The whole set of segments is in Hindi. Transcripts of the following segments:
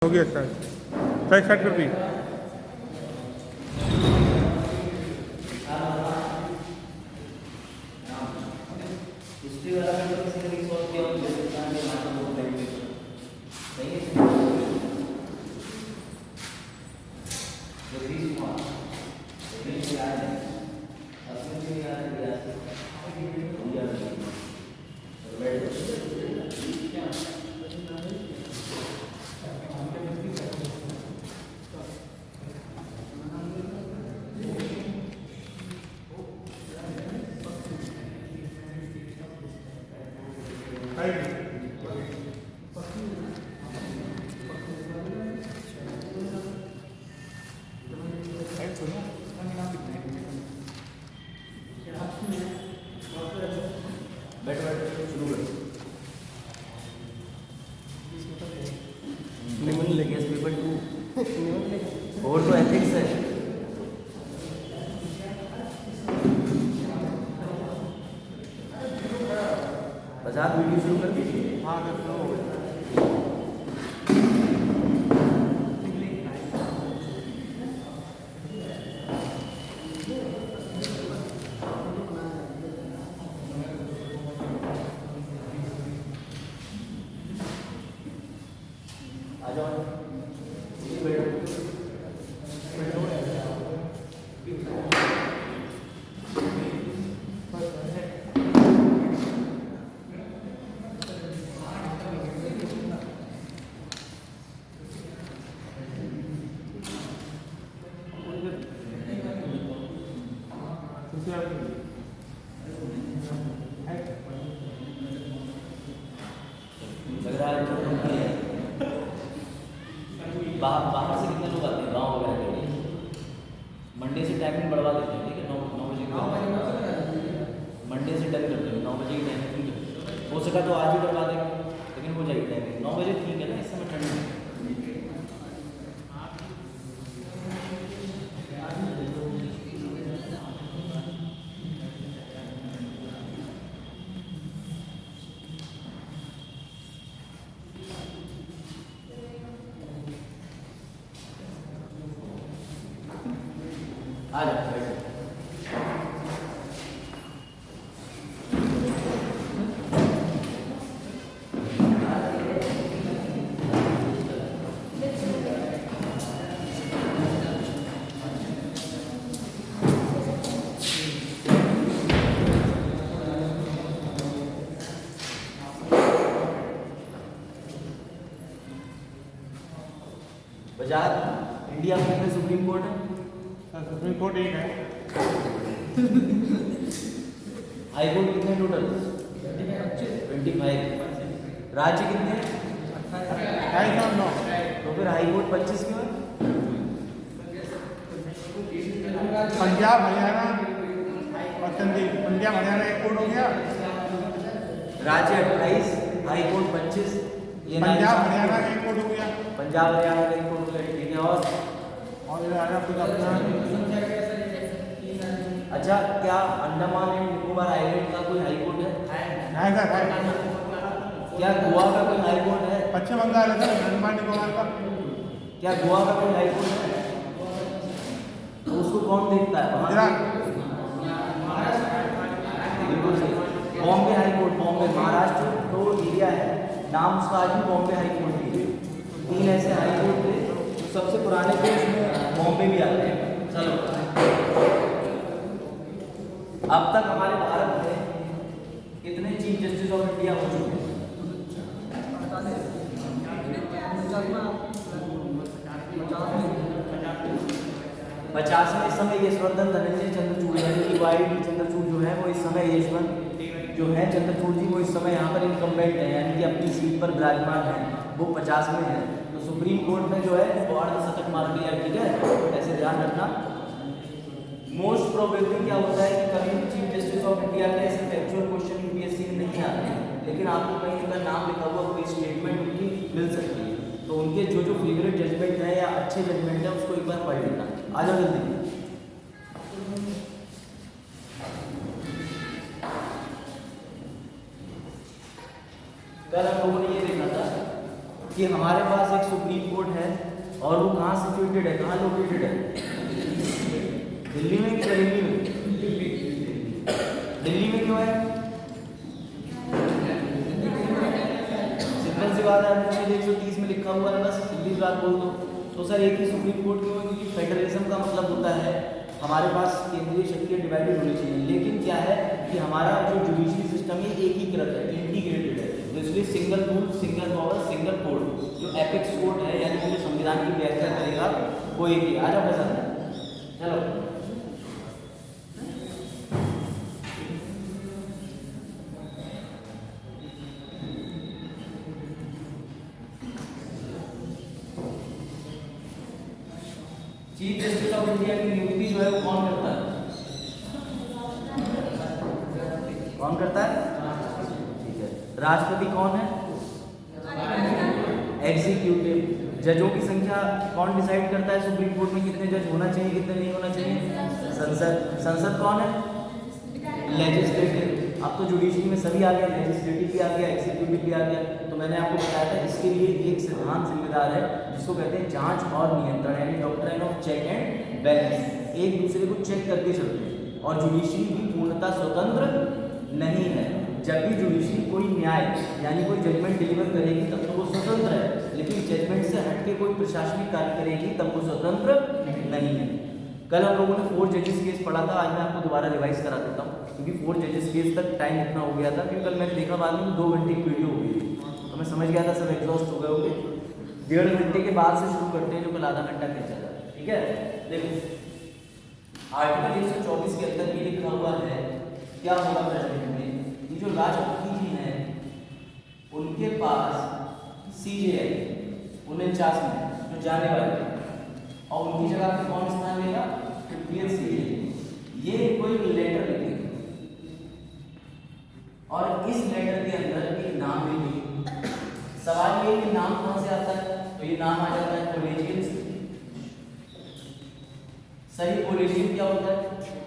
हो गया स्टार्ट स्टार्ट कर दी। और तो एथिक्स है। बस आप वीडियो शुरू कर दीजिए। हाँ आ जाओ। लग रहा है कंपनी है। बाहर से कितने लोग आते हैं गाँव वगैरह के लिए? मंडे से टाइमिंग बढ़वा देते हैं, ठीक है? 9 बजे मंडे से डन कर देंगे। 9 बजे की टाइमिंग हो सका तो आज ही करवा देंगे, लेकिन हो जाएगी टाइमिंग 9 बजे। ठीक है ना? इस समय ठंड है। आ जाओ बैठो। बजाज इंडिया में कितने सुप्रीम कोर्ट है? सुप्रीम कोर्ट एक है। हाई कोर्ट कितने टोटल? 25। राज्य कितने? 2.5 तो फिर हाई कोर्ट 25 क्यों है? पंजाब हरियाणा और चंडीगढ़। पंजाब हरियाणा एक कोर्ट हो गया। राज्य 28, हाई कोर्ट 25। ये पंजाब हरियाणा का एक कोर्ट हो गया। पंजाब हरियाणा का एक कोर्ट हो गया, ठीक है। और इधर आया कुछ अपना। अच्छा, क्या अंडमान एंड निकोबार आइलैंड का कोई हाई कोर्ट है? है सर, है। क्या गोवा का कोई हाई कोर्ट है? पश्चिम बंगाल है सर, अंडमान निकोबार का। क्या गोवा का कोई हाई कोर्ट है? तो उसको कौन देखता है? गुजरात। बिल्कुल सही। बॉम्बे हाई कोर्ट, बॉम्बे महाराष्ट्र तो एरिया है, नाम उसका आज भी बॉम्बे हाई कोर्ट है। 3 ऐसे हाई कोर्ट थे, तो सबसे पुराने थे, उसमें बॉम्बे भी आते हैं। चलो, अब तक हमारे भारत में कितने चीफ जस्टिस ऑफ इंडिया हो चुके हैं? 50 में इस समय यशवर्धन धनंजय चंद्रचूड़ यानी कि वाई चंद्रचूड़ जो है वो इस समय यशवंत जो है चंद्रचूड़ जी वो इस समय यहाँ पर इनकम्बेंट है, यानी कि अपनी सीट पर विराजमान है। वो 50 में है। तो सुप्रीम कोर्ट ने जो है वो अर्धशतक मार दिया, ठीक है? ऐसे ध्यान रखना। मोस्ट प्रोबेबली क्या होता है कि कभी चीफ जस्टिस ऑफ इंडिया के ऐसे फैक्चुअल क्वेश्चन यूपीएससी में नहीं आते हैं, लेकिन आपको कहीं अगर नाम लिखा हुआ कोई स्टेटमेंट उनकी मिल सकती है, तो उनके जो जो फेवरेट जजमेंट है या अच्छे जजमेंट है उसको एक बार पढ़ लेना। आ जाओ जल्दी। कल हम लोगों ने ये देखा था कि हमारे पास एक सुप्रीम कोर्ट है और वो कहाँ सिचुएटेड है, कहाँ लोकेटेड है, दिल्ली में कि बरेली में? दिल्ली में क्यों है? सिंपल सी बात है, अनुच्छेद 130 में लिखा हुआ है, बस सीधी बात बोल दो। तो सर एक ही सुप्रीम कोर्ट क्यों है? क्योंकि फेडरलिज्म का मतलब होता है हमारे पास केंद्रीय शक्तियाँ डिवाइडेड होनी चाहिए, लेकिन क्या है कि हमारा जो जुडिशरी सिस्टम है एकीकृत है, इंटीग्रेटेड है, तो इसलिए single rule, single power, single code, जो एपेक्स कोर्ट है यानी कि जो संविधान की व्याख्या करेगा वो एक ही। आ जाओ पसंद, चलो चीफ जस्टिस ऑफ इंडिया की नियुक्ति जो है वो कौन करता है? कौन करता है? ठीक है। राष्ट्रपति कौन है? एग्जीक्यूटिव। जजों की संख्या कौन डिसाइड करता है सुप्रीम कोर्ट में कितने जज होना चाहिए, कितने नहीं होना चाहिए? संसद। संसद कौन है? लेजिस्लेटिव। अब तो जुडिशरी में सभी आ गया, लेजिस्लेटिव भी आ गया, एग्जीक्यूटिव भी आ गया। तो मैंने आपको बताया था इसके लिए एक सिद्धांत जिम्मेदार है जिसको कहते हैं जांच और नियंत्रण, यानी doctrine of check and balance. एक दूसरे को चेक करके चलते हैं और जुडिशरी भी पूर्णतः स्वतंत्र नहीं है। जब भी जुडिशरी कोई न्याय यानी कोई जजमेंट डिलीवर करेगी तब तो वो स्वतंत्र है, लेकिन जजमेंट से हटके कोई प्रशासनिक कार्य करेगी तब वो स्वतंत्र नहीं है। कल हम लोगों ने 4 जजेस केस पढ़ा था, आज मैं आपको दोबारा रिवाइज करा देता हूँ क्योंकि 4 जजेस केस तक टाइम इतना हो गया था, क्योंकि कल मैंने देखा बाद में 2 घंटे की वीडियो हो गई थी, तो मैं समझ गया था सब एग्जॉस्ट हो गए होंगे। 1.5 घंटे के बाद से शुरू करते हैं जो कल आधा घंटा खींचा था, ठीक है। देखो आर्टिकल 124 के अंदर ये लिखा हुआ है क्या होगा प्रेसिडेंट में, ये जो राष्ट्रपति जी हैं उनके पास CJI 49 में जो जाने वाले हैं और उनकी जगह पे कौन स्थान लेगा? 50th CJI। ये कोई लेटर लिखेगा और इस लेटर के अंदर एक नाम लिखेंगे। सवाल ये कि नाम कहां से आता है? तो ये नाम आ जाता है कोलेजियम से। सही, कोलेजियम क्या होता है?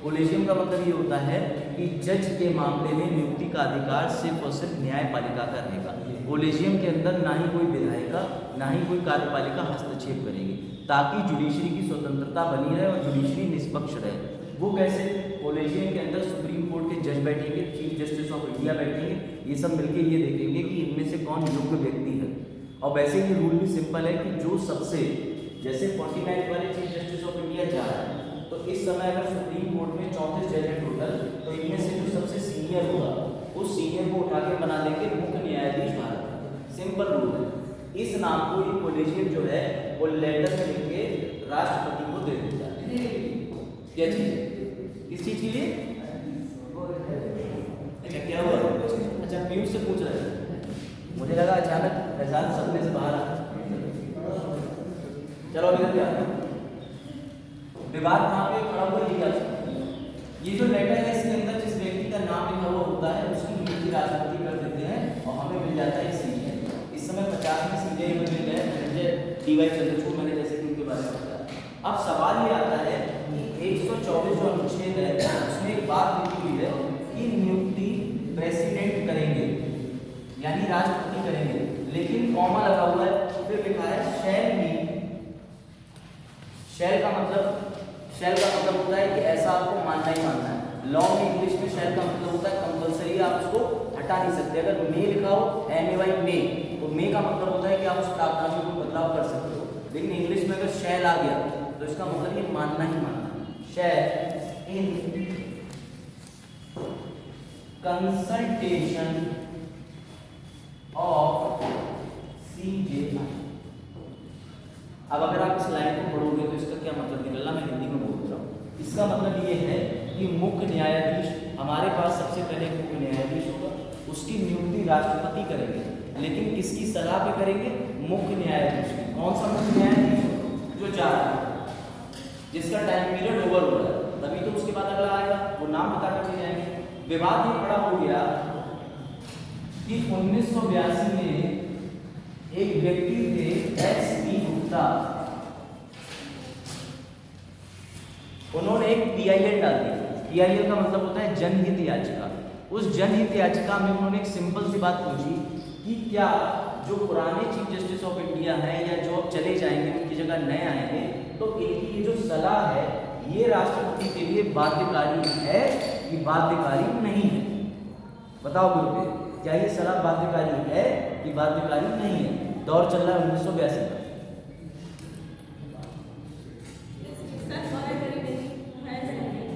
कोलेजियम का मतलब ये होता है कि जज के मामले में नियुक्ति का अधिकार सिर्फ और सिर्फ न्यायपालिका का रहेगा। कोलेजियम के अंदर ना ही कोई विधायिका ना ही कोई कार्यपालिका हस्तक्षेप करेगी, ताकि जुडिशरी की स्वतंत्रता बनी रहे और जुडिशरी निष्पक्ष रहे। वो कैसे? कोलेजियम के अंदर सुप्रीम कोर्ट के जज बैठेंगे, चीफ जस्टिस ऑफ इंडिया बैठेंगे, ये सब मिलके ये देखेंगे कि इनमें से कौन योग्य व्यक्ति है। और वैसे ही रूल भी सिंपल है कि जो सबसे, जैसे 49 वाले चीफ जस्टिस ऑफ इंडिया जा रहा है, तो इस समय अगर सुप्रीम कोर्ट में 34 जज हैं टोटल, तो इनमें से जो सबसे सीनियर होगा उस सीनियर को उठा के बना देंगे मुख्य न्यायाधीश भारत। सिंपल रूल है। इस नाम को ये कोलेजियम जो है वो लेटर में लिख के राष्ट्रपति को दे देता है। क्या चीज? किस चीज के लिए? अच्छा क्या हुआ? अच्छा पीयूष से पूछ रहे थे, मुझे लगा अचानक फैजान सपने से बाहर आ। चलो अभी क्या विवाद कहाँ पे खड़ा हुआ ये क्या? ये जो लेटर है इसके अंदर जिस व्यक्ति का नाम लिखा हुआ होता है उसकी नियुक्ति राष्ट्रपति कर देते हैं और हमें मिल जाता है CJI। इस समय 50 में CJI में मिल गए धनंजय DY चंद्रचूड़, मैंने जैसे कि उनके बारे में बताया। अब सवाल ये आता है कि 124 जो अनुच्छेद है उसमें एक बात लिखी हुई है कि नियुक्ति प्रेसिडेंट करेंगे यानी राष्ट्रपति करेंगे, लेकिन कॉमा लगा हुआ है, फिर लिखा है शैल बी। शैल का मतलब होता है कि ऐसा आपको मानना ही मानना है। लॉ में इंग्लिश में शैल का मतलब होता है कंपलसरी, आप उसको हटा नहीं सकते। अगर मे लिखा हो MAY मे, तो मे का मतलब होता है कि आप उस प्रावधान में कोई बदलाव कर सकते हो, लेकिन इंग्लिश में अगर शैल आ गया तो इसका मतलब ये मानना ही मानना। शैल इन कंसल्टेशन ऑफ CJI। अब अगर आप इस लाइन को पढ़ोगे तो इसका क्या मतलब निकलना, मैं हिंदी में बोल रहा हूँ। इसका मतलब ये है कि मुख्य न्यायाधीश, हमारे पास सबसे पहले मुख्य न्यायाधीश होगा, उसकी नियुक्ति राष्ट्रपति करेंगे, लेकिन किसकी सलाह पे करेंगे? मुख्य न्यायाधीश। कौन सा मुख्य न्यायाधीश? जो जा रहा है, जिसका टाइम पीरियड ओवर हो रहा है, तभी तो उसके बाद अगला आएगा, वो नाम बता कर जाएंगे। विवाद ये खड़ा हो गया कि 1982 में एक व्यक्ति थे SP गुप्ता, उन्होंने एक PIL डाल दी। PIL का मतलब होता है जनहित याचिका। उस जनहित याचिका में उन्होंने एक सिंपल सी बात पूछी कि क्या जो पुराने चीफ जस्टिस ऑफ इंडिया हैं या जो अब चले जाएंगे उनकी जगह नए आएंगे, तो इनकी ये जो सलाह है ये राष्ट्रपति के लिए बाध्यकारी है कि बाध्यकारी नहीं है? बताओ गुरुदेव, क्या ये सलाह बाध्यकारी है कि बाध्यकारी नहीं है? दौर चल रहा है 1982 का।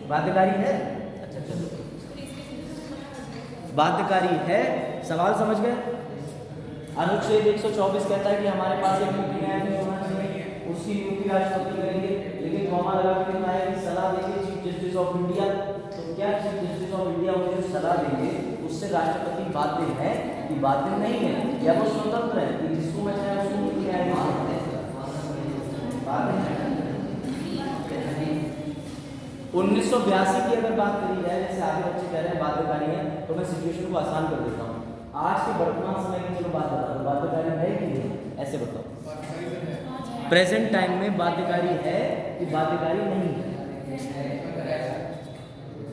बाध्यकारी है? अच्छा चलो, बाध्यकारी है। सवाल समझ गए? अनुच्छेद 124 कहता है कि हमारे पास एक मुख्य न्यायाधीश होना चाहिए, उसकी नियुक्ति राष्ट्रपति करेंगे। लेकिन फॉर्मा लगा के लिखा है कि सलाह देंगे चीफ जस्टिस ऑफ इंडिया। तो क्या चीफ जस्टिस ऑफ इंडिया मुझे जो सलाह देंगे उससे राष्ट्रपति बाध्य है कि बाध्य नहीं है, या वो स्वतंत्र है कि जिसको मैं चाहे उसको मुख्य न्यायाधीश बाध्य है? 1982 की अगर बात करी जाए, जैसे आगे बच्चे कह रहे हैं बाध्यकारी है, तो मैं सिचुएशन को आसान कर देता हूँ। आज के वर्तमान समय की चलो बात बता दो, बाध्यकारी है कि नहीं? ऐसे बताओ, प्रेजेंट टाइम में बाध्यकारी है कि बाध्यकारी नहीं है?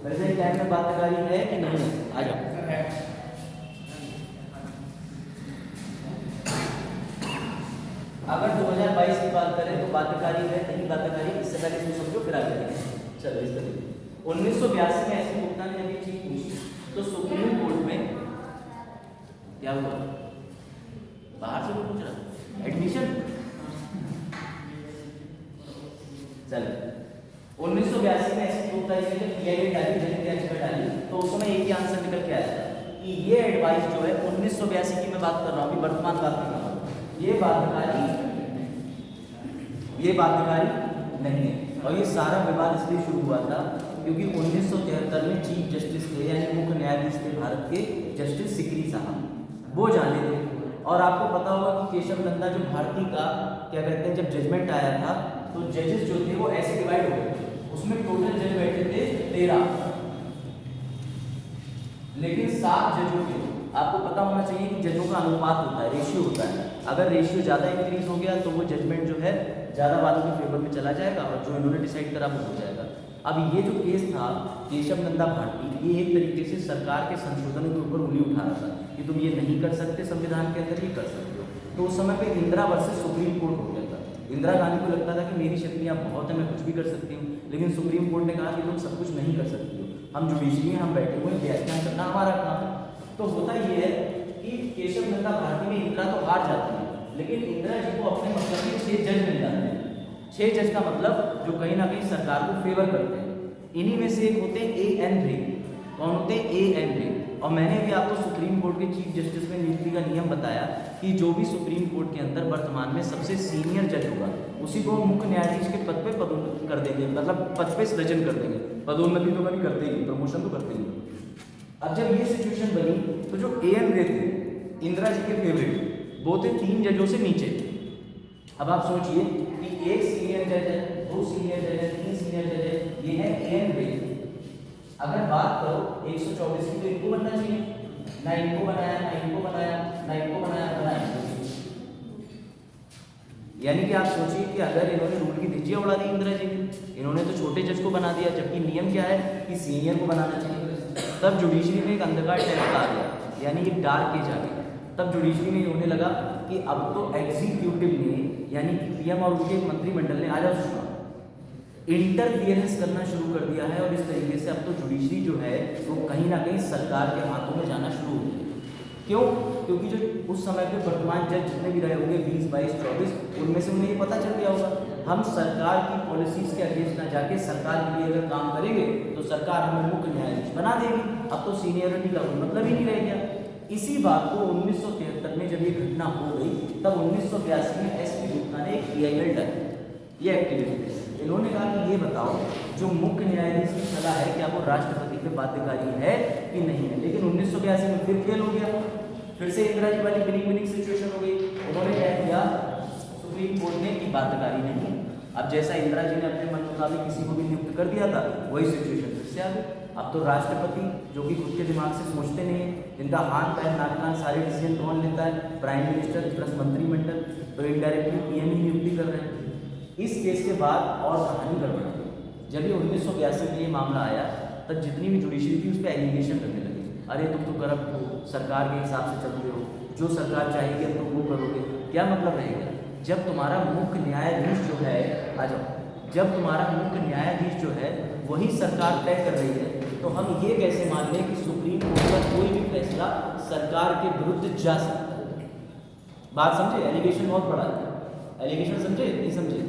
प्रेजेंट टाइम में बाध्यकारी है कि नहीं है? आ जाओ। अगर 2022 की बात करें तो बाध्यकारी है नहीं बाध्यकारी, इससे पहले इसको समझो फिर आगे बढ़ेंगे। चलो इस तरीके 1982 में एसपी गुप्ता ने जब ये चीज पूछी तो सुप्रीम कोर्ट में क्या हुआ? बाहर से कोई पूछ रहा एडमिशन? चलो 1982 में एसपी गुप्ता जी ने पीआईएल डाली, जनहित याचिका डाली, तो उस समय एक ही आंसर निकल के आया था कि ये एडवाइस जो है 1982 की मैं बात कर रहा हूँ, अभी वर्तमान बात कर रहा हूँ, ये बाध्यकारी नहीं है। और ये सारा विवाद इसलिए शुरू हुआ था क्योंकि 1973 में चीफ जस्टिस थे, यानी मुख्य न्यायाधीश थे भारत के, जस्टिस सिकरी साहब, वो जाने थे। और आपको पता होगा कि केशव नंदा जो भारती का क्या कहते हैं, जब जजमेंट आया था तो जजेस जो थे वो ऐसे डिवाइड हो गए, उसमें टोटल जज बैठे थे 13, लेकिन 7 जजों के, आपको पता होना चाहिए कि जजों का अनुपात होता है, रेशियो होता है। अगर रेशियो ज़्यादा इंक्रीज हो गया तो वो जजमेंट जो है ज़्यादा वालों के फेवर में चला जाएगा और जो इन्होंने डिसाइड करा वो हो जाएगा। अब ये जो केस था केशव नंदा भारती, ये एक तरीके से सरकार के संशोधनों के ऊपर उंगली उठा रहा था कि तुम ये नहीं कर सकते संविधान के अंदर, ये कर सकते हो। तो उस समय पे इंदिरा वर्सेस सुप्रीम कोर्ट हो गया था। इंदिरा गांधी को लगता था कि मेरी शक्तियाँ बहुत हैं, मैं कुछ भी कर सकती हूँ, लेकिन सुप्रीम कोर्ट ने कहा कि तुम सब कुछ नहीं कर सकती हो, हम जुडिशरी हैं, हम बैठे हुए व्याख्यान करना हमारा काम है। तो होता ये है कि केशव नंदा भारती में इंदिरा तो हार जाती है, लेकिन इंदिरा जी को अपने मतलब में 6 जज मिल जाते हैं। 6 जज का मतलब जो कहीं ना कहीं सरकार को फेवर करते हैं। इन्हीं में से एक होते हैं A.N. रे। कौन होते हैं? A.N. रे। और मैंने भी आपको सुप्रीम कोर्ट के चीफ जस्टिस में नियुक्ति का नियम बताया कि जो भी सुप्रीम कोर्ट के अंदर वर्तमान में सबसे सीनियर जज होगा उसी को मुख्य न्यायाधीश के पद पे पदोन्नत कर देंगे, मतलब पद पे सृजन कर देंगे। पदोन्नति तो कभी करते ही, प्रमोशन तो करते ही। अब जब ये सिचुएशन बनी तो जो A.N. रे थे इंदिरा जी के फेवरेट, वो थे 3 जजों से नीचे। अब आप सोचिए कि एक सीनियर जज है, 2 सीनियर जज है, 3 सीनियर जज है, ये है A.N. रे। अगर बात करो 124 की तो इनको बनना चाहिए, ना इनको बनाया, ना इनको बनाया, ना इनको बनाया। यानी कि आप सोचिए कि अगर इन्होंने रूल की धज्जियां उड़ा दी इंदिरा जी ने, इन्होंने तो छोटे जज को बना दिया, जबकि नियम क्या है कि सीनियर को बनाना चाहिए। तब जुडिशरी में एक अंधकार टेंट आ गया, यानी एक डार्क एज आ गई। तब जुडिशरी में होने लगा कि अब तो एग्जीक्यूटिव ने, यानी कि पीएम और उनके मंत्रिमंडल ने आ जाओ सुना इंटरफियरेंस करना शुरू कर दिया है। और इस तरीके से अब तो जुडिशरी जो है वो कहीं ना कहीं सरकार के हाथों में जाना शुरू हो गई। क्यों? क्योंकि जो उस समय पे वर्तमान जज जितने भी रहे होंगे 20, 22, 24, उनमें से उन्हें ये पता चल गया होगा हम सरकार की पॉलिसीज के अगेंस्ट ना जाके सरकार के लिए अगर काम करेंगे तो सरकार हमें मुख्य न्यायाधीश बना देगी। अब तो सीनियरिटी का कोई मतलब ही नहीं रह गया। इसी बात को 1973 में जब ये घटना हो गई तब 1982 में एसपी गुप्ता ने एक पीआईएल डाली, ये एक्टिविटी। इन्होंने कहा कि ये बताओ जो मुख्य न्यायाधीश की सलाह है क्या वो राष्ट्रपति पे बाध्यकारी है कि नहीं है। लेकिन 1982 में फिर फेल हो गया, फिर से इंदिरा जी वाली बिनिंग सिचुएशन हो गई। उन्होंने क्या किया सुप्रीम कोर्ट ने कि बाध्यकारी नहीं है। अब जैसा इंदिरा जी ने अपने मन मुताबिक किसी को भी नियुक्त कर दिया था वही सिचुएशन फिर से आ गई। अब तो राष्ट्रपति जो कि खुद के दिमाग से सोचते नहीं है, इनका हाथ पैर नाक कान सारे डिसीजन कौन लेता है? प्राइम मिनिस्टर प्लस मंत्रिमंडल, तो इनडायरेक्टली पीएम ही नियुक्ति कर रहे हैं। इस केस के बाद और कहानी गड़बड़ हुई। जब ये 1982 में ये मामला आया तब जितनी भी जुडिशरी थी उस पर एलिगेशन लगने लगे, अरे तुम तो करप्ट हो, सरकार के हिसाब से चलते हो, जो सरकार चाहेगी अब तुम वो करोगे। क्या मतलब रहेगा? जब तुम्हारा मुख्य न्यायाधीश जो है, आ जाओ, जब तुम्हारा मुख्य न्यायाधीश जो है वही सरकार तय कर रही है, तो हम ये कैसे मान लें कि सुप्रीम कोर्ट का कोई भी फैसला सरकार के विरुद्ध जा सकता है? बात समझे? एलिगेशन बहुत बड़ा है। एलिगेशन समझे नहीं समझे?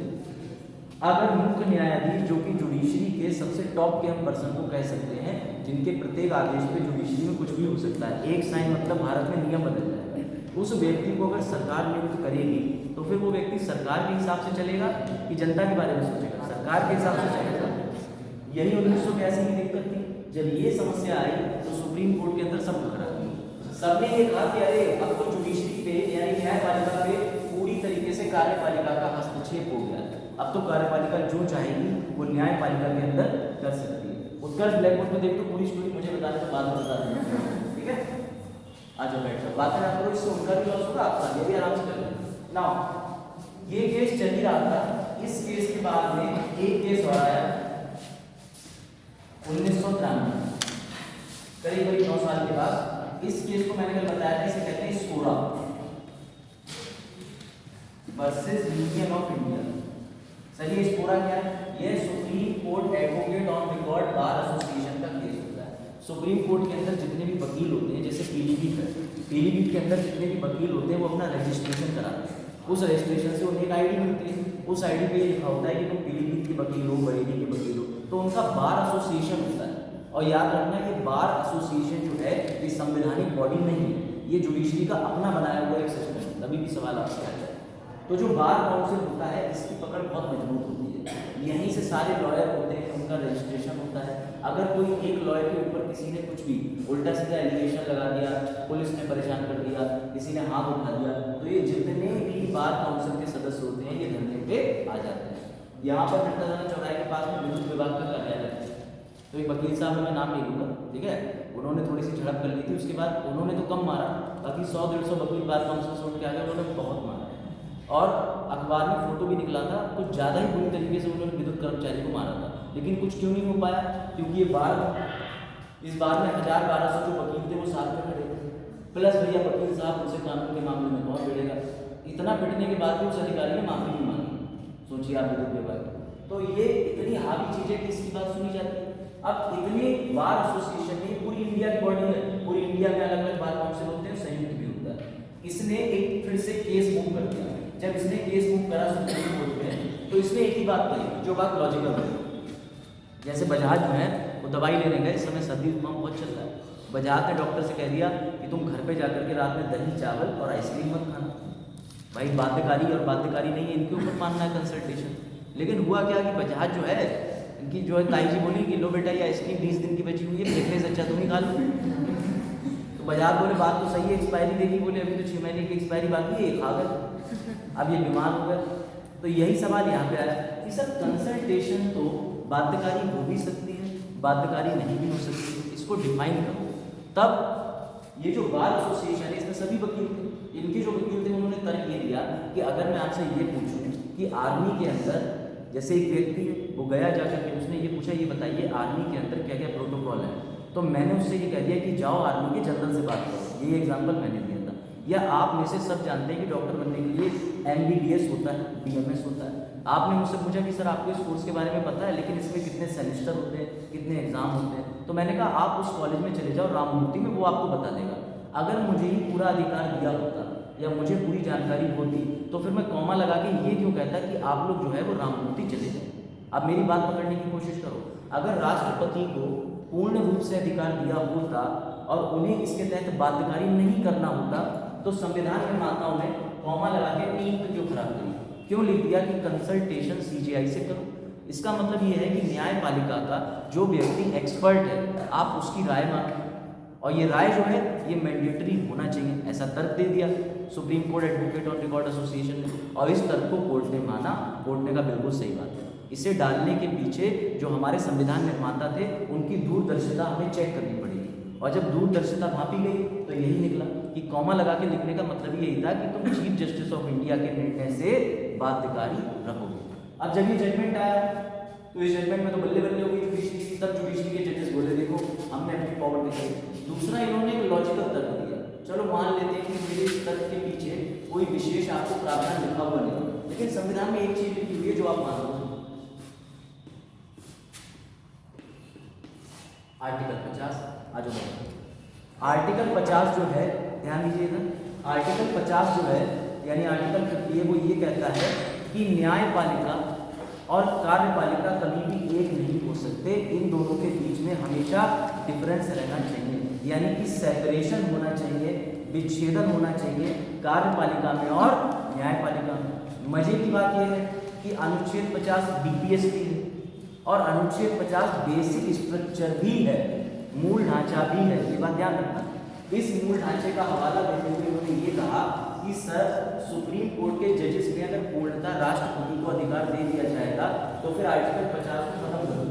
अगर मुख्य न्यायाधीश जो कि जुडिशरी के सबसे टॉप के हम पर्सन को कह सकते हैं, जिनके प्रत्येक आदेश पे जुडिशरी में कुछ भी हो सकता है, एक साइन मतलब भारत में नियम बदल जाएगा, उस व्यक्ति को अगर सरकार नियुक्त करेगी तो फिर वो व्यक्ति सरकार के हिसाब से चलेगा कि जनता के बारे में सोचेगा? सरकार के हिसाब से चलेगा। यही 1982 की दिक्कत थी। जब ये समस्या आई तो सुप्रीम कोर्ट के अंदर सब घबरा गए। सबने ये कहा कि अरे अब तो जुडिशरी पे यानी न्यायपालिका पे पूरी तरीके से कार्यपालिका का हस्तक्षेप हो गया, अब तो कार्यपालिका जो चाहेगी वो न्यायपालिका के अंदर कर सकती है। उत्कर्ष ब्लैक बोर्ड पे देख तो पूरी स्टोरी मुझे बताने के बाद बता देना, ठीक है? आज बैठ जाओ, बातें ना करो, इससे उनका भी लॉस होगा, आपका ये भी आराम से कर लेना। नाउ ये केस चल ही रहा था। इस केस के बाद में एक केस और आया 1993, करीब 9 साल के बाद। इस केस को मैंने कल बताया था, इसे कहते हैं SCORA versus union of India. Sir ये स्कोरा क्या है? ये supreme court advocate on record bar association का केस होता है। सुप्रीम कोर्ट के अंदर जितने भी वकील होते हैं, जैसे पीलीभीत है, पीलीभीत के अंदर जितने भी वकील होते हैं वो अपना रजिस्ट्रेशन कराते हैं। उस रजिस्ट्रेशन से उन्हें एक आईडी मिलती है, उस आईडी पे लिखा होता है कि तुम पीलीभीत के वकील हो, बरेली के वकील हो, तो उनका बार एसोसिएशन होता है। और याद रखना ये बार एसोसिएशन जो है ये संवैधानिक बॉडी नहीं है, ये जुडिशरी का अपना बनाया हुआ एक सिस्टम है। कभी भी सवाल आपसे आ जाए तो जो बार काउंसिल होता है इसकी पकड़ बहुत मजबूत होती है, यहीं से सारे लॉयर होते हैं, उनका रजिस्ट्रेशन होता है। अगर कोई एक लॉयर के ऊपर किसी ने कुछ भी उल्टा सीधा एलिगेशन लगा दिया, पुलिस ने परेशान कर दिया, किसी ने हाथ उठा दिया, तो ये जितने भी बार काउंसिल के सदस्य होते हैं ये धरने पे आ जाते हैं। यहाँ पर घंटादाना चौराहे के पास में विद्युत विभाग का कार्यालय है, तो एक वकील साहब मैं नाम नहीं लूँगा, ठीक है, उन्होंने थोड़ी सी झड़प कर ली थी। उसके बाद उन्होंने तो कम मारा, बाकी 100-150 वकील बार काउंसिल से उठ के आ गए, उन्होंने बहुत मारा और अखबार में फोटो भी निकला था। कुछ ज़्यादा ही बुरी तरीके से उन्होंने विद्युत कर्मचारी को मारा था, लेकिन कुछ क्यों नहीं हो पाया? क्योंकि ये बार इस बार में 1000-1200 जो वकील थे वो साथ में खड़े थे, प्लस भैया वकील साहब उनसे कानून के मामले में कौन भिड़ेगा। इतना पिटने के बाद भी उस अधिकारी ने माफी नहीं मांगी। सोचिए आप विद्युत विभाग, तो ये इतनी हावी चीज़ें कि इसकी बात सुनी जाती है। अब इतने बार एसोसिएशन में पूरी इंडिया की बॉडी है, पूरी इंडिया में अलग अलग बार काउंसिल होते हैं, संयुक्त भी होता है। इसने एक फिर से केस मूव कर दिया। जब इसने केस मूव करा सुप्रीम कोर्ट में तो इसने एक ही बात कही जो बात लॉजिकल है। जैसे बजाज जो है वो दवाई लेने गए, इस समय सर्दी जुकाम बहुत चल रहा है, बजाज ने डॉक्टर से कह दिया कि तुम घर पे जाकर के रात में दही चावल और आइसक्रीम मत खाना। भाई बाध्यकारी और बाध्यकारी नहीं है, इनके ऊपर मानना है कंसल्टेशन। लेकिन हुआ क्या कि बजाज जो है इनकी जो है ताई जी बोली कि लो बेटा ये आइसक्रीम 20 दिन की बची हुई है, फेंकने से अच्छा तुम ही खा लो। तो बजाज बोले बात तो सही है, एक्सपायरी देगी, बोले अभी तो 6 महीने की एक्सपायरी बाकी है, ये खा गए, अब ये बीमार हो गए। तो यही सवाल यहाँ पे आया कि सर कंसल्टेशन तो बाध्यकारी हो भी सकती है, बाध्यकारी नहीं भी हो सकती है, इसको डिफाइन करो। तब ये जो बार एसोसिएशन है इसमें सभी वकील थे, इनके जो वकील थे उन्होंने तर्क ये दिया कि अगर मैं आपसे ये पूछूं कि आर्मी के अंदर जैसे एक व्यक्ति है वो गया जाकर के उसने ये पूछा ये बताइए आर्मी के अंदर क्या क्या प्रोटोकॉल है, तो मैंने उससे ये कह दिया कि जाओ आर्मी के जनरल से बात करो, ये एग्जाम्पल मैंने दिया था। या आप में से सब जानते हैं कि डॉक्टर बनने के लिए MBBS होता है, BMS होता है। आपने मुझसे पूछा कि सर आपको इस कोर्स के बारे में पता है, लेकिन इसमें कितने सेमेस्टर होते हैं, कितने एग्जाम होते हैं, तो मैंने कहा आप उस कॉलेज में चले जाओ राममूर्ति में, वो आपको बता देगा। अगर मुझे ही पूरा अधिकार दिया होता या मुझे पूरी जानकारी होती तो फिर मैं कॉमा लगा के ये क्यों कहता कि आप लोग जो है वो राममूर्ति चले जाए। अब मेरी बात पकड़ने की कोशिश करो, अगर राष्ट्रपति को पूर्ण रूप से अधिकार दिया होता और उन्हें इसके तहत बाध्यकारी नहीं करना होता तो संविधान निर्माताओं ने कॉमा लगा के 3 पे क्यों खराब करी, क्यों लिख दिया कि कंसल्टेशन CJI से करो। इसका मतलब ये है कि न्यायपालिका का जो व्यक्ति एक्सपर्ट है आप उसकी राय मानो, और ये राय जो है ये मैंडेटरी होना चाहिए, ऐसा तर्क दे दिया supreme court advocate on record association ने, और इस तर्क को कोर्ट ने माना। कोर्ट ने कहा बिल्कुल सही बात है। इसे डालने के पीछे जो हमारे संविधान निर्माता थे उनकी दूरदर्शिता हमें चेक करनी पड़ेगी, और जब दूरदर्शिता भापी गई तो यही निकला कि कॉमा लगा के लिखने का मतलब यही था कि तुम चीफ जस्टिस ऑफ इंडिया के निर्णय से बाध्यकारी रहोगे। अब जब ये जजमेंट आया तो इस जजमेंट में तो बल्ले बल्ले हो गई जुडिशरी की, तब जुडिशरी के जजेस बोले देखो हमने अपनी पावर दिखाई। दूसरा इन्होंने एक लॉजिकल तर्क दिया चलो मान लेते हैं कि मेरे इस तर्क के पीछे कोई विशेष आपको प्रावधान लिखा हुआ नहीं, लेकिन संविधान में एक चीज लिखी हुई है जो आप मान लो। आर्टिकल 50, आ जाओ। आर्टिकल 50 जो है, ध्यान दीजिएगा, आर्टिकल 50 जो है यानी आर्टिकल 50 है, वो ये कहता है कि न्यायपालिका और कार्यपालिका कभी भी एक नहीं हो सकते, इन दोनों के बीच में हमेशा डिफरेंस रहना चाहिए, यानी कि सेपरेशन होना चाहिए, विच्छेदन होना चाहिए कार्यपालिका में और न्यायपालिका में। मजे की बात यह है कि अनुच्छेद 50 बीपीएसटी है और अनुच्छेद 50 बेसिक स्ट्रक्चर भी है, मूल ढांचा भी है, ये बात ध्यान रखना। इस मूल ढांचे का हवाला देते हुए उन्होंने ये कहा कि सर सुप्रीम कोर्ट के जजेस में अगर पूर्णतः राष्ट्रपति को अधिकार दे दिया जाएगा तो फिर आर्टिकल 50 को खत्म कर दो,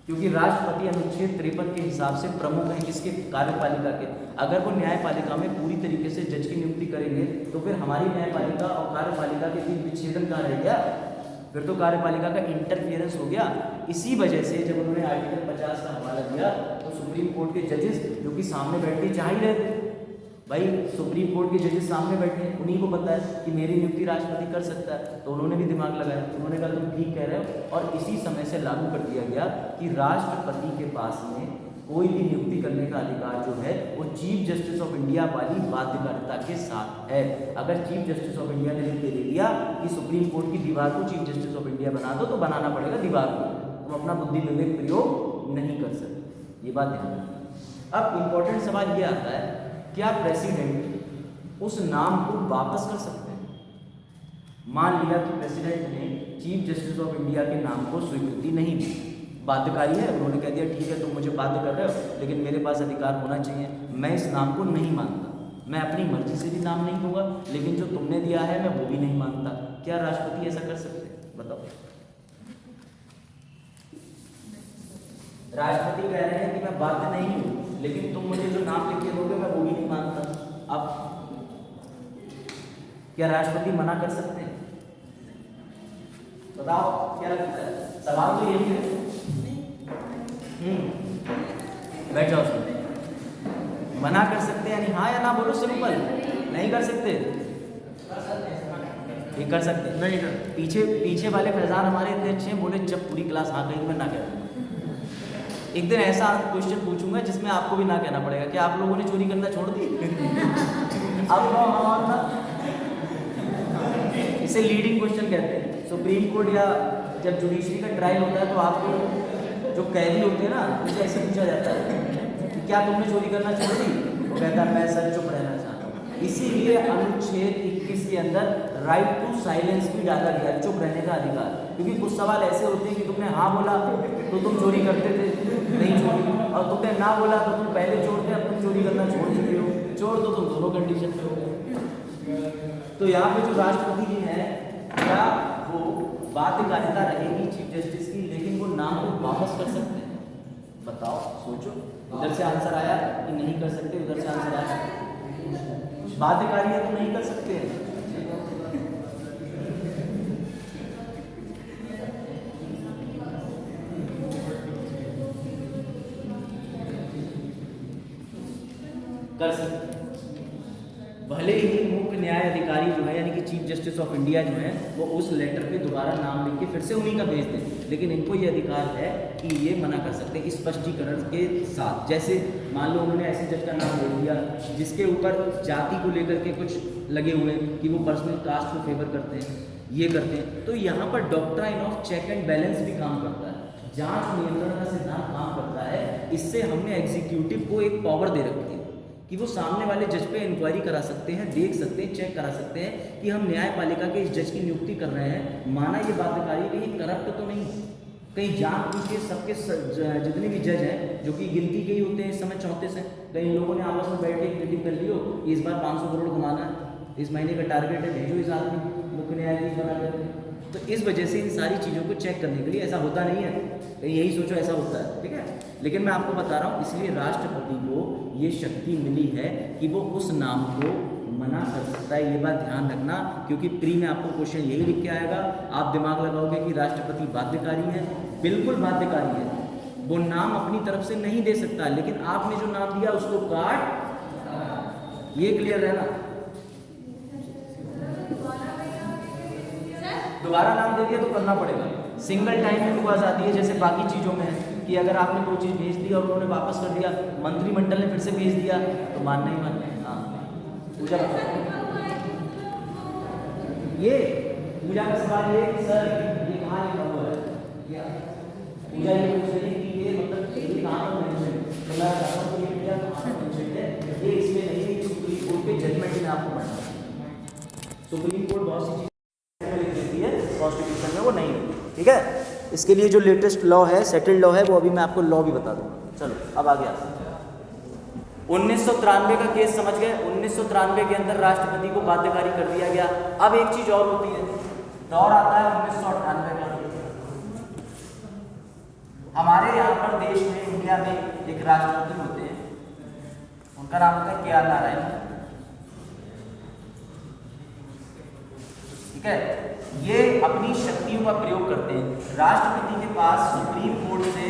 क्योंकि राष्ट्रपति अनुच्छेद 53 के हिसाब से प्रमुख है किसके, कार्यपालिका के। अगर वो न्यायपालिका में पूरी तरीके से जज की नियुक्ति करेंगे तो फिर हमारी न्यायपालिका और कार्यपालिका के बीच विच्छेदन कहाँ रह गया, फिर तो कार्यपालिका का इंटरफियरेंस हो गया। इसी वजह से जब उन्होंने आर्टिकल 50 का हवाला दिया तो सुप्रीम कोर्ट के जजेस जो कि सामने बैठे चाह ही रहे थे, भाई सुप्रीम कोर्ट के जजेस सामने बैठे हैं, उन्हीं को पता है कि मेरी नियुक्ति राष्ट्रपति कर सकता है, तो उन्होंने भी दिमाग लगाया, उन्होंने कहा तुम ठीक कह रहे हो, और इसी समय से लागू कर दिया गया कि राष्ट्रपति के पास में कोई भी नियुक्ति करने का अधिकार जो है वो चीफ जस्टिस ऑफ इंडिया वाली बाध्यकारिता के साथ है। अगर चीफ जस्टिस ऑफ इंडिया ने लिख के दे दिया कि सुप्रीम कोर्ट की दीवार को चीफ जस्टिस ऑफ इंडिया बना दो, तो बनाना पड़ेगा दीवार को, तुम अपना बुद्धि विवेक प्रयोग नहीं कर सकते, ये बात ध्यान रखना। अब इम्पोर्टेंट सवाल ये आता है, क्या प्रेसिडेंट उस नाम को वापस कर सकते हैं? मान लिया कि प्रेसिडेंट ने चीफ जस्टिस ऑफ इंडिया के नाम को स्वीकृति नहीं दी, बाध्यकारी है, उन्होंने कह दिया ठीक है तुम मुझे बाध्य कर रहे हो लेकिन मेरे पास अधिकार होना चाहिए, मैं इस नाम को नहीं मानता, मैं अपनी मर्जी से भी नाम नहीं दूंगा, लेकिन जो तुमने दिया है मैं वो भी नहीं मानता। क्या राष्ट्रपति ऐसा कर सकते हैं? बताओ। राष्ट्रपति कह रहे हैं कि मैं बाध्य नहीं हूं, लेकिन तुम मुझे जो नाम लिख के दोगे मैं वो भी नहीं मानता। अब क्या राष्ट्रपति मना कर सकते हैं? बताओ क्या लगता है? सवाल तो यही है। बैठ जाओ, मना कर सकते हैं यानी हाँ या ना बोलो, सिंपल। नहीं कर सकते? ये कर सकते नहीं कर। पीछे वाले फैजान हमारे इतने अच्छे हैं, बोले जब पूरी क्लास हाँ कहीं मैं ना कह दूंगा। एक दिन ऐसा क्वेश्चन पूछूंगा जिसमें आपको भी ना कहना पड़ेगा, क्या आप लोगों ने चोरी करना छोड़ दी? अब इसे लीडिंग क्वेश्चन कहते हैं। सुप्रीम कोर्ट या जब जुडिशरी का ट्रायल होता है तो आपको जो कैदी होते हैं ना, उनसे ऐसे पूछा जाता है कि क्या तुमने चोरी करना छोड़ दी? वो कहता है मैं सर चुप रहना चाहता हूँ। इसीलिए अनुच्छेद 21 के अंदर राइट टू साइलेंस भी डाला गया, चुप रहने का अधिकार, क्योंकि कुछ सवाल ऐसे होते हैं कि तुमने हाँ बोला तो तुम चोरी करते थे, नहीं छोड़ी, और तुमने ना बोला तो तुम पहले चोर थे, अब तुम चोरी करना छोड़ चुके हो, चोर तो तुम दोनों कंडीशन पे हो। तो यहाँ पे जो राष्ट्रपति जी है, क्या वो बाध्यकारिता रहेगी चीफ जस्टिस की, लेकिन वो नाम को वापस कर सकते हैं? बताओ, सोचो। इधर से आंसर आया कि नहीं कर सकते, उधर से आंसर आया बाध्यकारी है तो नहीं कर सकते हैं। कर सकते, भले ही मुख्य न्याय अधिकारी जो है यानी कि चीफ जस्टिस ऑफ इंडिया जो है वो उस लेटर पे दोबारा नाम लिख के फिर से उन्हीं का भेज दें, लेकिन इनको ये अधिकार है कि ये मना कर सकते हैं स्पष्टीकरण के साथ। जैसे मान लो उन्होंने ऐसे जज का नाम दे दिया जिसके ऊपर जाति को लेकर के कुछ लगे हुए कि वो पर्सनल कास्ट को फेवर करते हैं, ये करते हैं, तो यहाँ पर doctrine of check and balance भी काम करता है, जांच नियंत्रण का सिद्धांत काम करता है। इससे हमने एग्जीक्यूटिव को एक पावर दे रखी है कि वो सामने वाले जज पे इंक्वायरी करा सकते हैं, देख सकते हैं, चेक करा सकते हैं कि हम न्यायपालिका के इस जज की नियुक्ति कर रहे हैं, माना ये बाध्यकारी कहीं करप्ट तो नहीं, कहीं जानबूझ के सबके जितने भी जज हैं जो कि गिनती के ही होते हैं इस समय 34 हैं, कई लोगों ने आपस में बैठ के मीटिंग कर लियो कि इस बार 500 करोड़ कमाना है, इस महीने का टारगेट है, भेजो इस आदमी मुख्य न्यायाधीश बना करके। तो इस वजह से इन सारी चीज़ों को चेक करने के लिए ऐसा होता नहीं है, यही सोचो ऐसा होता है, ठीक है। लेकिन मैं आपको बता रहा हूँ, इसलिए राष्ट्रपति को ये शक्ति मिली है कि वो उस नाम को मना कर सकता है, ये बात ध्यान रखना, क्योंकि प्री में आपको क्वेश्चन यही लिख के आएगा, आप दिमाग लगाओगे कि राष्ट्रपति बाध्यकारी है, बिल्कुल बाध्यकारी है, वो नाम अपनी तरफ से नहीं दे सकता, लेकिन आपने जो नाम दिया उसको काट ये क्लियर है ना? दोबारा नाम दे दिया तो करना पड़ेगा। सिंगल टाइम में क्लॉज आती है, जैसे बाकी चीज़ों में है कि अगर आपने कोई चीज़ भेज दी और उन्होंने वापस कर दिया, मंत्रिमंडल ने फिर से भेज दिया, तो मानना ही मानना है। हाँ पूजा, ये पूजा का सवाल ये कि सर ये कहाँ लिखा हुआ है? पूजा ये पूछ रही है कि ये मतलब ये कहाँ पर मेंशन है, तो मैं बताता हूँ ये पूजा कहाँ पर मेंशन है। ये इसमें नहीं है, सुप्रीम कोर्ट के जजमेंट में आपको पढ़ना है। सुप्रीम कोर्ट बहुत सी चीज़ें लिख देती है, कॉन्स्टिट्यूशन में वो नहीं है, ठीक है। इसके लिए जो लेटेस्ट लॉ है, सेटल्ड लॉ है, वो अभी मैं आपको लॉ भी बता दूँगा। चलो अब आगे आते हैं। 1993 का केस समझ गए। 1993 के अंदर राष्ट्रपति को बाध्यकारी कर दिया गया। अब एक चीज और होती है, दौर आता है 1998 का। हमारे यहाँ पर देश में, इंडिया में एक राष्ट्रपति होते हैं, उनका नाम होता है के आर नारायण, ठीक है। ये अपनी शक्तियों का प्रयोग करते हैं। राष्ट्रपति के पास सुप्रीम कोर्ट से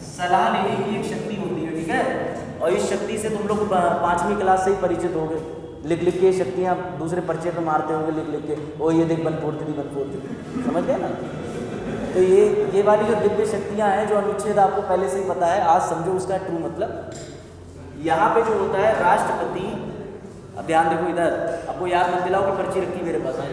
सलाह लेने की एक शक्ति होती है, ठीक है। और इस शक्ति से तुम लोग 5वीं क्लास से ही परिचित होंगे, लिख लिख के शक्तियाँ दूसरे पर्चे पे मारते होंगे, लिख लिख के, ओ ये देख 143, समझ गए ना। तो ये वाली जो दिव्य शक्तियाँ हैं, जो अनुच्छेद आपको पहले से ही पता है, आज समझो उसका ट्रू मतलब। यहाँ पे जो होता है राष्ट्रपति, अब ध्यान देखो इधर, आपको याद मत दिलाओ कि पर्ची रखी मेरे पास है।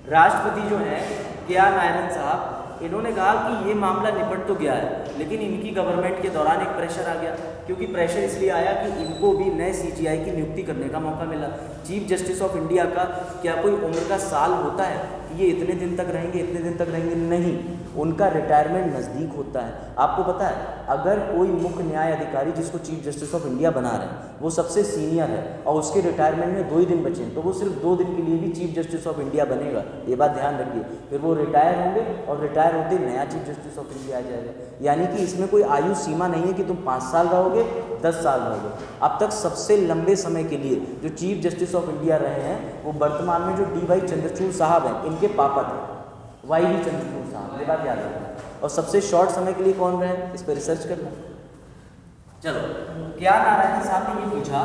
राष्ट्रपति जो है के आर नारायण साहब, इन्होंने कहा कि ये मामला निपट तो गया है, लेकिन इनकी गवर्नमेंट के दौरान एक प्रेशर आ गया। क्योंकि प्रेशर इसलिए आया कि इनको भी नए सीजीआई की नियुक्ति करने का मौका मिला। चीफ जस्टिस ऑफ इंडिया का क्या कोई उम्र का साल होता है कि ये इतने दिन तक रहेंगे, इतने दिन तक रहेंगे? नहीं, उनका रिटायरमेंट नज़दीक होता है। आपको पता है, अगर कोई मुख्य न्याय अधिकारी जिसको चीफ जस्टिस ऑफ इंडिया बना रहे हैं, वो सबसे सीनियर है और उसके रिटायरमेंट में 2 ही दिन बचे हैं, तो वो सिर्फ 2 दिन के लिए भी चीफ जस्टिस ऑफ इंडिया बनेगा। ये बात ध्यान रखिए। फिर वो रिटायर होंगे और रिटायर होते नया चीफ जस्टिस ऑफ इंडिया आ जाएगा। यानी कि इसमें कोई आयु सीमा नहीं है कि तुम 5 साल रहोगे, 10 साल रहोगे। अब तक सबसे लंबे समय के लिए जो चीफ जस्टिस ऑफ इंडिया रहे हैं, वो वर्तमान में जो डी वाई चंद्रचूड़ साहब हैं, इनके पापा थे, वाई डी चंद्रचूड़ साहब, ये बात याद रखना। और सबसे शॉर्ट समय के लिए कौन रहे, इस पर रिसर्च करना। चलो, के आर नारायण साहब ने ये पूछा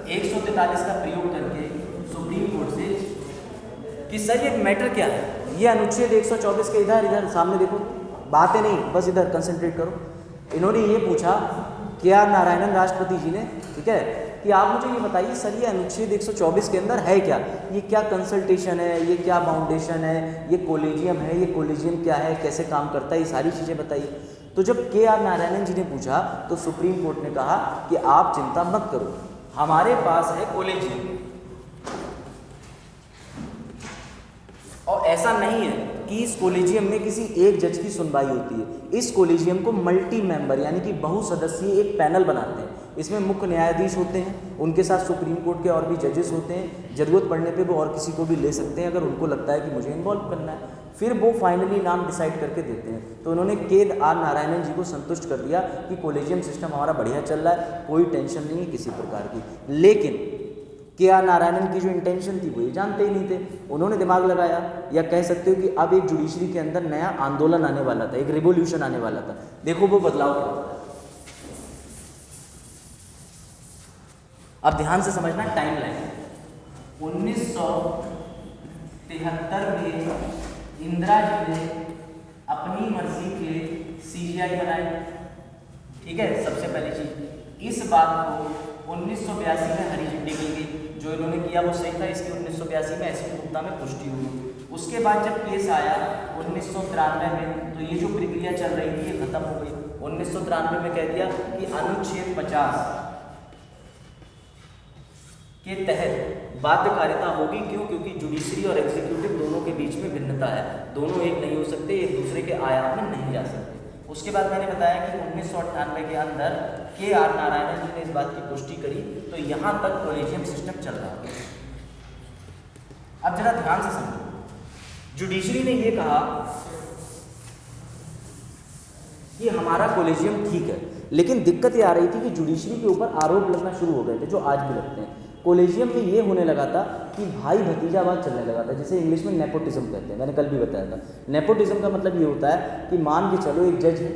143 का प्रयोग करके सुप्रीम कोर्ट से कि सर ये मैटर क्या है, ये अनुच्छेद 124 के इधर सामने देखो, बातें नहीं, बस इधर कंसंट्रेट करो। इन्होंने ये पूछा के आर नारायणन राष्ट्रपति जी ने, ठीक है, कि आप मुझे ये बताइए सर ये अनुच्छेद 124 के अंदर है क्या, ये क्या कंसल्टेशन है, ये क्या फाउंडेशन है, ये कॉलेजियम है, ये कॉलेजियम क्या है, कैसे काम करता है, ये सारी चीज़ें बताइए। तो जब के आर नारायणन जी ने पूछा तो सुप्रीम कोर्ट ने कहा कि आप चिंता मत करो, हमारे पास है कॉलेजियम। और ऐसा नहीं है कि इस कॉलेजियम में किसी एक जज की सुनवाई होती है। इस कॉलेजियम को मल्टी मेंबर यानी कि बहुसदस्यीय एक पैनल बनाते हैं। इसमें मुख्य न्यायाधीश होते हैं, उनके साथ सुप्रीम कोर्ट के और भी जजेस होते हैं। ज़रूरत पड़ने पे वो और किसी को भी ले सकते हैं अगर उनको लगता है कि मुझे इन्वॉल्व करना है। फिर वो फाइनली नाम डिसाइड करके देते हैं। तो उन्होंने के आर नारायणन जी को संतुष्ट कर दिया कि कॉलेजियम सिस्टम हमारा बढ़िया चल रहा है, कोई टेंशन नहीं है किसी प्रकार की। लेकिन के आर नारायणन की जो इंटेंशन थी वो ये जानते ही नहीं थे। उन्होंने दिमाग लगाया, या कह सकते हो कि अब एक जुडिशरी के अंदर नया आंदोलन आने वाला था, एक रिवोल्यूशन आने वाला था। देखो वो बदलाव क्या होता है। अब ध्यान से समझना टाइमलाइन। 1973 में इंदिरा जी ने अपनी मर्जी के सीजीआई बनाए, ठीक है, सबसे पहली चीज। इस बात को 1982 में हरी झंडी मिल गई। जो इन्होंने किया वो सही था, इसकी 1982 में ऐसी गुप्ता में पुष्टि हुई। उसके बाद जब केस आया 1993 में, तो ये जो प्रक्रिया चल रही थी ये खत्म हो गई। 1993 में कह दिया कि अनुच्छेद 50 के तहत बाध्यकारिता होगी। क्यों? क्योंकि जुडिशरी और एग्जीक्यूटिव दोनों के बीच में भिन्नता है, दोनों एक नहीं हो सकते, एक दूसरे के आयाम में नहीं जा सकते। उसके बाद मैंने बताया कि 1998 के अंदर के आर नारायणन जी ने इस बात की पुष्टि करी, तो यहाँ तक कॉलेजियम सिस्टम चल रहा है। अब जरा ध्यान से समझो, जुडिशरी ने ये कहा कि हमारा कॉलेजियम ठीक है, लेकिन दिक्कत ये आ रही थी कि जुडिशरी के ऊपर आरोप लगना शुरू हो गए थे, जो आज भी लगते हैं। कॉलेजियम में ये होने लगा था कि भाई भतीजावाद चलने लगा था, जिसे इंग्लिश में नेपोटिज्म कहते हैं। मैंने कल भी बताया था। नेपोटिज्म का मतलब ये होता है कि मान के चलो एक जज है,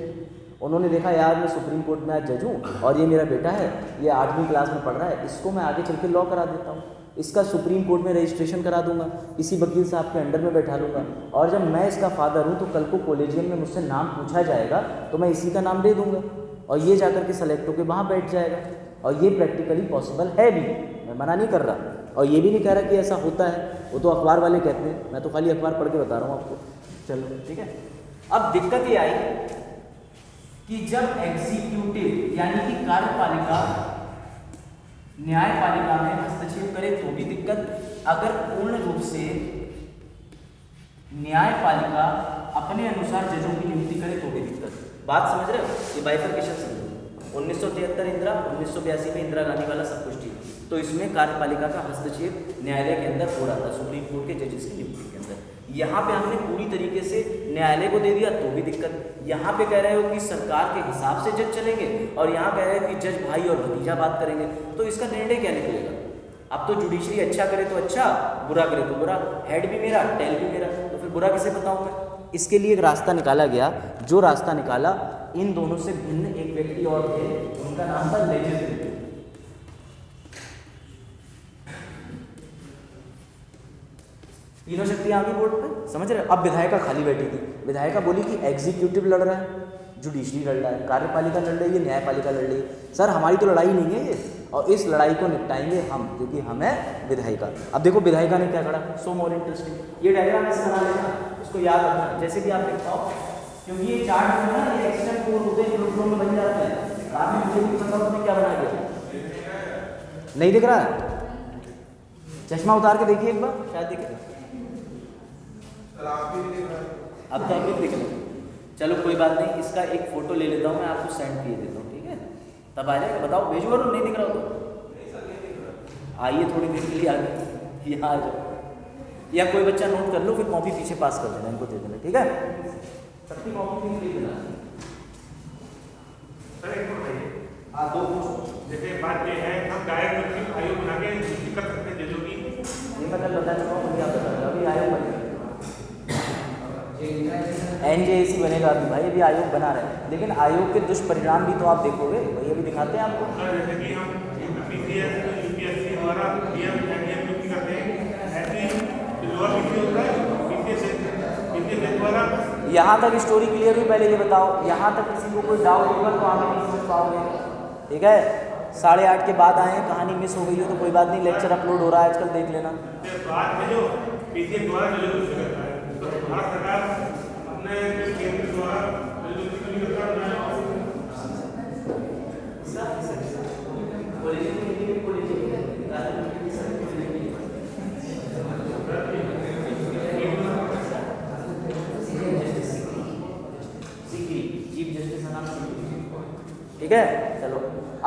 उन्होंने देखा यार मैं सुप्रीम कोर्ट में आज जज हूँ और ये मेरा बेटा है, ये 8वीं क्लास में पढ़ रहा है, इसको मैं आगे चल के लॉ करा देता हूँ, इसका सुप्रीम कोर्ट में रजिस्ट्रेशन करा दूंगा, इसी वकील साहब के अंडर में बैठा लूँगा, और जब मैं इसका फादर हूँ तो कल को कॉलेजियम में मुझसे नाम पूछा जाएगा तो मैं इसी का नाम दे दूँगा और ये जाकर के सेलेक्ट होकर वहाँ बैठ जाएगा। और ये प्रैक्टिकली पॉसिबल है भी, मैं मना नहीं कर रहा और ये भी नहीं कह रहा कि ऐसा होता है, वो तो अखबार वाले कहते हैं, मैं तो खाली अखबार पढ़ के बता रहा हूँ आपको। चलो ठीक है। अब दिक्कत ये आई कि जब एग्जीक्यूटिव यानी कि कार्यपालिका न्यायपालिका में हस्तक्षेप करे तो भी दिक्कत, अगर पूर्ण रूप से न्यायपालिका अपने अनुसार जजों की नियुक्ति करे तो भी दिक्कत। बात समझ रहे हो? ये बाइफरकेशन समझो। 1973 इंदिरा, 1982 में इंदिरा गांधी वाला सब कुछ ठीक, तो इसमें कार्यपालिका का हस्तक्षेप न्यायालय के अंदर हो रहा था, सुप्रीम कोर्ट के जजेस की नियुक्ति के अंदर। यहाँ पे हमने पूरी तरीके से न्यायालय को दे दिया तो भी दिक्कत। यहाँ पे कह रहे हो कि सरकार के हिसाब से जज चलेंगे और यहाँ कह रहे हो कि जज भाई और भतीजा बात करेंगे, तो इसका निर्णय क्या निकलेगा? अब तो जुडिशरी अच्छा करे तो अच्छा, बुरा करे तो बुरा, हेड भी मेरा टेल भी मेरा, तो फिर बुरा किसे बताऊँगा? इसके लिए एक रास्ता निकाला गया, जो रास्ता निकाला इन दोनों से भिन्न एक व्यक्ति और थे, उनका नाम था लेजिस्लेटिव। तीनों शक्तियां आ गई बोर्ड पे, समझ रहे? अब विधायिका खाली बैठी थी, विधायिका बोली कि एग्जीक्यूटिव लड़ रहा है, जुडिशरी लड़ रहा है, कार्यपालिका लड़ रही है, न्यायपालिका लड़ रही है। सर हमारी तो लड़ाई नहीं है ये, और इस लड़ाई को निपटाएंगे हम, क्योंकि हम है विधायिका। अब देखो विधायिका ने क्या करा, सो मोर इंटरेस्टिंग। ये डायग्राम ऐसे बना लेना, इसको याद रखना, जैसे भी आप लिखता हो, क्योंकि ये चार्ट जो है ना ये एक्सटेंड कोड होते हैं, ग्रुप में बन जाते हैं। काफी मुझे भी पता तुमने क्या बना दिया, नहीं दिख रहा है? चश्मा उतार के देखिए एक बार, शायद दिखे। अब तो आप भी देख लो। चलो कोई बात नहीं, इसका एक फोटो ले लेता हूँ मैं, आपको सेंड किए देता हूँ, ठीक है? तब आ जाएगा, बताओ भेजो, और नहीं दिख रहा हो तो आइए थोड़ी देर के लिए आगे यहाँ आ जाओ, या कोई बच्चा नोट कर लो, फिर कॉपी पीछे पास कर देना, इनको दे देना, ठीक है? सबकी कॉपी भी दे देना। हाँ दो जैसे बात ये है, हम डायरेक्ट आयोग बना के कर सकते हैं जजों की, ये मैं कल बता चुका हूँ, मुझे आप बता रहा अभी आयोग बनेगा, NJAC बनेगा अभी भाई, अभी आयोग बना रहे हैं, लेकिन आयोग के दुष्परिणाम भी तो आप देखोगे, वही अभी दिखाते हैं आपको। जैसे कि हम PCS, UPSC द्वारा DM नियुक्ति करते हैं, ऐसे ही लोअर PCS होता है, PCS द्वारा। यहाँ तक स्टोरी क्लियर हुई? पहले ये बताओ, यहाँ तक किसी को कोई डाउट होगा तो आप नहीं समझ पाओगे, ठीक है? 8:30 के बाद आए, कहानी मिस हो गई हो तो कोई बात नहीं, लेक्चर अपलोड हो रहा है आजकल, देख लेना। बाद में जो PCS द्वारा जो करता है, तो भारत सरकार अपने केंद्र द्वारा ठीक है? चलो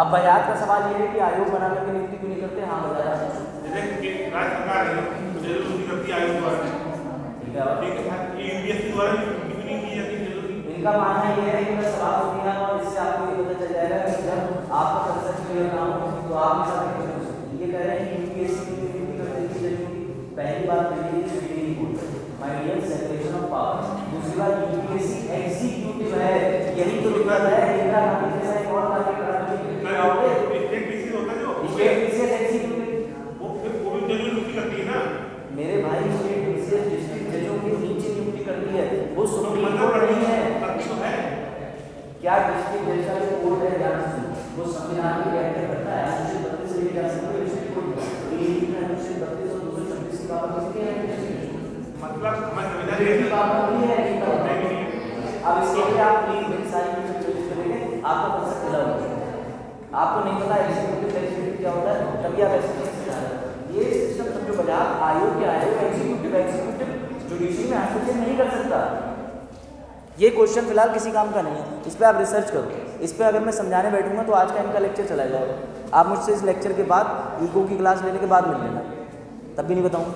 अब बजाज का सवाल ये है कि आयोग बना करके नियुक्ति क्यों नहीं करते? हाँ बजाज जैसे राज्य सरकार है तो नियुक्ति करती आयोग द्वारा, ठीक है? और UPSC द्वारा नियुक्ति नहीं की जाती जरूरी। इनका मानना ये है कि मैं सवाल सुनिएगा और इससे आपको ये पता चल जाएगा कि जब आपका कंसेप्ट क्लियर ना हो तो आप इस बारे में ये कह रहे हैं कि UPSC की नियुक्ति करने की जरूरत। पहली बात तो ये supreme court, my dear, separation of power. दूसरी बात UPSC एग्जीक्यूटिव है, यही तो दिक्कत है। इंदिरा गांधी जैसा एक और कार्य कराने के लिए आओगे, स्टेट PCS होता है जो स्टेट PCS एग्जीक्यूटिव, वो फिर वो भी जरूरी नियुक्ति करती है ना मेरे भाई। स्टेट PCS डिस्ट्रिक्ट जजों के नीचे नियुक्ति करती है, वो सुप्रीम कोर्ट नहीं है। क्या डिस्ट्रिक्ट जज का जो कोर्ट है, ध्यान से वो संविधान की व्याख्या करता है, अनुच्छेद 32 से लेकर 80 तक डिस्ट्रिक्ट कोर्ट है। ये अनुच्छेद 32 और 236 की पाबंदी है, मतलब मैं संविधान की पाबंदी है। अब इसके लिए आप प्लीज मेरी सारी चीजें चेक करेंगे, आपका कंसेप्ट क्लियर हो जाएगा। आपको नहीं पता एग्जीक्यूटिव क्या होता है, तभी आप ऐसे समझा रहे हैं। ये सिस्टम समझो, बजाज आयोग क्या है, एग्जीक्यूटिव जुडिशरी में हस्तक्षेप नहीं कर सकता। ये क्वेश्चन फिलहाल किसी काम का नहीं है, इस पर आप रिसर्च करो। इस पर अगर मैं समझाने बैठूंगा तो आज का इनका लेक्चर चला जाएगा। आप मुझसे इस लेक्चर के बाद ईको की क्लास लेने के बाद मिल लेना, तब भी नहीं बताऊंगा।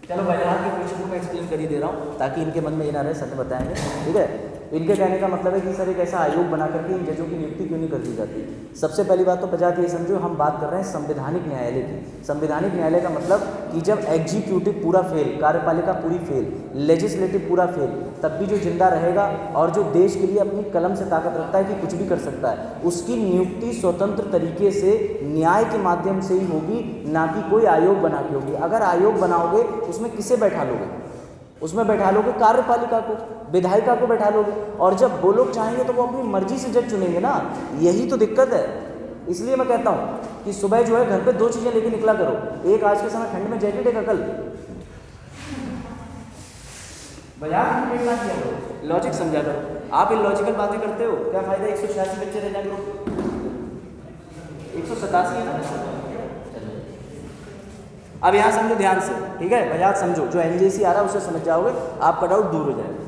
चलो बजाज के क्वेश्चन को मैं एक्सप्लेन कर ही दे रहा हूँ ताकि इनके मन में ये ना रहे सच बताएंगे, ठीक है? इनके कहने का मतलब है कि सर एक ऐसा आयोग बना करके इन जजों की नियुक्ति क्यों नहीं कर दी जाती। सबसे पहली बात तो बजाते ये समझो, हम बात कर रहे हैं संवैधानिक न्यायालय की। संवैधानिक न्यायालय का मतलब कि जब एग्जीक्यूटिव पूरा फेल, कार्यपालिका पूरी फेल, लेजिस्लेटिव पूरा फेल, तब भी जो जिंदा रहेगा और जो देश के लिए अपनी कलम से ताकत रखता है कि कुछ भी कर सकता है, उसकी नियुक्ति स्वतंत्र तरीके से न्याय के माध्यम से ही होगी, ना कि कोई आयोग बना के होगी। अगर आयोग बनाओगे उसमें किसे बैठा लोगे? उसमें बैठा लोगे कार्यपालिका को, विधायिका को बैठा लोगे, और जब वो लोग चाहेंगे तो वो अपनी मर्जी से जज चुनेंगे ना। यही तो दिक्कत है। इसलिए मैं कहता हूँ कि सुबह जो है घर पे 2 चीज़ें लेके निकला करो। एक आज के समय ठंड में जैकेट, एक अकल। बाजार में ना किया करो, लॉजिक समझा करो। आप इलॉजिकल बातें करते हो, क्या फायदा? 186 बच्चे रह जाएंगे, 187 है ना। अब यहाँ समझो ध्यान से, ठीक है? बजाज समझो, जो एनजेसी आ रहा है उसे समझ जाओगे, आपका डाउट दूर हो जाएगा।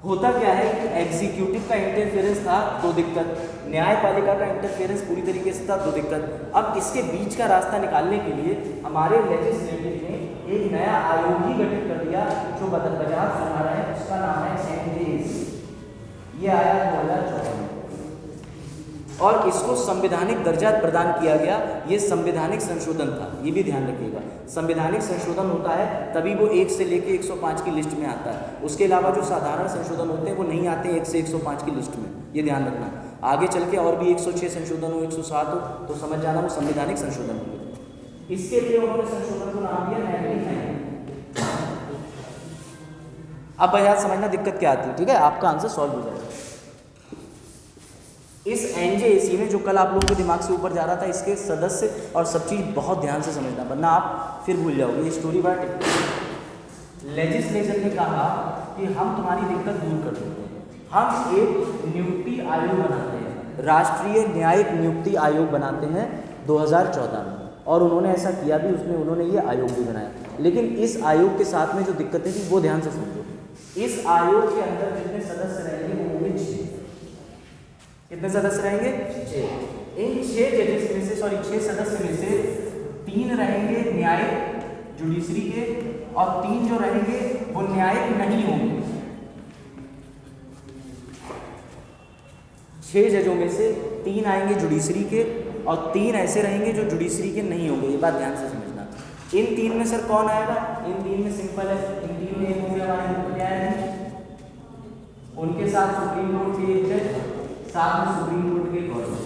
होता क्या है कि एग्जीक्यूटिव का इंटरफेरेंस था, 2 दिक्कत, न्यायपालिका का इंटरफेरेंस पूरी तरीके से था, 2 दिक्कत। अब इसके बीच का रास्ता निकालने के लिए हमारे लेजिस्लेटिव ने एक नया आयोग ही गठित कर दिया, जो बजाज सुना रहा है, उसका नाम है एनजेसी। ये आया 2014 में और इसको संवैधानिक दर्जा प्रदान किया गया। ये संवैधानिक संशोधन था, ये भी ध्यान रखिएगा। संवैधानिक संशोधन होता है तभी वो 1 से लेके 105 की लिस्ट में आता है। उसके अलावा जो साधारण संशोधन होते हैं वो नहीं आते 1 से 105 की लिस्ट में, ये ध्यान रखना। आगे चल के और भी 106 संशोधन हो, 107 हो, तो समझ जाना वो संवैधानिक संशोधन होंगे। इसके लिए उन्होंने संशोधन को नाम दिया 99। अब बजाज समझना दिक्कत क्या आती है, ठीक है? आपका आंसर सॉल्व हो जाएगा। इस एनजेसी में जो कल आप लोगों के दिमाग से ऊपर जा रहा था, इसके सदस्य और सब चीज़ बहुत ध्यान से समझना, वरना आप फिर भूल जाओगे। ये स्टोरी बड़ा टिपिकल। लेजिस्लेचर ने कहा कि हम तुम्हारी दिक्कत दूर कर देते हैं, हम एक नियुक्ति आयोग बनाते हैं, राष्ट्रीय न्यायिक नियुक्ति आयोग बनाते हैं 2014 में, और उन्होंने ऐसा किया भी। उसमें उन्होंने ये आयोग भी बनाया। लेकिन इस आयोग के साथ में जो दिक्कतें थी वो ध्यान से समझो। इस आयोग के अंदर जितने सदस्य रहेंगे वो होंगे 6। कितने सदस्य रहेंगे? 6। इन 6 जजेस में से, 6 सदस्य में से 3 रहेंगे न्यायिक जुडिशरी के, और 3 जो रहेंगे वो न्यायिक नहीं होंगे। 6 जजों में से 3 आएंगे जुडिशरी के, और 3 ऐसे रहेंगे जो जुडिशरी के नहीं होंगे। ये बात ध्यान से समझना। इन 3 में सर कौन आएगा? इन 3 में सिंपल है, इन 3 में एक होंगे हमारे मुख्य न्यायाधीश, उनके साथ सुप्रीम कोर्ट के एक जज, साथ में सुप्रीम कोर्ट के गवर्नर।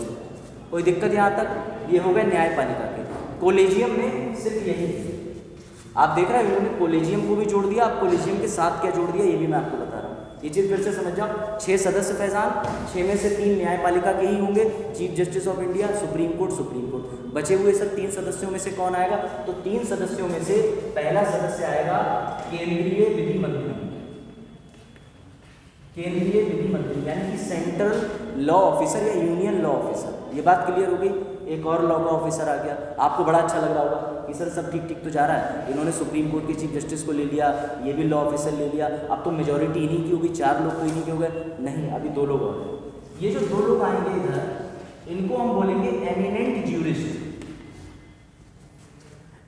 कोई दिक्कत यहाँ तक? ये हो गए न्यायपालिका के। कोलेजियम में सिर्फ यही है। आप देख रहे हैं इन्होंने कोलेजियम को भी जोड़ दिया। आप कोलेजियम के साथ क्या जोड़ दिया ये भी मैं आपको बता रहा हूँ। ये चीज़ फिर से समझ जाओ। 6 सदस्य फैजान, 6 में से 3 न्यायपालिका के ही होंगे, chief justice of India, supreme court. बचे हुए सर 3 सदस्यों में से कौन आएगा? तो 3 सदस्यों में से पहला सदस्य आएगा केंद्रीय विधि मंत्री। केंद्रीय विधि मंत्री यानी कि सेंट्रल लॉ ऑफिसर या यूनियन लॉ ऑफिसर। ये बात क्लियर हो गई। एक और लॉ का ऑफिसर आ गया। आपको बड़ा अच्छा लग रहा होगा कि सर सब ठीक ठीक तो जा रहा है। इन्होंने सुप्रीम कोर्ट के चीफ जस्टिस को ले लिया, ये भी लॉ ऑफिसर ले लिया, अब तो मेजॉरिटी इन्हीं की होगी, 4 लोग तो इन्हीं के हो गए। नहीं, अभी 2 लोग और हैं। ये जो 2 लोग आएंगे इधर, इनको हम बोलेंगे eminent jurist.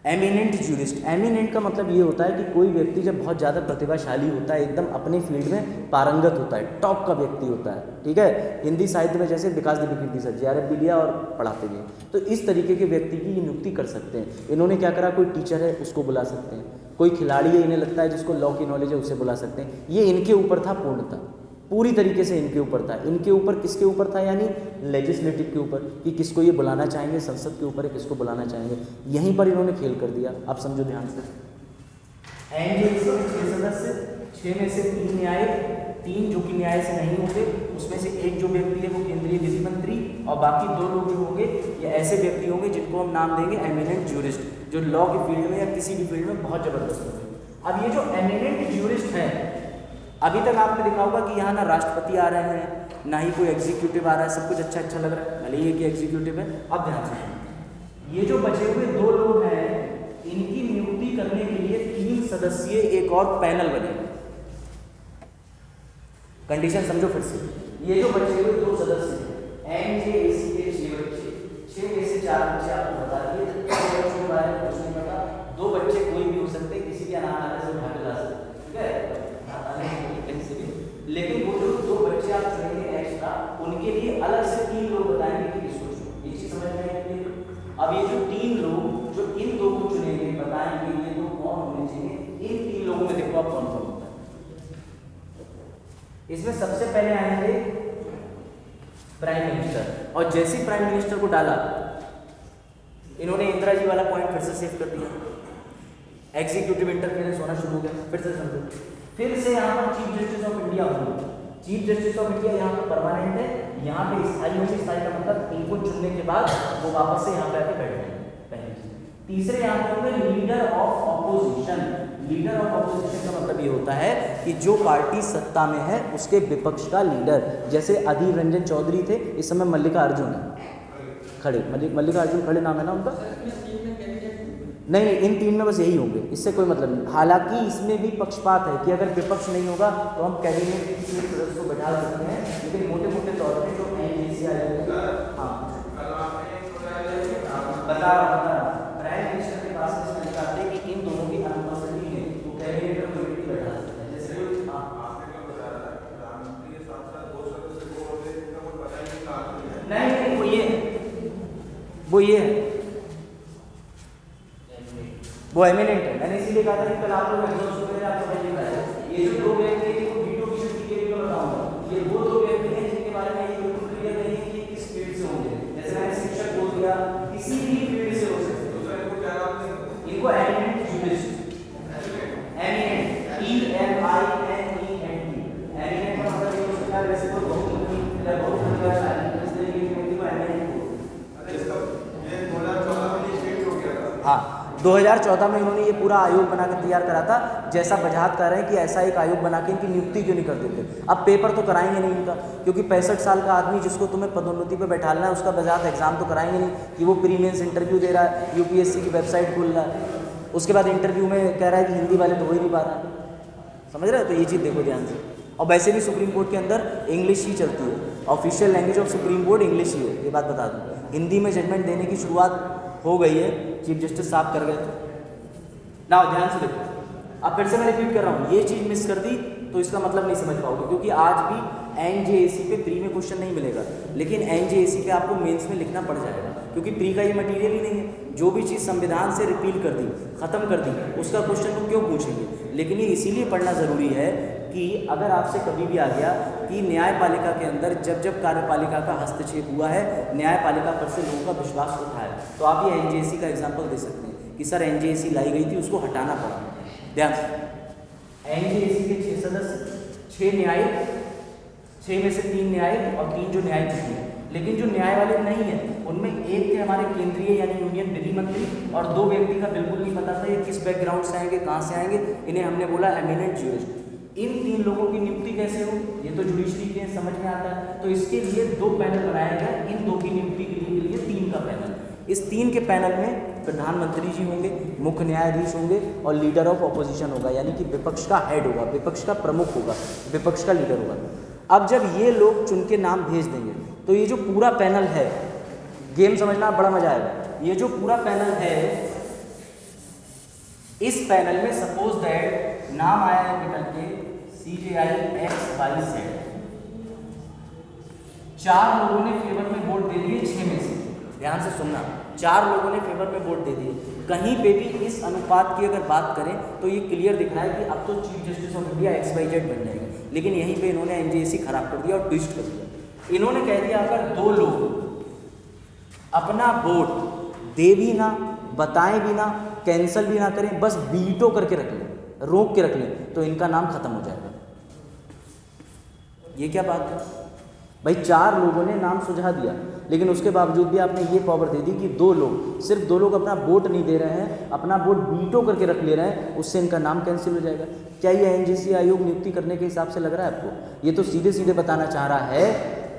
Eminent jurist, eminent का मतलब ये होता है कि कोई व्यक्ति जब बहुत ज़्यादा प्रतिभाशाली होता है, एकदम अपने फील्ड में पारंगत होता है, टॉप का व्यक्ति होता है, ठीक है। हिंदी साहित्य में जैसे विकास दिव्य कीर्ति सर JRF भी लिया और पढ़ाते भी हैं, तो इस तरीके के व्यक्ति की नियुक्ति कर सकते हैं। इन्होंने क्या करा, कोई टीचर है उसको बुला सकते हैं, कोई खिलाड़ी है इन्हें लगता है जिसको लॉ की नॉलेज है उसे बुला सकते हैं। ये इनके ऊपर था, पूर्णतः पूरी तरीके से इनके ऊपर था। इनके ऊपर किसके ऊपर था? यानी लेजिस्लेटिव के ऊपर, कि किसको ये बुलाना चाहेंगे, संसद के ऊपर है किसको बुलाना चाहेंगे। यहीं पर इन्होंने खेल कर दिया। अब समझो ध्यान से। एनजेसी में 6 सदस्य, 6 में से 3 न्यायिक, 3 जो कि न्याय से नहीं होंगे, उसमें से एक जो व्यक्ति है वो केंद्रीय विधि मंत्री, और बाकी 2 लोग जो होंगे ये ऐसे व्यक्ति होंगे जिनको हम नाम देंगे एमिनेंट ज्यूरिस्ट, जो लॉ के फील्ड में या किसी भी फील्ड में बहुत जबरदस्त होंगे। अब ये जो एमिनेंट ज्यूरिस्ट है, अभी तक आपने देखा होगा कि यहाँ ना राष्ट्रपति आ रहे हैं, ना ही कोई एग्जीक्यूटिव आ रहा है, सब कुछ अच्छा अच्छा लग रहा है, भले ही कि एग्जीक्यूटिव है। अब ध्यान से, ये जो बचे हुए 2 लोग हैं, इनकी नियुक्ति करने के लिए 3 सदस्यीय एक और पैनल बनेगा। कंडीशन समझो फिर से। ये जो बचे हुए 2 सदस्य हैं, एनजेसी के 6 बच्चे, 6 में से 4 बच्चे आपको बता दिए, 2 बच्चों के बारे में कुछ नहीं पता। 2 बच्चे कोई भी हो सकते, किसी के अनाथ से उठा के ला सकते, ठीक है, लेकिन वो जो लोगों में देखो आप कौन कौन होता है। इसमें सबसे पहले आएंगे प्राइम मिनिस्टर, और जैसे ही प्राइम मिनिस्टर को डाला इन्होंने इंदिरा जी वाला पॉइंट फिर से सेव कर दिया, एग्जीक्यूटिव इंटरफेरेंस होना शुरू हो गया। फिर से समझो, फिर से यहाँ पर चीफ जस्टिस ऑफ इंडिया होंगे। चीफ जस्टिस ऑफ इंडिया यहाँ पर परमानेंट है, यहाँ पे स्थायी होगी। स्थायी का मतलब इनको चुनने के बाद वो वापस से यहाँ पे आके बैठ जाएंगे, पहली चीज। तीसरे यहाँ पे होंगे leader of opposition. Leader of opposition का मतलब ये होता है कि जो पार्टी सत्ता में है उसके विपक्ष का लीडर। जैसे अधीर रंजन चौधरी थे, इस समय मल्लिकार्जुन है खड़े, मल्लिकार्जुन खड़े नाम है ना उनका। नहीं, इन तीन में बस यही होंगे, इससे कोई मतलब नहीं। हालांकि इसमें भी पक्षपात है कि अगर विपक्ष नहीं होगा तो हम कैबिनेट के किसी एक सदस्य को बैठा सकते हैं, लेकिन मोटे मोटे तौर पर जो एनजीसी आएगा, हाँ बता प्राइम मिनिस्टर के पास चाहते हैं कि इन दोनों की अनुपस्थिति में वो कैबिनेट में कोई भी बैठा सकते हैं। जैसे नहीं, वो ये है, वो एमिनेंट है। मैंने इसीलिए कहा था कि कल आप लोग एग्जॉस्ट वगैरह आप समझ नहीं पाए। ये जो दो व्यक्ति हैं जिनको वीटो की शक्ति के लिए मैं बताऊंगा, ये वो दो व्यक्ति हैं जिनके बारे में ये बिल्कुल क्लियर नहीं है कि किस फील्ड से होंगे। जैसे मैंने शिक्षक बोल दिया, किसी भी फील्ड से हो सकते हैं। इनको eminent jurist, eminent EMINENT, eminent का मतलब ये हो सकता है वैसे कोई बहुत हाँ 2014 में इन्होंने ये पूरा आयोग बनाकर तैयार करा था। जैसा वजाहत कर रहे हैं कि ऐसा एक आयोग बना के इनकी नियुक्ति क्यों नहीं कर देते। अब पेपर तो कराएंगे नहीं इनका, क्योंकि 65 साल का आदमी जिसको तुम्हें पदोन्नति पे बैठाना है उसका वजाहत एग्जाम तो कराएंगे नहीं कि वो प्री मेंस इंटरव्यू दे रहा है, यूपीएससी की वेबसाइट खोल रहा है, उसके बाद इंटरव्यू में कह रहा है कि हिंदी वाले तो हो ही नहीं पा रहा है। समझ रहे हो? तो ये चीज़ देखो ध्यान से। और वैसे भी सुप्रीम कोर्ट के अंदर इंग्लिश ही चलती है, official language of supreme court English ही है, ये बात बता दूँ। हिंदी में जजमेंट देने की शुरुआत हो गई है, चीफ जस्टिस साहब कर गए थे ना। ध्यान से देखो, अब फिर से मैं रिपीट कर रहा हूँ, ये चीज़ मिस कर दी तो इसका मतलब नहीं समझ पाओगे, क्योंकि आज भी एनजेएसी पे प्री में क्वेश्चन नहीं मिलेगा, लेकिन एनजेएसी पे आपको मेंस में लिखना पड़ जाएगा, क्योंकि प्री का ये मटेरियल ही नहीं है। जो भी चीज़ संविधान से रिपील कर दी, ख़त्म कर दी, उसका क्वेश्चन को क्यों पूछेंगे। लेकिन ये इसीलिए पढ़ना ज़रूरी है कि अगर आपसे कभी भी आ गया कि न्यायपालिका के अंदर जब जब कार्यपालिका का हस्तक्षेप हुआ है, न्यायपालिका पर से लोगों का विश्वास उठा है, तो आप ये एनजेएसी का एग्जाम्पल दे सकते हैं कि सर एनजेएसी लाई गई थी, उसको हटाना पड़ा। ध्यान से, एनजेएसी के 6 सदस्य, 6 न्यायिक, 6 में से 3 न्यायिक और 3 जो न्यायिक हैं, लेकिन जो न्याय वाले नहीं है उनमें एक थे हमारे केंद्रीय यानी यूनियन विधि मंत्री, और 2 व्यक्ति का बिल्कुल नहीं पता था ये किस बैकग्राउंड से आएंगे, कहाँ से आएंगे। इन्हें हमने बोला एमिनेंट ज्यूरिस्ट। इन 3 लोगों की नियुक्ति कैसे हो, ये तो जुडिशरी के समझ में आता है, तो इसके लिए 2 पैनल बनाया गया। इन 2 की नियुक्ति के लिए 3 का पैनल। इस 3 के पैनल में प्रधानमंत्री जी होंगे, मुख्य न्यायाधीश होंगे और लीडर ऑफ ऑपोजिशन होगा, यानी कि विपक्ष का हेड होगा, विपक्ष का प्रमुख होगा, विपक्ष का लीडर होगा। अब जब ये लोग चुन के नाम भेज देंगे तो ये जो पूरा पैनल है, गेम समझना बड़ा मजा आएगा। ये जो पूरा पैनल है, इस पैनल में सपोज दैट नाम आया है निकल के CJI XYZ, 4 लोगों ने फेवर में वोट दे दिए 6 में से। ध्यान से सुनना, 4 लोगों ने फेवर में वोट दे दिए। कहीं पे भी इस अनुपात की अगर बात करें तो ये क्लियर दिख रहा है कि अब तो chief justice of India XYZ बन जाएगा, लेकिन यहीं पे इन्होंने एनजेएसी खराब कर दिया और ट्विस्ट कर दिया। इन्होंने कह दिया अगर 2 लोग अपना वोट दे भी ना, बताएं भी ना, कैंसिल भी ना करें, बस वीटो करके रख लें, रोक के रख लें, तो इनका नाम खत्म हो जाएगा। ये क्या बात है भाई? 4 लोगों ने नाम सुझा दिया, लेकिन उसके बावजूद भी आपने ये पावर दे दी कि 2 लोग, सिर्फ 2 लोग अपना वोट नहीं दे रहे हैं, अपना वोट वीटो करके रख ले रहे हैं, उससे इनका नाम कैंसिल हो जाएगा। क्या ये एनजेएसी आयोग नियुक्ति करने के हिसाब से लग रहा है आपको? ये तो सीधे सीधे बताना चाह रहा है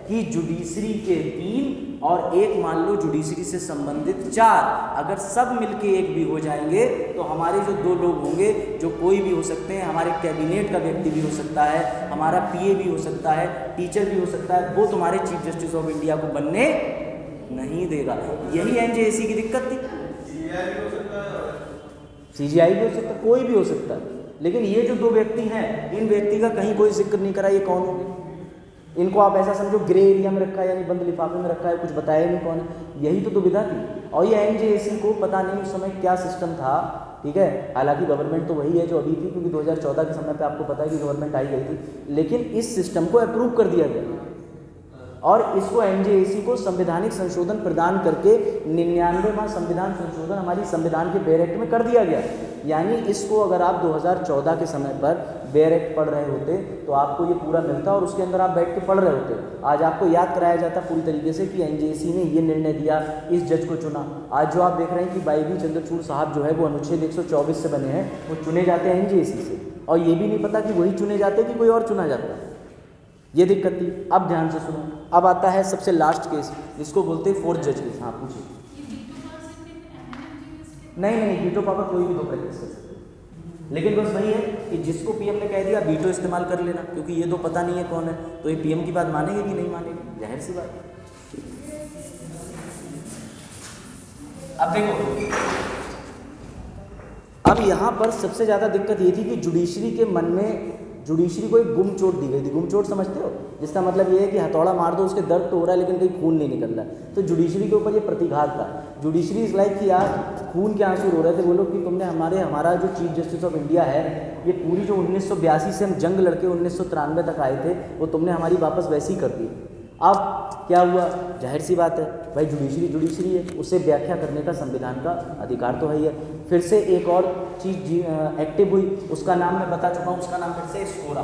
कि जुडिशरी के 3 और 1 मान लो जुडिशरी से संबंधित 4, अगर सब मिलके एक भी हो जाएंगे तो हमारे जो 2 लोग होंगे, जो कोई भी हो सकते हैं, हमारे कैबिनेट का व्यक्ति भी हो सकता है, हमारा PA भी हो सकता है, टीचर भी हो सकता है, वो तुम्हारे चीफ जस्टिस ऑफ इंडिया को बनने नहीं देगा। यही एनजेएसी की दिक्कत थी। CJI भी हो सकता है, कोई भी हो सकता है, लेकिन ये जो 2 व्यक्ति हैं, इन व्यक्ति का कहीं कोई जिक्र नहीं करा। ये कौन होंगे? इनको आप ऐसा समझो ग्रे एरिया में रखा है, यानी बंद लिफाफे में रखा है, कुछ बताया नहीं कौन है। यही तो दुविधा थी। और ये एनजेएसी को पता नहीं उस समय क्या सिस्टम था ठीक है। हालांकि गवर्नमेंट तो वही है जो अभी थी, क्योंकि 2014 के समय पे आपको पता है कि गवर्नमेंट आई गई थी, लेकिन इस सिस्टम को अप्रूव कर दिया गया और इसको एनजेएसी को संवैधानिक संशोधन प्रदान करके 99वां संविधान संशोधन हमारी संविधान के बेयर एक्ट में कर दिया गया। यानी इसको अगर आप 2014 के समय पर बेयर एक्ट पढ़ रहे होते तो आपको ये पूरा मिलता और उसके अंदर आप बैठ के पढ़ रहे होते। आज आपको याद कराया जाता पूरी तरीके से कि एनजेएसी ने ये निर्णय दिया, इस जज को चुना। आज जो आप देख रहे हैं कि वाई.बी. चंद्रचूड़ साहब जो है वो अनुच्छेद 124 से बने हैं, वो चुने जाते हैं एनजेएसी से, और ये भी नहीं पता कि वही चुने जाते कि कोई और चुना जाता है। ये दिक्कत थी। अब ध्यान से सुनो, अब आता है सबसे लास्ट केस जिसको बोलते हैं फोर्थ जज केस। हाँ पूछिए। नहीं, वीटो पावर कोई भी दो प्रैक्टिस कर सकते हैं, लेकिन बस वही है कि जिसको पीएम ने कह दिया वीटो इस्तेमाल कर लेना, क्योंकि ये तो पता नहीं है कौन है, तो ये पीएम की बात मानेंगे कि नहीं मानेंगे, जाहिर सी बात है। अब देखो, अब यहाँ पर सबसे ज़्यादा दिक्कत ये थी कि जुडिशरी के मन में जुडिशरी को एक गुम चोट दी गई थी। गुम चोट समझते हो? जिसका मतलब ये है कि हथौड़ा मार दो, उसके दर्द तो हो रहा है लेकिन कहीं खून नहीं निकल रहा है। तो जुडिशरी के ऊपर ये प्रतिघात था। जुडिशरी इज लाइक कि यार खून के आंसू रो रहे थे, बोलो कि तुमने हमारा जो चीफ जस्टिस ऑफ इंडिया है, ये पूरी जो 1982 से हम जंग लड़के 1993 तक आए थे, वो तुमने हमारी वापस वैसी ही कर दी। अब क्या हुआ? जाहिर सी बात है भाई, जुडिशरी है, उसे व्याख्या करने का संविधान का अधिकार तो है ही है। फिर से एक और चीज़ एक्टिव हुई, उसका नाम मैं बता चुका हूँ, उसका नाम फिर से स्कोरा।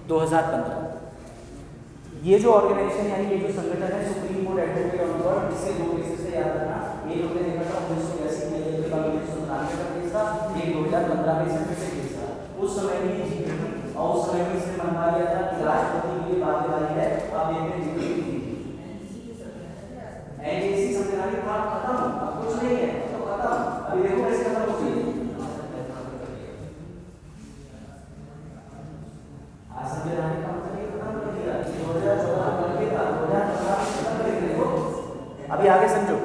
2015 ये जो ऑर्गेनाइजेशन यानी ये जो संगठन है supreme court advocate on word, इससे दो केसेस से याद रखना। एक हमने देखा था 1982 में, एक 1993 का केस था, एक 2015 में इसमें से केस था। उस समय भी जीती थी और उस समय भी इसने मनवा लिया था कि राष्ट्रपति के लिए बात वाली है। अब देखते हैं जीती थी एनजेसी संवैधानिक बात खत्म, अब कुछ नहीं है तो खत्म। अभी देखो कैसे खत्म होती है। आज संवैधानिक का मतलब ये खत्म कर दिया 2014 बन के था, 2015 खत्म कर दिया। अभी आगे समझो।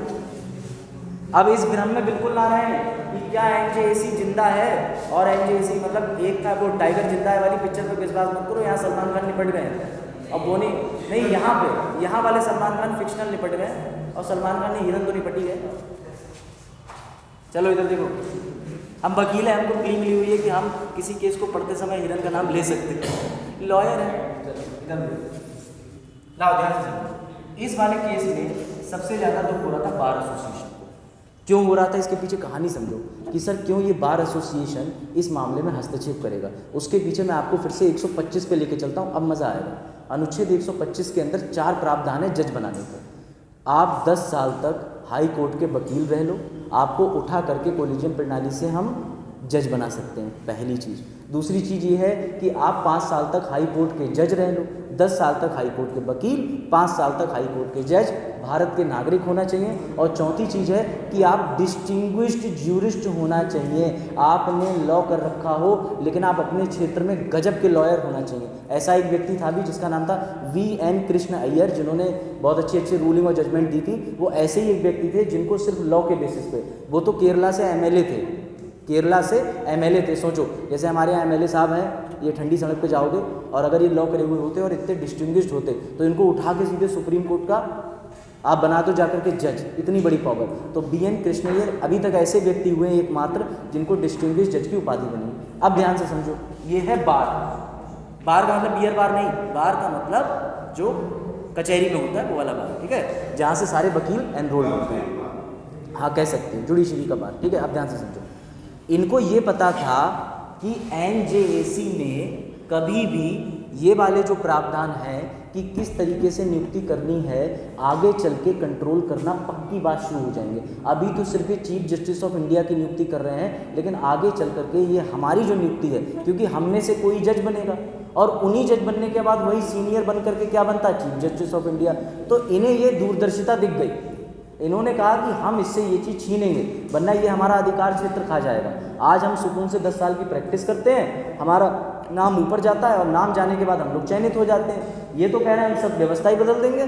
अब इस भ्रम में बिल्कुल ना रहें कि क्या एनजेसी जिंदा है, और एनजेसी मतलब एक था वो टाइगर जिंदा है वाली पिक्चर पे विश्वास मत करो। यहाँ सलमान खान निपट गए, अब वो नहीं यहाँ वाले सलमान खान फिक्शनल निपट गए और सलमान खान ने हिरन तो निपटी गए। चलो इधर देखो, हम वकील हैं, हमको क्लीन मिली हुई है कि हम किसी केस को पढ़ते समय हिरन का नाम ले सकते हैं, लॉयर है। इधर लाओ ध्यान से समझो। इस वाले केस में सबसे ज़्यादा दुख हो रहा था बार एसोसिएशन को। क्यों हो रहा था इसके पीछे कहानी समझो कि सर क्यों ये बार एसोसिएशन इस मामले में हस्तक्षेप करेगा। उसके पीछे मैं आपको फिर से 125 पे लेके चलता हूँ, अब मज़ा आएगा। अनुच्छेद 125 के अंदर 4 प्रावधान है जज बनाने के। आप 10 साल तक हाई कोर्ट के वकील रह लो, आपको उठा करके कोलिजियम प्रणाली से हम जज बना सकते हैं, पहली चीज़। दूसरी चीज़ ये है कि आप 5 साल तक हाई कोर्ट के जज रह लो, 10 साल तक हाई कोर्ट के वकील, 5 साल तक हाई कोर्ट के जज, भारत के नागरिक होना चाहिए। और चौथी चीज़ है कि आप डिस्टिंग्विश्ड ज्यूरिस्ट होना चाहिए। आपने लॉ कर रखा हो लेकिन आप अपने क्षेत्र में गजब के लॉयर होना चाहिए। ऐसा एक व्यक्ति था भी जिसका नाम था V.N. कृष्ण अय्यर, जिन्होंने बहुत अच्छी रूलिंग और जजमेंट दी थी। वो ऐसे ही एक व्यक्ति थे जिनको सिर्फ लॉ के बेसिस पे, वो तो केरला से MLA थे, केरला से MLA थे। सोचो जैसे हमारे यहाँ MLA साहब हैं, ये ठंडी सड़क पे जाओगे और अगर ये लॉ करे हुए होते और इतने डिस्टिंग्विश्ड होते तो इनको उठा के सीधे सुप्रीम कोर्ट का आप बना दो जाकर के जज, इतनी बड़ी पावर। तो V.N. कृष्ण अय्यर अभी तक ऐसे व्यक्ति हुए हैं एकमात्र जिनको डिस्टिंग्विश्ड जज की उपाधि बनी। अब ध्यान से समझो, ये है बार। बार का मतलब बियर बार नहीं, बार का मतलब जो कचहरी में होता है वो वाला बार, ठीक है, जहाँ से सारे वकील एनरोल होते हैं। हाँ कह सकते हैं जुडिशरी का बार, ठीक है। अब ध्यान से समझो, इनको ये पता था कि एनजेएसी में कभी भी ये वाले जो प्रावधान हैं कि किस तरीके से नियुक्ति करनी है, आगे चल के कंट्रोल करना पक्की बात शुरू हो जाएंगे। अभी तो सिर्फ ये चीफ जस्टिस ऑफ इंडिया की नियुक्ति कर रहे हैं, लेकिन आगे चल करके ये हमारी जो नियुक्ति है, क्योंकि हमने से कोई जज बनेगा और उन्हीं जज बनने के बाद वही सीनियर बन करके क्या बनता है, चीफ जस्टिस ऑफ इंडिया। तो इन्हें ये दूरदर्शिता दिख गई, इन्होंने कहा कि हम इससे ये चीज़ छीनेंगे वरना ये हमारा अधिकार क्षेत्र खा जाएगा। आज हम सुकून से 10 साल की प्रैक्टिस करते हैं, हमारा नाम ऊपर जाता है और नाम जाने के बाद हम लोग चयनित हो जाते हैं। ये तो कह रहे हैं हम सब व्यवस्था ही बदल देंगे।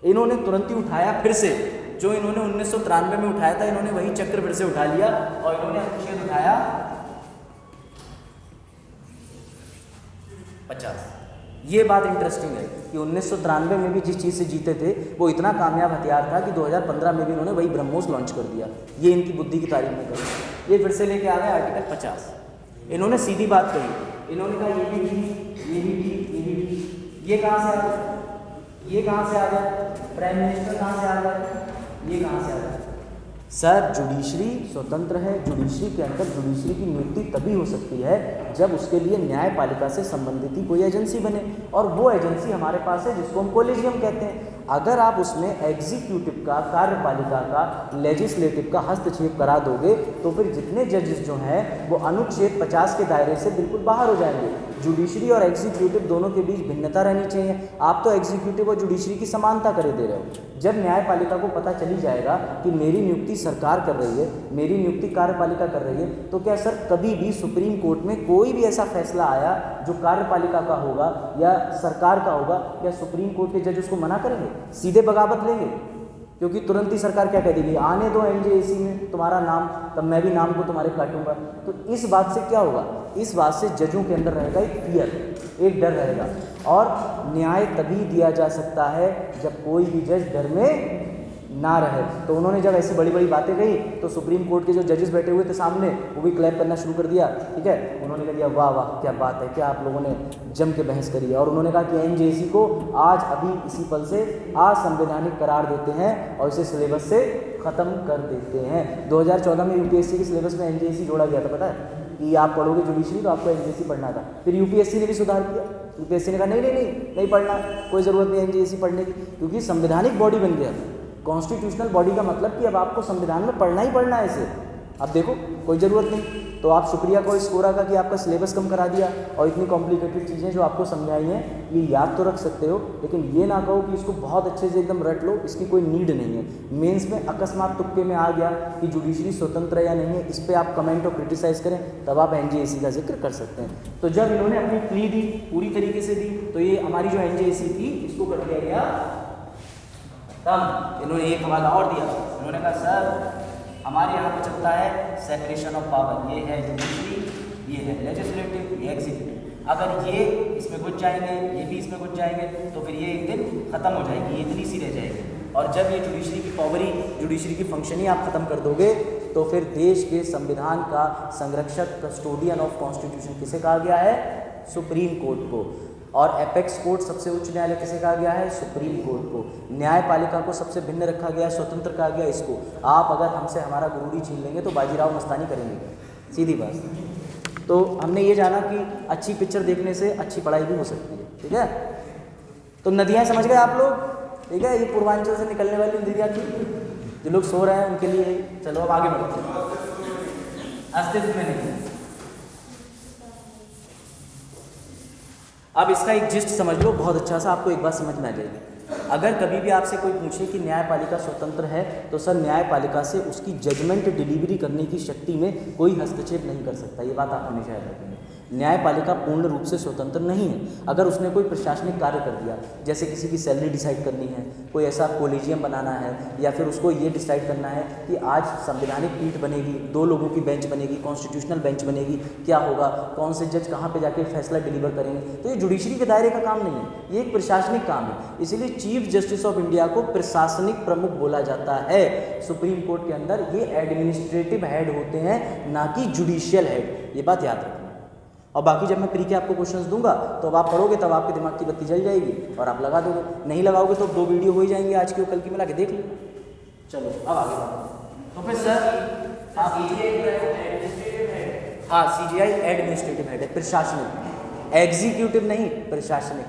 इन्होंने तुरंत ही उठाया, फिर से जो इन्होंने 1993 में उठाया था, इन्होंने वही चक्र फिर से उठा लिया और इन्होंने अनुच्छेद उठाया 50। ये बात इंटरेस्टिंग है कि 1993 में भी जिस चीज़ से जीते थे वो इतना कामयाब हथियार था कि 2015 में भी उन्होंने वही ब्रह्मोस लॉन्च कर दिया। ये इनकी बुद्धि की तारीफ में करी। ये फिर से लेके आ गए आर्टिकल 50। इन्होंने सीधी बात कही, इन्होंने कहा ये भी ठीक, ये भी ठीक, ये भी ठीक। ये कहाँ से आ गया? ये कहाँ से आ गया? प्राइम मिनिस्टर कहाँ से आ गया? ये कहाँ से आ गया? सर जुडिशरी स्वतंत्र है। जुडिशरी के अंदर जुडिशरी की नियुक्ति तभी हो सकती है जब उसके लिए न्यायपालिका से संबंधित ही कोई एजेंसी बने, और वो एजेंसी हमारे पास है जिसको हम कोलेजियम कहते हैं। अगर आप उसमें एग्जीक्यूटिव का, कार्यपालिका का, लेजिस्लेटिव का हस्तक्षेप करा दोगे तो फिर जितने जजेस जो हैं वो अनुच्छेद 50 के दायरे से बिल्कुल बाहर हो जाएंगे। जुडिशरी और एग्जीक्यूटिव दोनों के बीच भिन्नता रहनी चाहिए। आप तो एग्जीक्यूटिव और जुडिशरी की समानता करे दे रहे हो। जब न्यायपालिका को पता चली जाएगा कि मेरी नियुक्ति सरकार कर रही है, मेरी नियुक्ति कार्यपालिका कर रही है, तो क्या सर कभी भी सुप्रीम कोर्ट में कोई भी ऐसा फैसला आया जो कार्यपालिका का होगा या सरकार का होगा, क्या सुप्रीम कोर्ट के जज उसको मना करेंगे? सीधे बगावत लेंगे? क्योंकि तुरंत ही सरकार क्या कह देगी, आने दो एनजेएसी में तुम्हारा नाम, तब मैं भी नाम को तुम्हारे काटूंगा। तो इस बात से क्या होगा? इस बात से जजों के अंदर रहेगा एक फियर, एक डर रहेगा। और न्याय तभी दिया जा सकता है जब कोई भी जज डर में ना रहे। तो उन्होंने जब ऐसी बड़ी बड़ी बातें कही तो सुप्रीम कोर्ट के जो जजेस बैठे हुए थे सामने, वो भी क्लैप करना शुरू कर दिया। ठीक है, उन्होंने कह दिया वाह वाह क्या बात है, क्या आप लोगों ने जम के बहस करी है। और उन्होंने कहा कि एनजेएसी को आज अभी इसी पल से असंवैधानिक करार देते हैं और इसे सिलेबस से ख़त्म कर देते हैं। 2014 में यूपीएससी के सिलेबस में एनजेएसी जोड़ा गया था, पता है कि आप पढ़ोगे जुडिशरी तो आपको एनजेएसी पढ़ना था। फिर यूपीएससी ने भी सुधार किया। यूपीएससी ने कहा नहीं पढ़ना, कोई ज़रूरत नहीं एनजेएसी पढ़ने की, क्योंकि संवैधानिक बॉडी बन गया। कॉन्स्टिट्यूशनल बॉडी का मतलब कि अब आपको संविधान में पढ़ना ही पढ़ना है इसे। अब देखो कोई ज़रूरत नहीं, तो आप शुक्रिया को इस कोरा का कि आपका सिलेबस कम करा दिया और इतनी कॉम्प्लिकेटेड चीज़ें जो आपको समझाई हैं ये याद तो रख सकते हो, लेकिन ये ना कहो कि इसको बहुत अच्छे से एकदम रट लो, इसकी कोई नीड नहीं है। मेंस में अकस्मात तुक्के में आ गया कि जुडिशरी स्वतंत्र है या नहीं है, इस पर आप कमेंट और क्रिटिसाइज़ करें तब आप एनजेएसी का जिक्र कर सकते हैं। तो जब इन्होंने अपनी प्ली दी, पूरी तरीके से दी, तो ये हमारी जो एनजेएसी थी इसको कर दिया गया तब। इन्होंने एक हवाला और दिया, इन्होंने कहा सर हमारे यहाँ पर चलता है सेपरेशन ऑफ पावर, ये है जुडिशरी, ये है लेजिस्लेटिव, ये एग्जीक्यूटिव। अगर ये इसमें घुस जाएंगे, ये भी इसमें घुस जाएंगे, तो फिर ये एक दिन ख़त्म हो जाएगी, ये इतनी सी रह जाएगी। और जब ये जुडिशरी की पावर ही, जुडिशरी की फंक्शन ही आप ख़त्म कर दोगे तो फिर देश के संविधान का संरक्षक, कस्टोडियन ऑफ कॉन्स्टिट्यूशन किसे कहा गया है? सुप्रीम कोर्ट को। और एपेक्स कोर्ट सबसे उच्च न्यायालय किसे कहा गया है? सुप्रीम कोर्ट को। न्यायपालिका को सबसे भिन्न रखा गया है, स्वतंत्र कहा गया इसको। आप अगर हमसे हमारा गुरूरी छीन लेंगे तो बाजीराव मस्तानी करेंगे, सीधी बात। तो हमने ये जाना कि अच्छी पिक्चर देखने से अच्छी पढ़ाई भी हो सकती है। ठीक है, तो नदियाँ समझ गए आप लोग? ठीक है, ये पूर्वांचल से निकलने वाली नदियाँ थी, जो लोग सो रहे हैं उनके लिए। चलो अब आगे बढ़ते हैं, अस्तित्व में नहीं। अब इसका एक जिस्ट समझ लो बहुत अच्छा सा, आपको एक बात समझ में आ जाएगी। अगर कभी भी आपसे कोई पूछे कि न्यायपालिका स्वतंत्र है, तो सर न्यायपालिका से उसकी जजमेंट डिलीवरी करने की शक्ति में कोई हस्तक्षेप नहीं कर सकता। ये बात आप हमेशा याद रखेंगे। न्यायपालिका पूर्ण रूप से स्वतंत्र नहीं है। अगर उसने कोई प्रशासनिक कार्य कर दिया, जैसे किसी की सैलरी डिसाइड करनी है, कोई ऐसा कोलेजियम बनाना है, या फिर उसको ये डिसाइड करना है कि आज संवैधानिक पीठ बनेगी, 2 लोगों की बेंच बनेगी, कॉन्स्टिट्यूशनल बेंच बनेगी, क्या होगा, कौन से जज कहाँ पे जाके फैसला डिलीवर करेंगे, तो ये जुडिशरी के दायरे का काम नहीं है, ये एक प्रशासनिक काम है। इसीलिए चीफ जस्टिस ऑफ इंडिया को प्रशासनिक प्रमुख बोला जाता है। सुप्रीम कोर्ट के अंदर ये एडमिनिस्ट्रेटिव हेड होते हैं, ना कि जुडिशियल हेड। ये बात याद रखना। और बाकी जब मैं प्री के आपको क्वेश्चंस दूंगा तो अब आप पढ़ोगे, तब आपके दिमाग की बत्ती जल जाएगी और आप लगा दोगे। नहीं लगाओगे तो 2 वीडियो हो ही जाएंगे, आज की और कल की मिला के देख लेना। चलो अब आगे बढ़ते। तो फिर सर आप हाँ, सीजीआई एडमिनिस्ट्रेटिव हेड है, प्रशासनिक, एग्जीक्यूटिव नहीं, प्रशासनिक।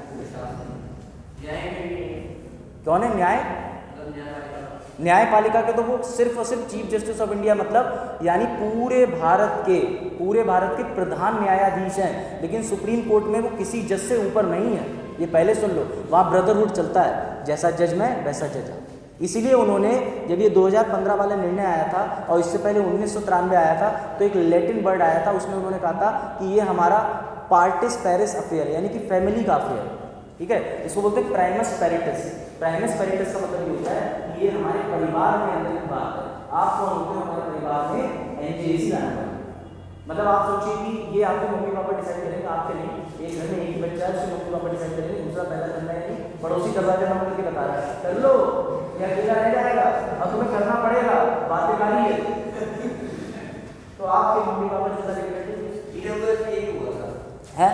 कौन है? न्यायपालिका के तो वो सिर्फ और सिर्फ चीफ जस्टिस ऑफ इंडिया, मतलब यानी पूरे भारत के प्रधान न्यायाधीश हैं। लेकिन सुप्रीम कोर्ट में वो किसी जज से ऊपर नहीं है, ये पहले सुन लो। वहाँ ब्रदरहुड चलता है, जैसा जज मैं वैसा जज है। इसीलिए उन्होंने जब ये 2015 वाला निर्णय आया था और इससे पहले 1993 आया था, तो एक लैटिन वर्ड आया था, उसमें उन्होंने कहा था कि ये हमारा पार्टिस पैरिस अफेयर, यानी कि फैमिली का अफेयर। ठीक है, इसको बोलते हैं प्राइमस पैरिटस। प्राइमस पैरिटस का मतलब ये होता है कि ये हमारे परिवार में अंतरिम बात है। आप कौन होते हो हमारे परिवार में? एनजेएसी लाने वाले। मतलब आप सोचिए कि ये आपके मम्मी पापा डिसाइड करेंगे, आपके नहीं। एक घर में एक ही बच्चा है, उसके मम्मी पापा डिसाइड करेंगे दूसरा पैदा करना है नहीं, पड़ोसी दरवाजा नंबर करके बता रहा है कर लो या अकेला रह जाएगा और तुम्हें करना पड़ेगा, बातें गाली है। तो आपके मम्मी पापा जो था है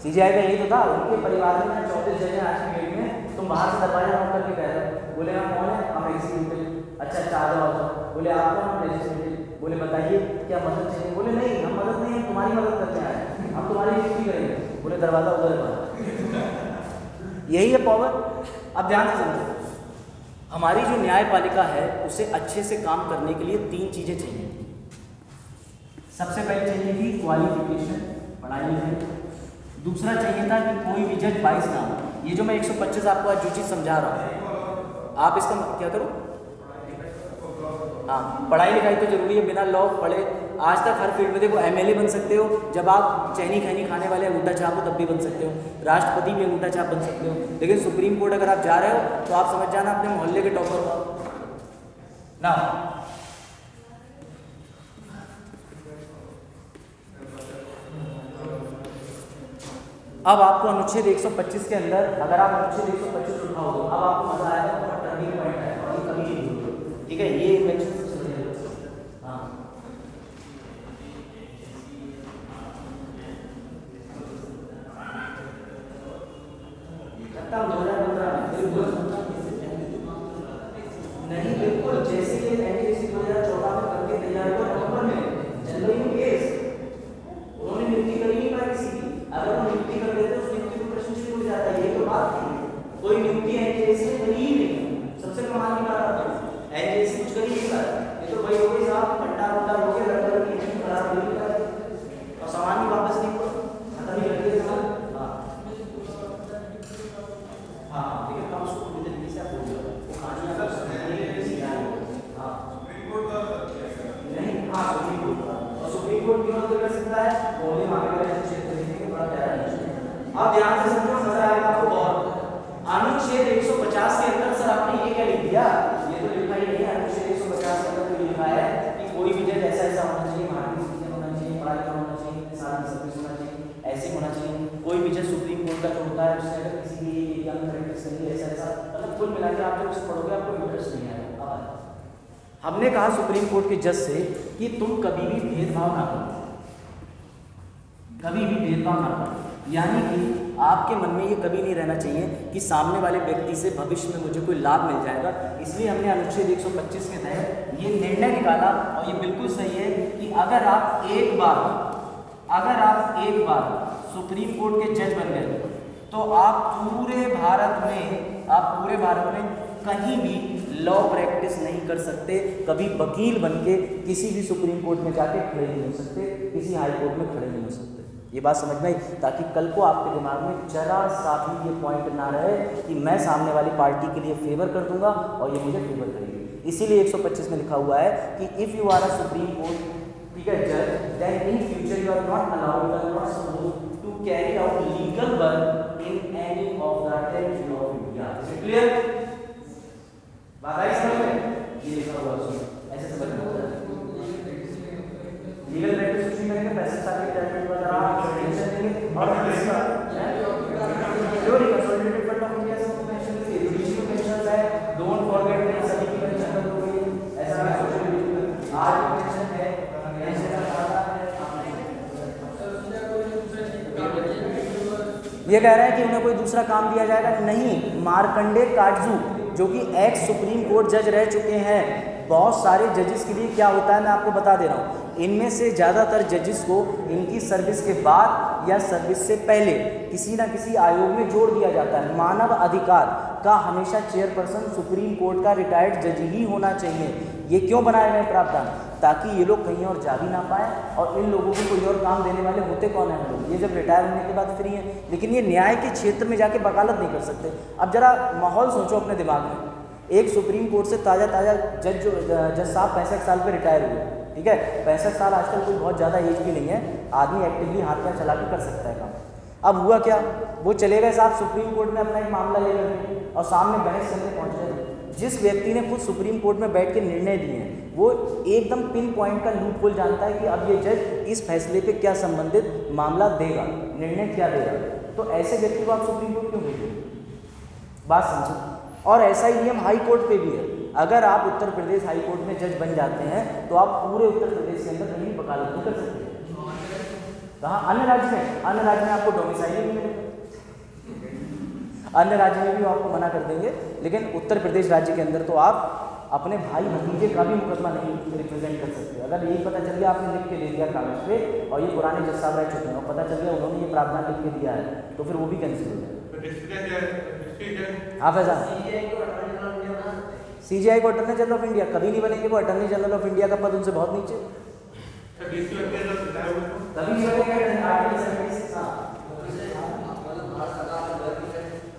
सीजीआई का यही तो था, उनके परिवार में 34 जज हैं आज की डेट में। तुम बाहर से दरवाजा नंबर करके कह रहे हो, बोले हम कौन है, हम एग्जीक्यूटिव। अच्छा आ जाओ, बोले आप कौन, हम लेजिस्लेटिव। बोले बताइए क्या मदद चाहिए, बोले नहीं हम मदद नहीं, हम तुम्हारी मदद करते आए हैं, हम तुम्हारी ड्यूटी करेंगे। बोले दरवाजा उधर है। यही है पावर। अब ध्यान से समझो, हमारी जो न्यायपालिका है उसे अच्छे से काम करने के लिए 3 चीजें चाहिए। सबसे पहले चाहिए थी क्वालिफिकेशन, पढ़ाई लिखाई। दूसरा चाहिए था कि कोई भी जज बाइस ना हो। ये जो मैं 125 आपको आज जो चीज़ समझा रहा हूँ, आप इसका क्या करो, हाँ पढ़ाई लिखाई तो जरूरी है, बिना लॉ पढ़े आज तक हर फील्ड में देखो एमएलए बन सकते हो, जब आप चैनी खैनी खाने वाले अंगूठा छाप हो तब भी बन सकते हो, राष्ट्रपति भी अंगूठा छाप बन सकते हो, लेकिन सुप्रीम कोर्ट अगर आप जा रहे हो तो आप समझ जाना अपने मोहल्ले के टॉपर हो ना। अब आपको अनुच्छेद 125 के अंदर अगर आप अनुच्छेद 125 उठाओगे, अब आपको मजा आएगा, बहुत टर्निंग पॉइंट है और ये कभी नहीं भूलोगे, ठीक है। ये इन्वेंशन सबसे बढ़िया। हाँ नहीं बिल्कुल, जैसे कि एनटीसी 2014 में करके तैयार हुआ नवंबर में, जनवरी में केस उन्होंने नियुक्ति करी नहीं पाई किसी की। अगर वो नियुक्ति कर देते उस नियुक्ति को प्रश्न चिन्ह हो जाता है, ये तो बात थी। कोई नियुक्ति एनटीसी ने करी ही नहीं, सबसे कमाल की बात है एनटीसी कुछ करी नहीं पाया। ये तो भाई हो गई साहब, पट्टा वट्टा हो गया, लड़का की नहीं खराब हो गई और सामान भी वापस नहीं खत्म ही कर दिया। हाँ लेकिन हम उसको पूरी तरीके से आप बोल रहे हो, वो कहानी आप नहीं, हाँ सुप्रीम कोर्ट, और सुप्रीम कोर्ट क्यों कर सकता है, वो भी मांगे वाले क्षेत्र के बड़ा प्यारा है। अब ध्यान से समझो, मजा आएगा आपको बहुत। अनुच्छेद 150 के अंदर सर आपने ये क्या लिख दिया, ये तो लिखा ही नहीं है। अनुच्छेद 150 के अंदर तो लिखा है कि कोई भी जज ऐसा ऐसा होना चाहिए, मार्केट सीजन होना चाहिए, पढ़ाई का होना चाहिए, साल की सर्विस होना चाहिए, ऐसे होना चाहिए। कोई भी जज सुप्रीम कोर्ट का जो होता है उसने अगर किसी भी एरिया में प्रैक्टिस करी ऐसा ऐसा, मतलब कुल मिला के आप जब उसे पढ़ोगे आपको इंटरेस्ट नहीं आएगा। हमने कहा सुप्रीम कोर्ट के जज से कि तुम कभी भी भेदभाव ना करो, कभी भी भेदभाव ना करो, यानी कि आपके मन में ये कभी नहीं रहना चाहिए कि सामने वाले व्यक्ति से भविष्य में मुझे कोई लाभ मिल जाएगा। इसलिए हमने अनुच्छेद 125 के तहत ये निर्णय निकाला और ये बिल्कुल सही है कि अगर आप एक बार सुप्रीम कोर्ट के जज बन गए तो आप पूरे भारत में कहीं भी लॉ प्रैक्टिस नहीं कर सकते, कभी वकील बनके किसी भी सुप्रीम कोर्ट में जाके खड़े नहीं हो सकते, किसी हाई कोर्ट में खड़े नहीं हो सकते। ये बात समझ में आई, ताकि कल को आपके दिमाग में जरा सा भी ये पॉइंट ना रहे कि मैं सामने वाली पार्टी के लिए फेवर कर दूंगा और ये मुझे फेवर करेगी। इसीलिए 125 में लिखा हुआ है कि if you are a supreme court, ठीक है, जज, then in future you are not allowed, you are not supposed to carry out legal work in any of the territory of India. Is it clear? बात आई समझ में? ये लिखा हुआ है, ऐसे समझ में आता है। लीगल प्रैक्टिस कुछ नहीं करेंगे, पैसे सारे कैलकुलेट वगैरह टेंशन देंगे और इसका जो कंसोलिडेटेड फंड ऑफ इंडिया से पेंशन है, जुडिशियल पेंशन है, डोंट फॉरगेट दैट सभी की पेंशन बंद हो गई, ऐसा है सोशल आज पेंशन है, पेंशन का खाता है। ये कह रहा है कि उन्हें कोई दूसरा काम दिया जाएगा नहीं। मार्कंडे काटजू जो कि एक्स सुप्रीम कोर्ट जज रह चुके हैं, बहुत सारे जजेस के लिए क्या होता है मैं आपको बता दे रहा हूँ, इनमें से ज़्यादातर जजेस को इनकी सर्विस के बाद या सर्विस से पहले किसी ना किसी आयोग में जोड़ दिया जाता है। मानव अधिकार का हमेशा चेयरपर्सन सुप्रीम कोर्ट का रिटायर्ड जज ही होना चाहिए। ये क्यों बनाए गए प्रावधान, ताकि ये लोग कहीं और जा भी ना पाए और इन लोगों को कोई और काम देने वाले होते कौन है लोग, ये जब रिटायर होने के बाद फ्री हैं, लेकिन ये न्याय के क्षेत्र में जाके वकालत नहीं कर सकते। अब जरा माहौल सोचो अपने दिमाग में, एक सुप्रीम कोर्ट से ताज़ा जज साहब 65 साल पे रिटायर हुए, ठीक है, 65 साल आजकल कोई बहुत ज़्यादा एज भी नहीं है, आदमी एक्टिवली हाथ पैर चला के कर सकता है काम। अब हुआ क्या, वो चले गए साहब सुप्रीम कोर्ट में अपना एक मामला लेकर और सामने बहस करने पहुँच गए। जिस व्यक्ति ने खुद सुप्रीम कोर्ट में बैठ के निर्णय दिए हैं वो एकदम पिन पॉइंट का लूप होल जानता है कि अब ये जज इस फैसले पे क्या संबंधित मामला देगा, निर्णय क्या देगा। तो ऐसे व्यक्ति को आप सुप्रीम कोर्ट क्यों भेजेंगे? बात समझो। और ऐसा ही नियम हाई कोर्ट पे भी है। अगर आप उत्तर प्रदेश हाई कोर्ट में जज बन जाते हैं तो आप पूरे उत्तर प्रदेश के अंदर कहीं भी वकालत नहीं कर सकते। कहाँ? अन्य राज्य में आपको डोमिसाइल नहीं मिलेगा, अन्य राज्य में भी आपको मना कर देंगे, लेकिन उत्तर प्रदेश राज्य के अंदर तो आप अपने भाई भतीजे का भी मुकदमा नहीं रिप्रेजेंट कर सकते। अगर यही पता चल गया आपने लिख के दे दिया कागज पे और ये पुराने जज साहब रह चुके हैं और पता चल गया उन्होंने ये प्रावधान लिख के दिया है, तो फिर वो भी कैंसिल हो जाए। आप ऐसा CJI को अटॉर्नी जनरल ऑफ इंडिया कभी नहीं बनेंगे, वो अटॉर्नी जनरल ऑफ इंडिया का पद उनसे बहुत नीचे, कभी नहीं बनेंगे। आर्टिकल 76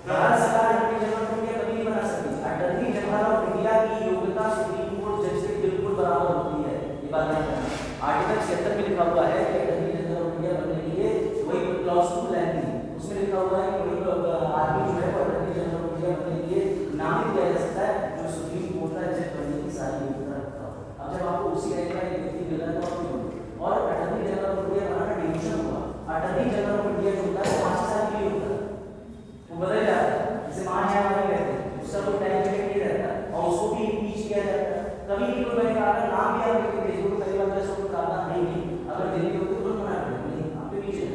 भारत सरकार अटॉर्नी जनरल ऑफ इंडिया कभी नहीं बना सकती। अटॉर्नी जनरल ऑफ इंडिया की योग्यता सुप्रीम कोर्ट जज के बिल्कुल बराबर होती है। ये बात ध्यान रखना। आर्टिकल 76 में लिखा हुआ है कि अटॉर्नी जनरल ऑफ इंडिया बनने के लिए वही क्लॉज 2 लैंड, उसमें लिखा हुआ है कि वही आदमी जो है वो अटॉर्नी जनरल ऑफ इंडिया बनने के लिए नामित किया जा सकता है जो सुप्रीम कोर्ट का जज बनने की सारी योग्यता रखता हो। अब जब आपको उसी रैंक का एक व्यक्ति मिल रहा है तो आप क्यों? और attorney general of India banana division हुआ। अटॉर्नी जनरल ऑफ इंडिया जो होता है 5 साल के लिए होता है, वो बदल जाता है, जैसे महान्यायवादी कहते हैं, उसका कोई टाइम पीरियड नहीं रहता और उसको भी इम्पीच किया जाता है। कभी भी कोई बनेगा, अगर नाम भी आप लिख के भेजो तो पहली बार जैसे कोई प्रावधान नहीं, अगर दिल्ली के होते तो मना करेंगे नहीं, आप पे नीचे है।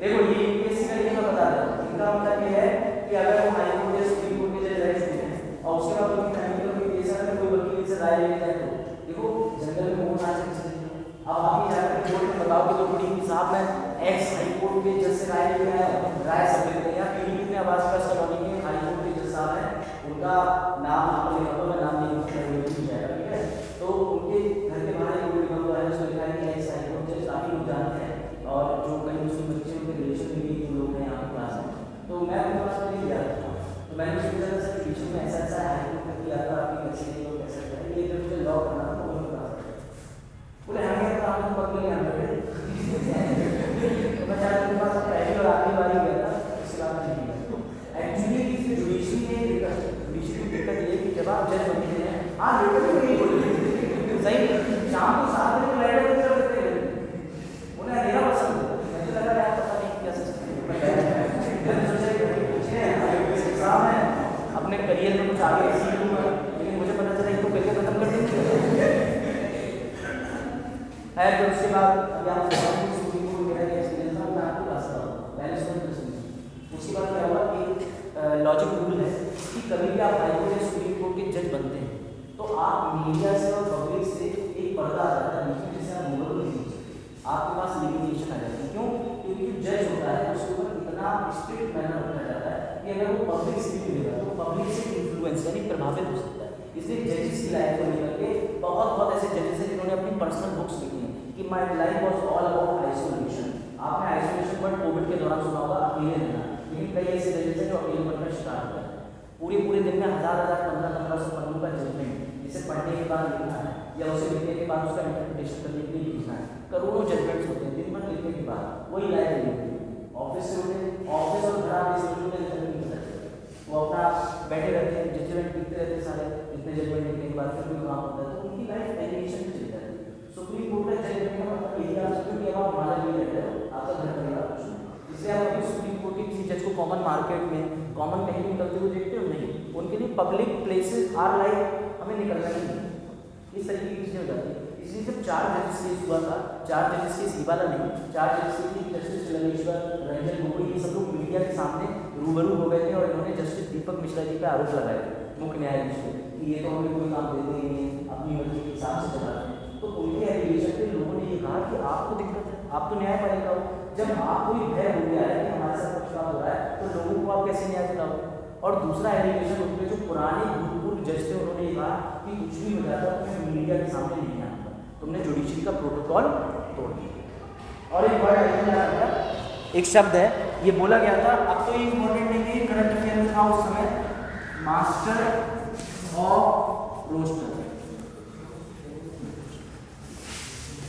देखो ये यूपीएससी का नियम बता रहा हूँ, इनका मतलब ये है कि अगर वो हाई कोर्ट या सुप्रीम कोर्ट के जज रह चुके हैं और उसके बाद उनकी फैमिली का कोई केस है, कोई वकील से राय लेने जाए तो देखो जनरल में वो ना चल। अब आप ही जाकर कोर्ट में बताओ कि तो बड़ी साहब मैं एक्स हाई कोर्ट के जज से राय लेके आया हूँ, राय सबमिट करें या पीडीपी ने आवाज पर कॉलोनी के हाई कोर्ट के जज साहब हैं, उनका नाम आप लिखा हुआ, मैं नाम नहीं जाएगा, ठीक है। तो उनके घर के बाहर एक बोर्ड लिखा हुआ है, उसमें लिखा है कि एक्स हाई कोर्ट जज काफी लोग जानते हैं और जो कई मुस्लिम बच्चे उनके रिलेशन में भी लोग हैं यहाँ क्लास में, तो मैं उनके पास नहीं गया था। तो मैंने सोचा सर रिलेशन में ऐसा ऐसा हाई कोर्ट का किया था, आपकी कैसे नहीं हो कैसे करें, ये जब मुझे लॉ करना था तो उन्होंने कहा बोले हमें तो आपको पकड़ लिया तो मैं चाहता हूँ पास पहली और आखिरी बारी गया था, इसके बाद नहीं गया। एक्चुअली इसमें जुडिशरी की दिक्कत ये कि जब आप जज बनते हैं, हाँ लेटर में नहीं बोलते सही, शाम को 7 बजे को लेटर कर देते हैं, उन्हें अंधेरा पसंद है। मुझे लगा यार पता नहीं क्या सिस्टम है, अपने करियर में कुछ आगे सीखूंगा, लेकिन मुझे पता चला इनको करियर खत्म कर देंगे है। फिर उसके बाद सुप्रीम कोर्ट मेरा एक्सपीरियंस था, मैं आपको रास्ता पहले उसके बाद क्या हुआ कि लॉजिक रूल है कि कभी भी आप हाई कोर्ट या सुप्रीम कोर्ट के जज बनते हैं तो आप मीडिया से और पब्लिक से एक पर्दा आ जाता है जिसे आप मोबाइल नहीं हो सकते, आपके पास लिमिटेशन आ जाती है। क्यों? क्योंकि जज होता है उसके ऊपर इतना स्ट्रिक्ट मैनर रखा जाता है कि अगर वो पब्लिक से भी मिलेगा तो पब्लिक से इन्फ्लुएंस यानी प्रभावित हो सकता है। इसलिए जजेस की लाइफ को लेकर के बहुत ऐसे जजेस हैं जिन्होंने अपनी पर्सनल बुक्स लिखी हैं कि my life was all about isolation. आपने आइसोलेशन वर्ड कोविड के दौरान सुना होगा, अकेले रहना, लेकिन कई ऐसे जजेस हैं जो अकेले बनने का शिकार होता है। पूरे दिन में 1500 पन्नों का जजमेंट जिसे पढ़ने के बाद लिखना है या उसे लिखने के बाद उसका इंटरप्रिटेशन करने के लिए लिखना है, करोड़ों जजमेंट्स होते हैं दिन भर लिखने के बाद। वही लाइफ होती है, ऑफिस से होते ऑफिस और घर आप इस नहीं पता चलता, वो अपना बैठे रहते हैं जजमेंट लिखते रहते हैं सारे, इतने जजमेंट लिखने के बाद फिर कोई काम होता है तो उनकी लाइफ एलिगेशन में चल जाती है। सुप्रीम कोर्ट का जजमेंट का मतलब यही आप सकते हो कि आप हमारा नहीं रहते हो, आपका घर बनेगा कुछ नहीं। इसलिए आप अपनी सुप्रीम कोर्ट के किसी जज को कॉमन मार्केट में कॉमन कहीं भी निकलते हुए देखते हो नहीं, उनके लिए पब्लिक प्लेसेस आर लाइक हमें निकलना ही नहीं, इस तरीके की चीज़ें हो जाती है। इसलिए जब 4 जजेस केस हुआ था, 4 जजेस केस ही वाला नहीं, 4 जजेस के जस्टिस चंद्रशेखर, रंजन गोगोई, ये सब लोग मीडिया के सामने रूबरू हो गए थे और इन्होंने जस्टिस दीपक मिश्रा जी पे आरोप लगाए थे, मुख्य न्यायाधीश को, कि ये तो हमें कोई काम देते ही नहीं, अपनी मर्जी के हिसाब से चलाते हैं। तो उनके एलिगेशन पे लोगों ने ये कहा कि आपको दिक्कत है, आप तो न्याय पालिका हो, जब आपको ही भय हो गया है कि हमारे साथ पक्षपात हो रहा है तो लोगों को आप कैसे न्याय दिलाओगे। और दूसरा एलिगेशन उनके जो पुराने भूतपूर्व जज थे उन्होंने ये कहा कि कुछ भी हो जाता है तुम्हें मीडिया के सामने नहीं आना, तुमने जुडिशरी का प्रोटोकॉल तोड़ दिया। और एक वर्ड एक शब्द है ये बोला गया था, अब तो ये इम्पोर्टेंट नहीं है, करंट अफेयर में था उस समय, मास्टर ऑफ रोस्टर,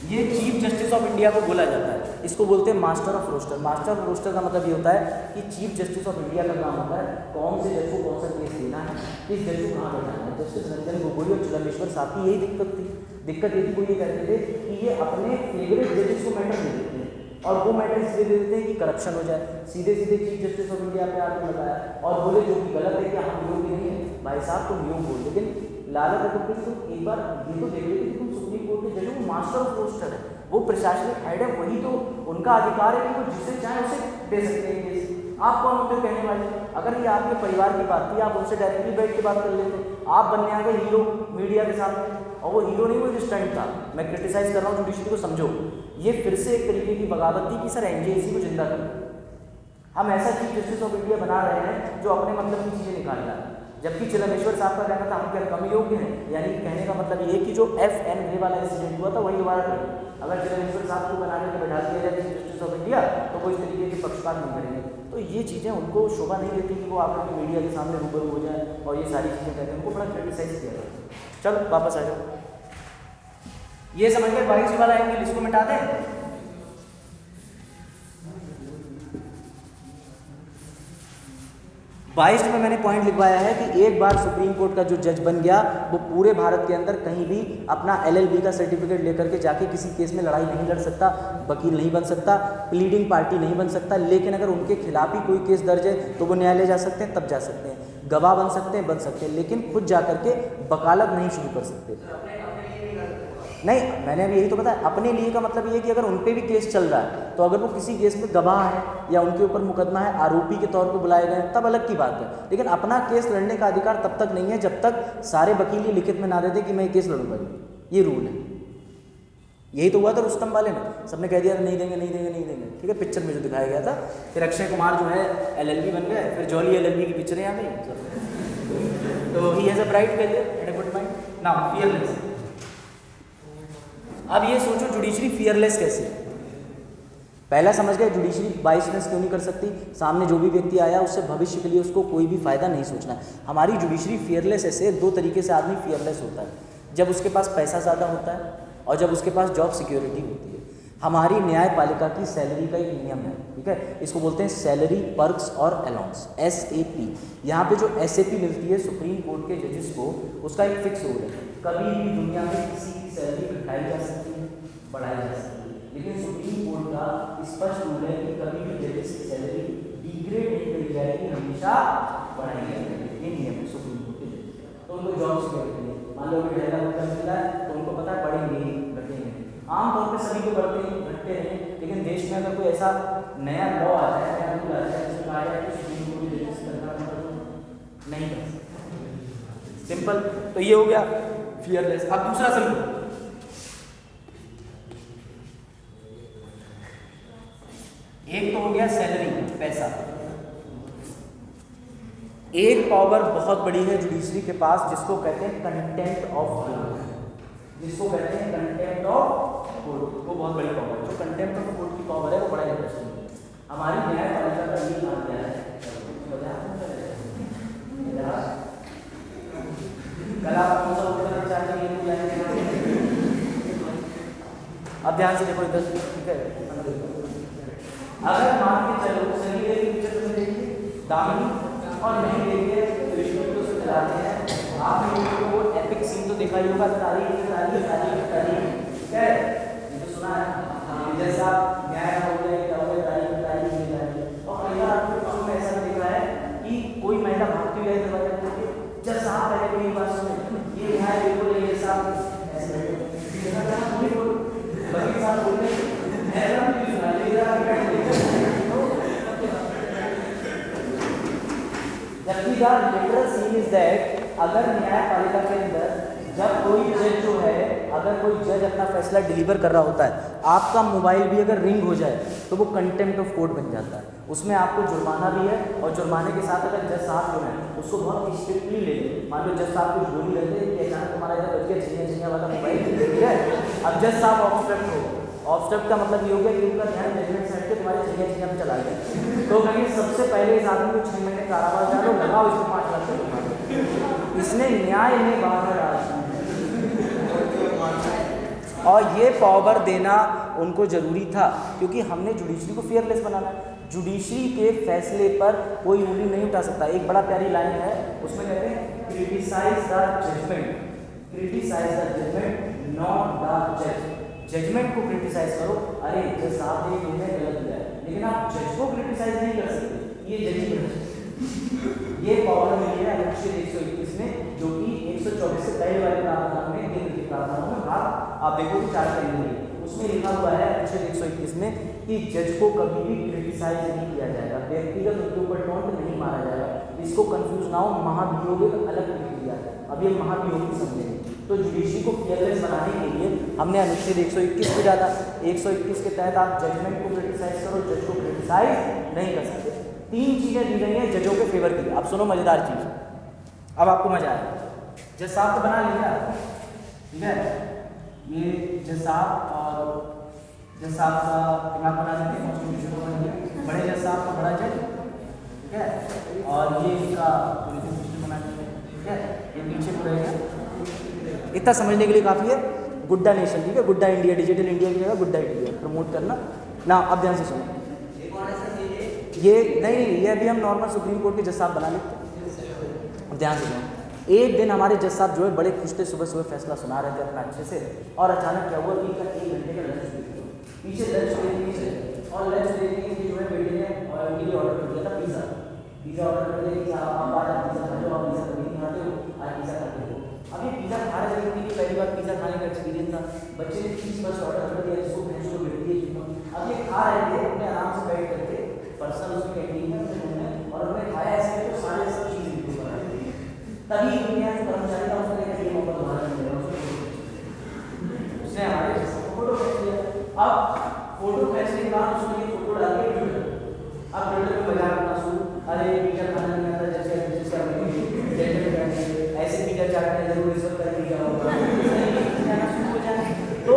ये चीफ जस्टिस ऑफ इंडिया को बोला जाता है। इसको बोलते हैं master of roster. Master of roster का मतलब ये होता है कि चीफ जस्टिस ऑफ इंडिया का काम होता है कौन से जज को कौन सा केस देना है, किस जज को कहाँ बैठाना है। जस्टिस रंजन गोगोई और चिदम्बरेश्वर साहब की यही दिक्कत थी। दिक्कत ये थी, वो ये कहते थे कि ये अपने फेवरेट जजेस को मैटर दे देते हैं और वो मैटर इसलिए दे देते हैं कि करप्शन हो जाए। सीधे सीधे चीफ जस्टिस ऑफ इंडिया पे आके लगाया और बोले जो कि गलत है कि हम योग्य नहीं है। भाई साहब तुम योग बोल, लेकिन लाला तुम एक बार ये तो देख लीजिए कि तुम सुप्रीम कोर्ट के जज हो, मास्टर ऑफ रोस्टर है, वो प्रशासनिक हेड है, वही तो उनका अधिकार है कि वो जिससे चाहे उसे दे सकते हैं केस। आप कौन होते हो कहने वाले? अगर ये आपके परिवार की बात थी आप उनसे डायरेक्टली बैठ के बात कर लेते। आप बनने आ गए हीरो मीडिया के सामने, और वो हीरो नहीं, वो जो स्टंट था। मैं क्रिटिसाइज कर रहा हूँ जुडिशरी को, समझो ये फिर से एक तरीके की बगावत थी कि सर एनजेसी को जिंदा करो। हम ऐसा चीफ जस्टिस ऑफ इंडिया बना रहे हैं जो अपने मतलब की चीज़ें निकाल रहा है, जबकि चिदम्बरेश्वर साहब का कहना था हम क्या कम योग्य हैं। यानी कहने का मतलब ये कि जो FN रे वाला इंसिडेंट हुआ था वही दोबारा करें। अगर चिदम्बरेश्वर साहब को बना के बैठा दिया जाए चीफ जस्टिस ऑफ इंडिया तो वो इस तरीके के पक्षपात नहीं करेंगे। तो ये चीज़ें उनको शोभा नहीं देती कि वो आकर मीडिया के सामने रूबरू हो जाए और ये सारी चीज़ें कहते हैं, उनको बड़ा क्रिटिसाइज किया जाए। चलो वापस आ जाओ, ये समझ गए 22 वाला एंगल, इसको मिटा दें। 22 में मैंने पॉइंट लिखवाया है कि एक बार सुप्रीम कोर्ट का जो जज बन गया वो पूरे भारत के अंदर कहीं भी अपना LLB का सर्टिफिकेट लेकर के जाके किसी केस में लड़ाई नहीं लड़ सकता, वकील नहीं बन सकता, प्लीडिंग पार्टी नहीं बन सकता। लेकिन अगर उनके खिलाफ ही कोई केस दर्ज है तो वो न्यायालय जा सकते हैं, तब जा सकते हैं, गवाह बन सकते हैं, लेकिन खुद जा करके वकालत नहीं शुरू कर सकते। नहीं, मैंने अभी यही तो बताया। अपने लिए का मतलब ये है कि अगर उन पे भी केस चल रहा है तो अगर वो किसी केस में गवाह है या उनके ऊपर मुकदमा है, आरोपी के तौर पे बुलाए गए तब अलग की बात है। लेकिन अपना केस लड़ने का अधिकार तब तक नहीं है जब तक सारे वकील ये लिखित में ना दे दे कि मैं ये केस लड़ूंगा। ये रूल है। यही तो हुआ था रुस्तम वाले में, सबने कह दिया नहीं देंगे नहीं देंगे नहीं देंगे, ठीक है, पिक्चर में जो दिखाया गया था। फिर अक्षय कुमार जो है LLB बन गए, फिर जॉली LLB की पिक्चरें आ गई। तो he has a bright career and a good mind now fearless. अब ये सोचो जुडिशरी फियरलेस कैसे? पहला समझ गए जुडिशरी बाइसनेस क्यों नहीं कर सकती? सामने जो भी व्यक्ति आया उससे भविष्य के लिए उसको कोई भी फायदा नहीं सोचना है। हमारी जुडिशरी फियरलेस ऐसे, दो तरीके से आदमी फियरलेस होता है, जब उसके पास पैसा ज़्यादा होता है और जब उसके पास जॉब सिक्योरिटी होती है। हमारी न्यायपालिका की सैलरी का एक नियम है, ठीक है, इसको बोलते हैं सैलरी पर्क्स और अलाउंस, SAP। यहाँ पे जो SAP मिलती है सुप्रीम कोर्ट के जजेस को, उसका एक फिक्स रूल है। कभी भी दुनिया में किसी की सैलरी घटाई जा सकती है, बढ़ाई जा सकती है, लेकिन सुप्रीम कोर्ट का स्पष्ट रूल है कि कभी भी जजेस की सैलरी डिग्रेड नहीं करी जाएगी, हमेशा बढ़ाई जाएगी। ये नियम है सुप्रीम कोर्ट के जजेस। तो उनको जॉब सिक्योरिटी है, मान लो कि 2,500 मिला है तो उनको पता है बढ़ेंगे घटेंगे। आमतौर पर सभी को बढ़ते हैं घटते हैं, लेकिन देश में अगर कोई ऐसा नया लॉ आ जाए, नया रूल आ जाए जिसमें कहा जाए कि सुप्रीम कोर्ट के जजेस करना नहीं कर सकते। सिंपल। तो ये हो गया फियरलेस। अब दूसरा समझो, एक तो हो गया सैलरी, पैसा। एक पावर बहुत बड़ी है जुडिशरी के पास जिसको कहते हैं कंटेम्प्ट ऑफ कोर्ट, जिसको कहते हैं कंटेम्प्ट ऑफ कोर्ट। वो बहुत बड़ी पावर है। जो कंटेम्प्ट ऑफ कोर्ट की पावर है वो बड़ा इंटरेस्टिंग है। हमारी न्यायपालिका का ये काम क्या है? कल आप कौन सा उत्तर चाहते हैं? अब ध्यान से देखो इधर, ठीक है। अगर मान के चलो सही है पिक्चर में देखिए, दामिनी और नहीं देखिए तो रिश्वत से चलाते हैं। आपने वो एपिक सीन तो देखा ही होगा, तारीख तारीख तारीख तारीख, ठीक है, ये तो सुना है। जैसा न्याय हो गया क्या हो गया, तारीख तारीख मिल रही है। और कई बार आपने फिल्म में ऐसा देखा है कि कोई महिला भागती हुई है दरवाजा खोल के, जब साहब पहले कोई बात सुने, ये न्याय बिल्कुल ये साहब ऐसे देखा था ना, पूरी बोल बड़ी साहब बोल रहे हैं जबकि the literal sense is that अगर न्यायपालिका के अंदर जब कोई जज जो है, अगर कोई जज अपना फैसला डिलीवर कर रहा होता है, आपका मोबाइल भी अगर रिंग हो जाए तो वो कंटेम्प्ट ऑफ कोर्ट बन जाता है। उसमें आपको जुर्माना भी है और जुर्माने के साथ अगर जज साहब जो है उसको बहुत स्ट्रिक्टली ले लें। मान लो जज साहब कुछ गोली रहते हैं कि अचानक तुम्हारा इधर बच गया झिंझिया झिंझिया वाला मोबाइल, ठीक है। अब जज साहब ऑब्स्ट्रक्ट हो, ऑब्स्ट्रक्ट का मतलब ये हो गया कि उनका ध्यान जजमेंट से हटके तुम्हारे झिंझिया झिंझिया में चला गया। तो कहीं सबसे पहले इस आदमी को 6 महीने कारावास डालो, लगाओ इसको 5 लाख रुपये। इसने न्याय में बाहर डाला और ये पावर देना उनको ज़रूरी था, क्योंकि हमने जुडिशरी को फेयरलेस बनाना है। जुडिशरी के फैसले पर कोई उंगली नहीं उठा सकता। एक बड़ा प्यारी लाइन है, उसमें कहते हैं criticise the judgment, criticise the judgment not the जज। जजमेंट को क्रिटिसाइज करो, अरे जज साहब ने निर्णय गलत दिया है, लेकिन आप जज को क्रिटिसाइज नहीं कर सकते, ये जज ही कर सकते। ये प्रॉब्लम मिली है अनुच्छेद 121 में, जो कि 124 से पहले वाले प्रावधान में, केंद्र के प्रावधानों में भाग आप देखो 4 करेंगे, उसमें लिखा हुआ है अनुच्छेद 121 में कि जज को कभी भी क्रिटिसाइज नहीं किया जाएगा, व्यक्तिगत उनके ऊपर टोंट नहीं मारा जाएगा। इसको कंफ्यूज ना हो, महाभियोग एक अलग प्रक्रिया है, अब ये महाभियोग की समझेंगे। तो जुडिशरी को फेयरलेस बनाने के लिए हमने अनुच्छेद 121 पे डाला। 121 के तहत आप जजमेंट को क्रिटिसाइज करो, जज को क्रिटिसाइज नहीं कर सकते। 3 चीज़ें दी गई हैं जजों के फेवर की। अब सुनो मज़ेदार चीज़, अब आपको मजा आएगा। जज साहब को बना लिया, ठीक है, ये जज साहब और जज साहब का दिमाग बना देते हैं, कॉन्स्टिट्यूशन को बना दिया, बड़े जज साहब का बड़ा जज, ठीक है, और ये इसका सिस्टम बना दिया, ठीक है, ये पीछे को रहेगा। इतना समझने के लिए काफ़ी है। गुड्डा नेशन, ठीक है, गुड्डा इंडिया, डिजिटल इंडिया की जगह गुड्डा इंडिया प्रमोट करना ना। अब ध्यान से सुनो, ये नहीं, ये अभी हम नॉर्मल सुप्रीम कोर्ट के जज साहब बना लेते हैं। अब ध्यान से सुनो, एक दिन हमारे जज साहब जो है बड़े खुश थे, सुबह सुबह फैसला सुना रहे थे अपना अच्छे से, और अचानक क्या हुआ कि इनका 1 घंटे का लंच पीछे लंच ब्रेक नहीं चले, और लंच ब्रेक के लिए जो है बेटे ने उनके लिए ऑर्डर कर दिया था पिज़्ज़ा। पिज़्ज़ा ऑर्डर कर दिया कि आप आज पिज़्ज़ा खा लो, आप पिज़्ज़ा कभी नहीं खाते हो, आज पिज़्ज़ा खाते हो। अब ये पिज़्ज़ा खा रहे थे, पहली बार पिज़्ज़ा खाने का एक्सपीरियंस था, बच्चे ने चीज़ बस ऑर्डर कर दिया, इसको भैंस को भेज दिए। अब ये खा रहे थे अपने आराम से बैठ करके, पर्सनल उसमें कैंटीन में और उन्होंने खाया ऐसे तो सारे सब चीज़ बिल्कुल बना दी। तभी उनके यहाँ कर्मचारी था, उसने कहा ये मौका दोबारा नहीं मिलेगा, उसने हमारे फोटो खींच लिया। अब फोटो खींचने के बाद उसने ये फोटो डाल के ट्विटर, अब ट्विटर पे मजाक करना शुरू, अरे पिज़्ज़ा खाना नहीं आता, जैसे ऐसे पिज़्ज़ा चाटने जरूर रिश्वत करके जाना शुरू हो जाए। तो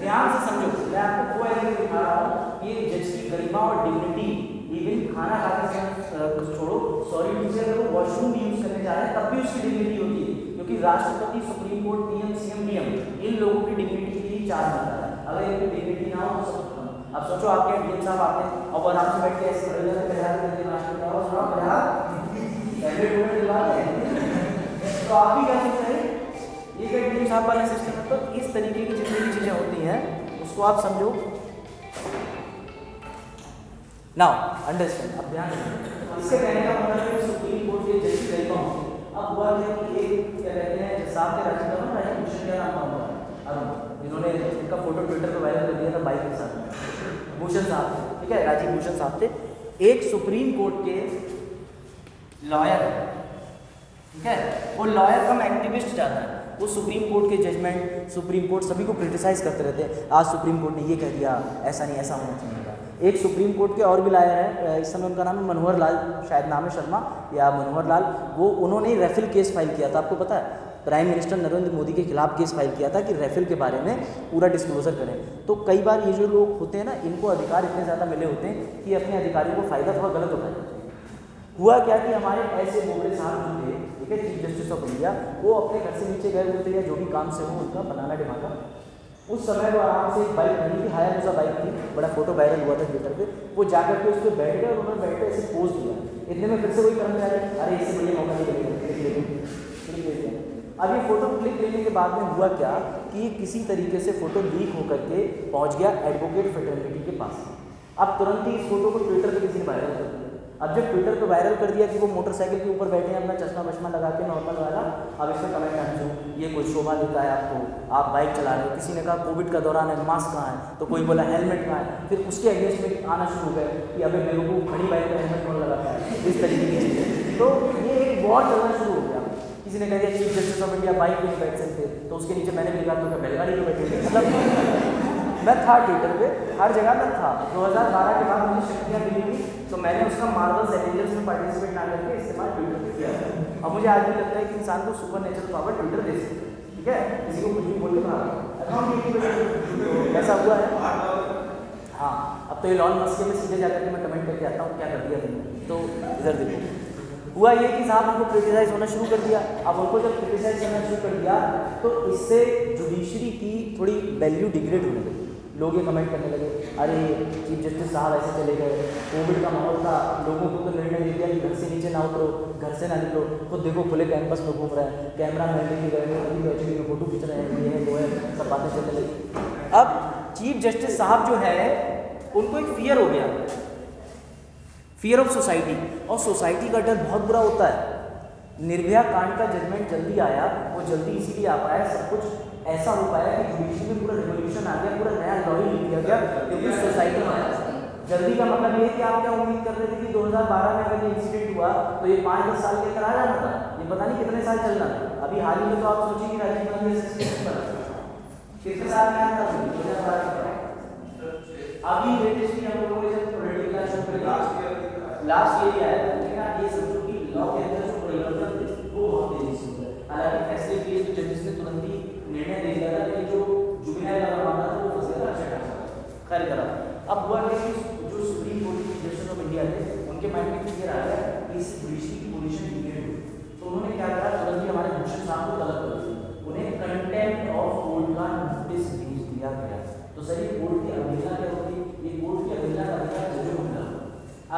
ध्यान से समझो, मैं आपको वो एग्जांपल दिखा रहा हूँ, ये जज की गरिमा और डिग्निटी, इवन खाना खाते समय छोड़ो, सॉरी टू से अगर वो वॉशरूम भी यूज करने जा रहे हैं तब भी उसकी डिग्निटी होती है, क्योंकि राष्ट्रपति, supreme court, PM, CM, DM, इन लोगों की डिग्निटी के लिए चार्ज होता है। अगर इनकी डिग्निटी ना हो तो सब खत्म। अब सोचो आपके डीएम साहब आते हैं और आराम से बैठ के ऐसे खड़े जाते हैं, बिहार के राष्ट्रपति और सुना बिहार पहले टूर दिलवाते हैं, तो आप भी क्या सोच रहे हैं, ये क्या डीएम साहब वाला सिस्टम है। तो इस तरीके की जितनी भी चीज़ें होती हैं उसको आप समझो। नाउ अंडरस्टैंड, अब ध्यान रखिए, इससे कहने का मतलब है सुप्रीम कोर्ट के जज की गरिमा होती है। अब हुआ कि एक क्या कहते हैं जज साहब के राज्य का राजा भूषण का नाम था अरुण, जिन्होंने इनका फोटो ट्विटर पर वायरल कर दिया था बाइक के साथ, भूषण साहब थे, ठीक है, राजीव भूषण साहब थे, एक सुप्रीम कोर्ट के लॉयर, ठीक है, वो लॉयर कम एक्टिविस्ट जाता है, वो सुप्रीम कोर्ट के जजमेंट, सुप्रीम कोर्ट सभी को क्रिटिसाइज करते रहते हैं, आज सुप्रीम कोर्ट ने ये कह दिया, ऐसा नहीं, ऐसा होना चाहिए था। एक सुप्रीम कोर्ट के और भी लाया है, इस समय उनका नाम है मनोहर लाल, शायद नाम है शर्मा या मनोहर लाल, वो उन्होंने रेफेल केस फाइल किया था, आपको पता है, प्राइम मिनिस्टर नरेंद्र मोदी के खिलाफ केस फाइल किया था कि रेफेल के बारे में पूरा डिस्क्लोजर करें। तो कई बार ये जो लोग होते हैं ना, इनको अधिकार इतने ज़्यादा मिले होते हैं कि अपने अधिकारियों को फ़ायदा थोड़ा गलत उठाए जाते हैं। हुआ क्या कि हमारे ऐसे बोबड़े साहब जो थे, ठीक है, चीफ जस्टिस ऑफ इंडिया, वो अपने घर से नीचे गए हुए थे या जो भी काम से हो उनका बनाना ढिमाका, उस समय वो आराम से एक बाइक खड़ी थी, हायाबुसा बाइक थी, बड़ा फोटो वायरल हुआ था ट्विटर पे, वो जाकर के उस पर बैठ गए और उन्होंने बैठ कर ऐसे पोज दिया। इतने में फिर से वही कर्मचारी, अरे इससे बढ़िया मौका नहीं मिलेगा, क्लिक ले लिया। अब ये फोटो क्लिक लेने के बाद में हुआ क्या कि किसी तरीके से फोटो लीक होकर के पहुंच गया एडवोकेट फ्रेटर्निटी के पास। अब तुरंत ही इस फोटो को ट्विटर पे किसी ने वायरल कर दिया। अब जब ट्विटर पे वायरल कर दिया कि वो मोटरसाइकिल के ऊपर बैठे हैं अपना चश्मा वश्मा लगा के नॉर्मल वाला, अब इसमें कमेंट आने शुरू, ये कोई शोभा देता है आपको, आप बाइक चला रहे हो, किसी ने कहा कोविड का दौरान है, मास्क कहाँ है, तो कोई बोला हेलमेट कहाँ है, फिर उसके अगेंस्ट में आना शुरू हो गए कि अबे मेरे को खड़ी बाइक में हेलमेट कौन लगाता है, इस तरीके की चीज़ें। तो ये एक वॉर चलना शुरू हो गया। किसी ने कह दिया chief justice of India bike पे नहीं बैठ सकते, तो उसके नीचे मैंने भी लिखा तो क्या बैलगाड़ी पे बैठे, मतलब मैं था ट्विटर पे, हर जगह मैं था। 2012 के बाद मुझे शक्तियाँ मिली थी, तो मैंने उसका मार्वल्स एवेंजर्स में पार्टिसिपेट ना करके इस्तेमाल ट्विटर पे किया है। अब मुझे आज भी लगता है कि इंसान को सुपर नेचुरल पावर ट्विटर दे सकते हैं, ठीक है, किसी को कुछ भी बोल के बाहर ऐसा हुआ है। हाँ, अब तो ये लॉन मस्के में सीधे जाकर के मैं कमेंट करके आता हूँ क्या कर दिया तुमने, तो इधर देखो। हुआ ये कि साहब उनको क्रिटिसाइज होना शुरू कर दिया। अब उनको जब क्रिटिसाइज करना शुरू कर दिया तो इससे जुडिशरी की थोड़ी वैल्यू डिग्रेड होने लगी। लोग ये कमेंट करने लगे, अरे चीफ जस्टिस साहब ऐसे चले गए, कोविड का माहौल था, लोगों को तो निर्णय दे दिया कि घर से नीचे ना उतरो, घर से ना निकलो, खुद देखो खुले कैंपस में घूम रहे हैं, कैमरा मैन लेके गए, अभी में फोटो खींच रहे हैं, ये है वो है, सब बातें चलने लगी। अब चीफ जस्टिस साहब जो है उनको एक फियर हो गया, फियर ऑफ सोसाइटी, और सोसाइटी का डर बहुत बुरा होता है। निर्भया कांड का जजमेंट जल्दी आया, वो जल्दी इसीलिए आ पाया, सब कुछ ऐसा हो पाया कि जुडिशरी में पूरा रिवोल्यूशन आ गया, पूरा नया लॉ ही लिख दिया गया, क्योंकि सोसाइटी में जल्दी का मतलब ये है कि आप क्या उम्मीद कर रहे थे कि 2012 में अगर ये इंसिडेंट हुआ तो ये 5-10 साल के अंदर आ जाना था, ये पता नहीं कितने साल चलना था। अभी हाल ही में तो आप सोचिए कि राजीव गांधी एसोसिएशन बना कितने साल में आया था, 2012 में। अभी लेटेस्टली हम लोगों ने जब पॉलिटिकल क्लास शुरू करी लास्ट ईयर आया था, लेकिन आप ये समझो कि लॉ के अंदर जो परिवर्तन थे वो बहुत तेजी से हुआ है। हालांकि फैसले के लिए तो जजेस ने तुरंत ही निर्णय दे दिया था, लेकिन जो जुबिनाइल वाला मामला था वो फंस गया था। खैर करा, अब हुआ कि जो सुप्रीम कोर्ट के जजेस ऑफ इंडिया थे उनके माइंड में क्लियर आ गया कि इस जुडिशरी की पोजीशन डिग्रेड हुई, तो उन्होंने क्या करा, तुरंत ही हमारे भूषण साहब को तलब कर दिया, उन्हें कंटेम्प्ट ऑफ कोर्ट का नोटिस भेज दिया गया। तो सर ये कोर्ट की अवहेलना क्या होती है, ये कोर्ट की अवहेलना का अधिकार जजों को मिला।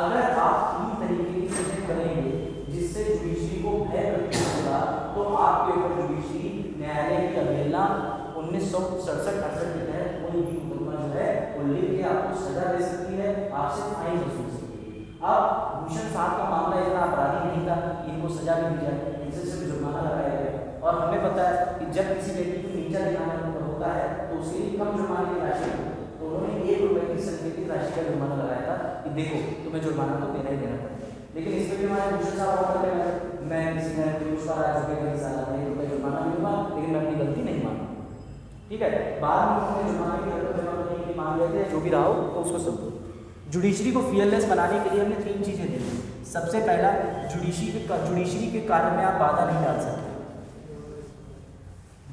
अगर आप तीन तरीके की चीजें करेंगे जिससे जुडिशरी को भय प्रतीत होगा, तो आपके ऊपर जुडिशरी न्यायालय की अवहेलना 1967-68 के तहत कोई भी मुकदमा जो है वो लिख के आपको सजा दे सकती है, आपसे फाइन वसूल सकती है। अब भूषण साहब का मामला इतना अपराधी नहीं था कि इनको सजा भी दी जाए, इनसे सिर्फ जुर्माना लगाया गया, और हमें पता है कि जब किसी व्यक्ति को नीचा दिखाना होता है तो उसके लिए कम जुर्माने की राशि, तो उन्होंने 1 रुपये की संकेतित राशि का जुर्माना लगाया था कि देखो तुम्हें जुर्माना तो देना ही देना पड़ेगा। लेकिन इसमें भी हमारे भूषण साहब ऑफर कर रहे हैं, मैं किसी ने पुरस्कार आ चुके हैं, साला 1 रुपये जुर्माना दूंगा, लेकिन मैं अपनी गलती नहीं मानूंगा। ठीक है, बाद में उन्होंने जुर्माने की रकम जमा करने के लिए मांग रहे थे, जो भी रहा हो तो उसको समझो। जुडिशरी को फियरलेस बनाने के लिए हमने 3 चीज़ें दी। सबसे पहला, जुडिशरी के कार्य में आप बाधा नहीं डाल सकते।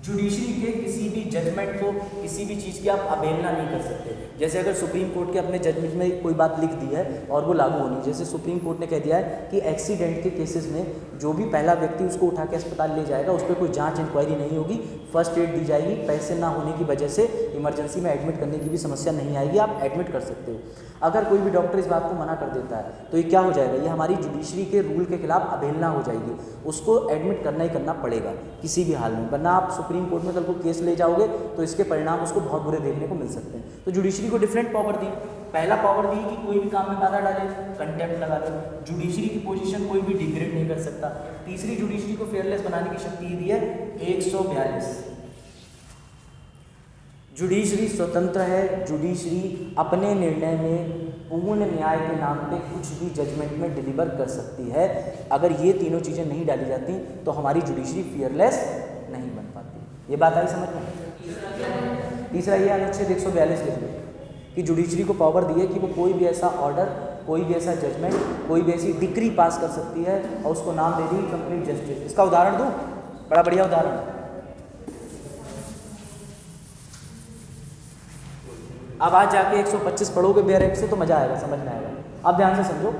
जुडिशरी के किसी भी जजमेंट को, किसी भी चीज़ की आप अवहेलना नहीं कर सकते। जैसे अगर सुप्रीम कोर्ट के अपने जजमेंट में कोई बात लिख दी है और वो लागू होनी, जैसे सुप्रीम कोर्ट ने कह दिया है कि एक्सीडेंट के केसेस में जो भी पहला व्यक्ति उसको उठा के अस्पताल ले जाएगा उस पर कोई जांच इंक्वायरी नहीं होगी, फर्स्ट एड दी जाएगी, पैसे ना होने की वजह से इमरजेंसी में एडमिट करने की भी समस्या नहीं आएगी, आप एडमिट कर सकते हो। अगर कोई भी डॉक्टर इस बात को मना कर देता है तो ये क्या हो जाएगा, ये हमारी जुडिशरी के रूल के खिलाफ अवहेलना हो जाएगी, उसको एडमिट करना ही करना पड़ेगा किसी भी हाल में, वरना आप सुप्रीम कोर्ट में कल को केस ले जाओगे तो इसके परिणाम उसको बहुत बुरे देखने को मिल सकते हैं। तो जुडिशरी को डिफरेंट पावर दी। पहला पावर दी कि कोई भी काम में बाधा डाले, कंटेम्प्ट लगा दो, जुडिशरी की पोजीशन कोई भी डिग्रेड नहीं कर सकता। तीसरी, जुडिशरी को फेयरलेस बनाने की शक्ति दी है 142। जुडिशरी स्वतंत्र है, जुडिशरी अपने निर्णय में पूर्ण न्याय के नाम पे कुछ भी जजमेंट में डिलीवर कर सकती है। अगर ये तीनों चीज़ें नहीं डाली जाती तो हमारी जुडिशरी फियरलेस नहीं बन पाती। ये बात आई समझ में। तीसरा ये अनुच्छेद 142 लिख लो कि जुडिशरी को पावर दी है कि वो कोई भी ऐसा ऑर्डर, कोई भी ऐसा जजमेंट, कोई भी ऐसी डिक्री पास कर सकती है और उसको नाम दे दी कंप्लीट जस्टिस। इसका उदाहरण दूँ, बड़ा बढ़िया उदाहरण। अब आज जाके 125 पढ़ोगे बेयर से तो मजा आएगा, समझ में आएगा। अब ध्यान से समझो,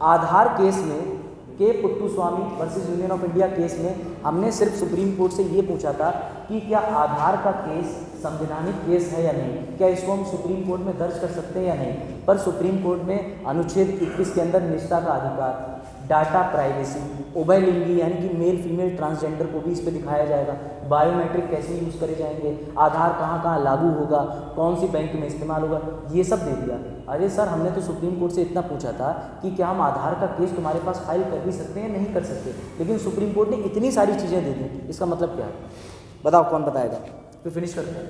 आधार केस में के Puttaswamy versus union of India case में हमने सिर्फ सुप्रीम कोर्ट से ये पूछा था कि क्या आधार का केस संवैधानिक केस है या नहीं, क्या इसको हम सुप्रीम कोर्ट में दर्ज कर सकते हैं या नहीं। पर सुप्रीम कोर्ट में अनुच्छेद 21 के अंदर निष्ठा का अधिकार, डाटा प्राइवेसी, उभयलिंगी यानी कि मेल फीमेल ट्रांसजेंडर को भी इस पर दिखाया जाएगा, बायोमेट्रिक कैसे यूज़ करे जाएंगे, आधार कहाँ कहाँ लागू होगा, कौन सी बैंक में इस्तेमाल होगा, ये सब दे दिया। अरे सर, हमने तो सुप्रीम कोर्ट से इतना पूछा था कि क्या हम आधार का केस तुम्हारे पास फाइल कर भी सकते हैं, नहीं कर सकते, लेकिन सुप्रीम कोर्ट ने इतनी सारी चीज़ें दे दी। इसका मतलब क्या है, बताओ कौन बताएगा। तो फिनिश करते हैं,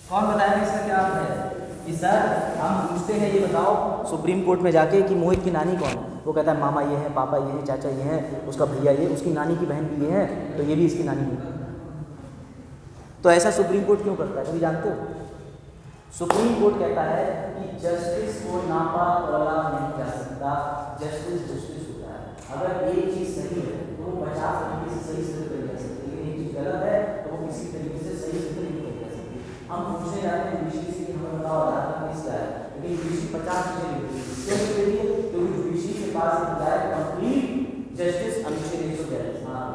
कौन बताएगा इसका क्या अर्थ है कि सर हम पूछते हैं ये बताओ सुप्रीम कोर्ट में जाके कि मोहित की नानी कौन है, वो कहता है मामा ये है, पापा ये है, चाचा ये है, उसका भैया ये, उसकी नानी की बहन भी ये है, तो ये भी इसकी नानी है। तो ऐसा सुप्रीम कोर्ट क्यों करता है, कभी जानते हो? सुप्रीम कोर्ट कहता है कि जस्टिस को नापा तोला नहीं जा सकता, जस्टिस जस्टिस होता है। अगर एक चीज़ सही है तो वो 50 तरीके से सही सिद्ध करी जा सकती है, लेकिन एक चीज़ गलत है तो वो किसी तरीके से सही सिद्ध नहीं करी जा सकती। हम पूछने जाते हैं जुडिशरी से कि हमें बताओ आधार का केस क्या है, लेकिन जुडिशरी 50 चीज़ें लिखती है। क्यों लिखती है? क्योंकि जुडिशरी के पास होता है कंप्लीट जस्टिस अनुच्छेद 142। हाँ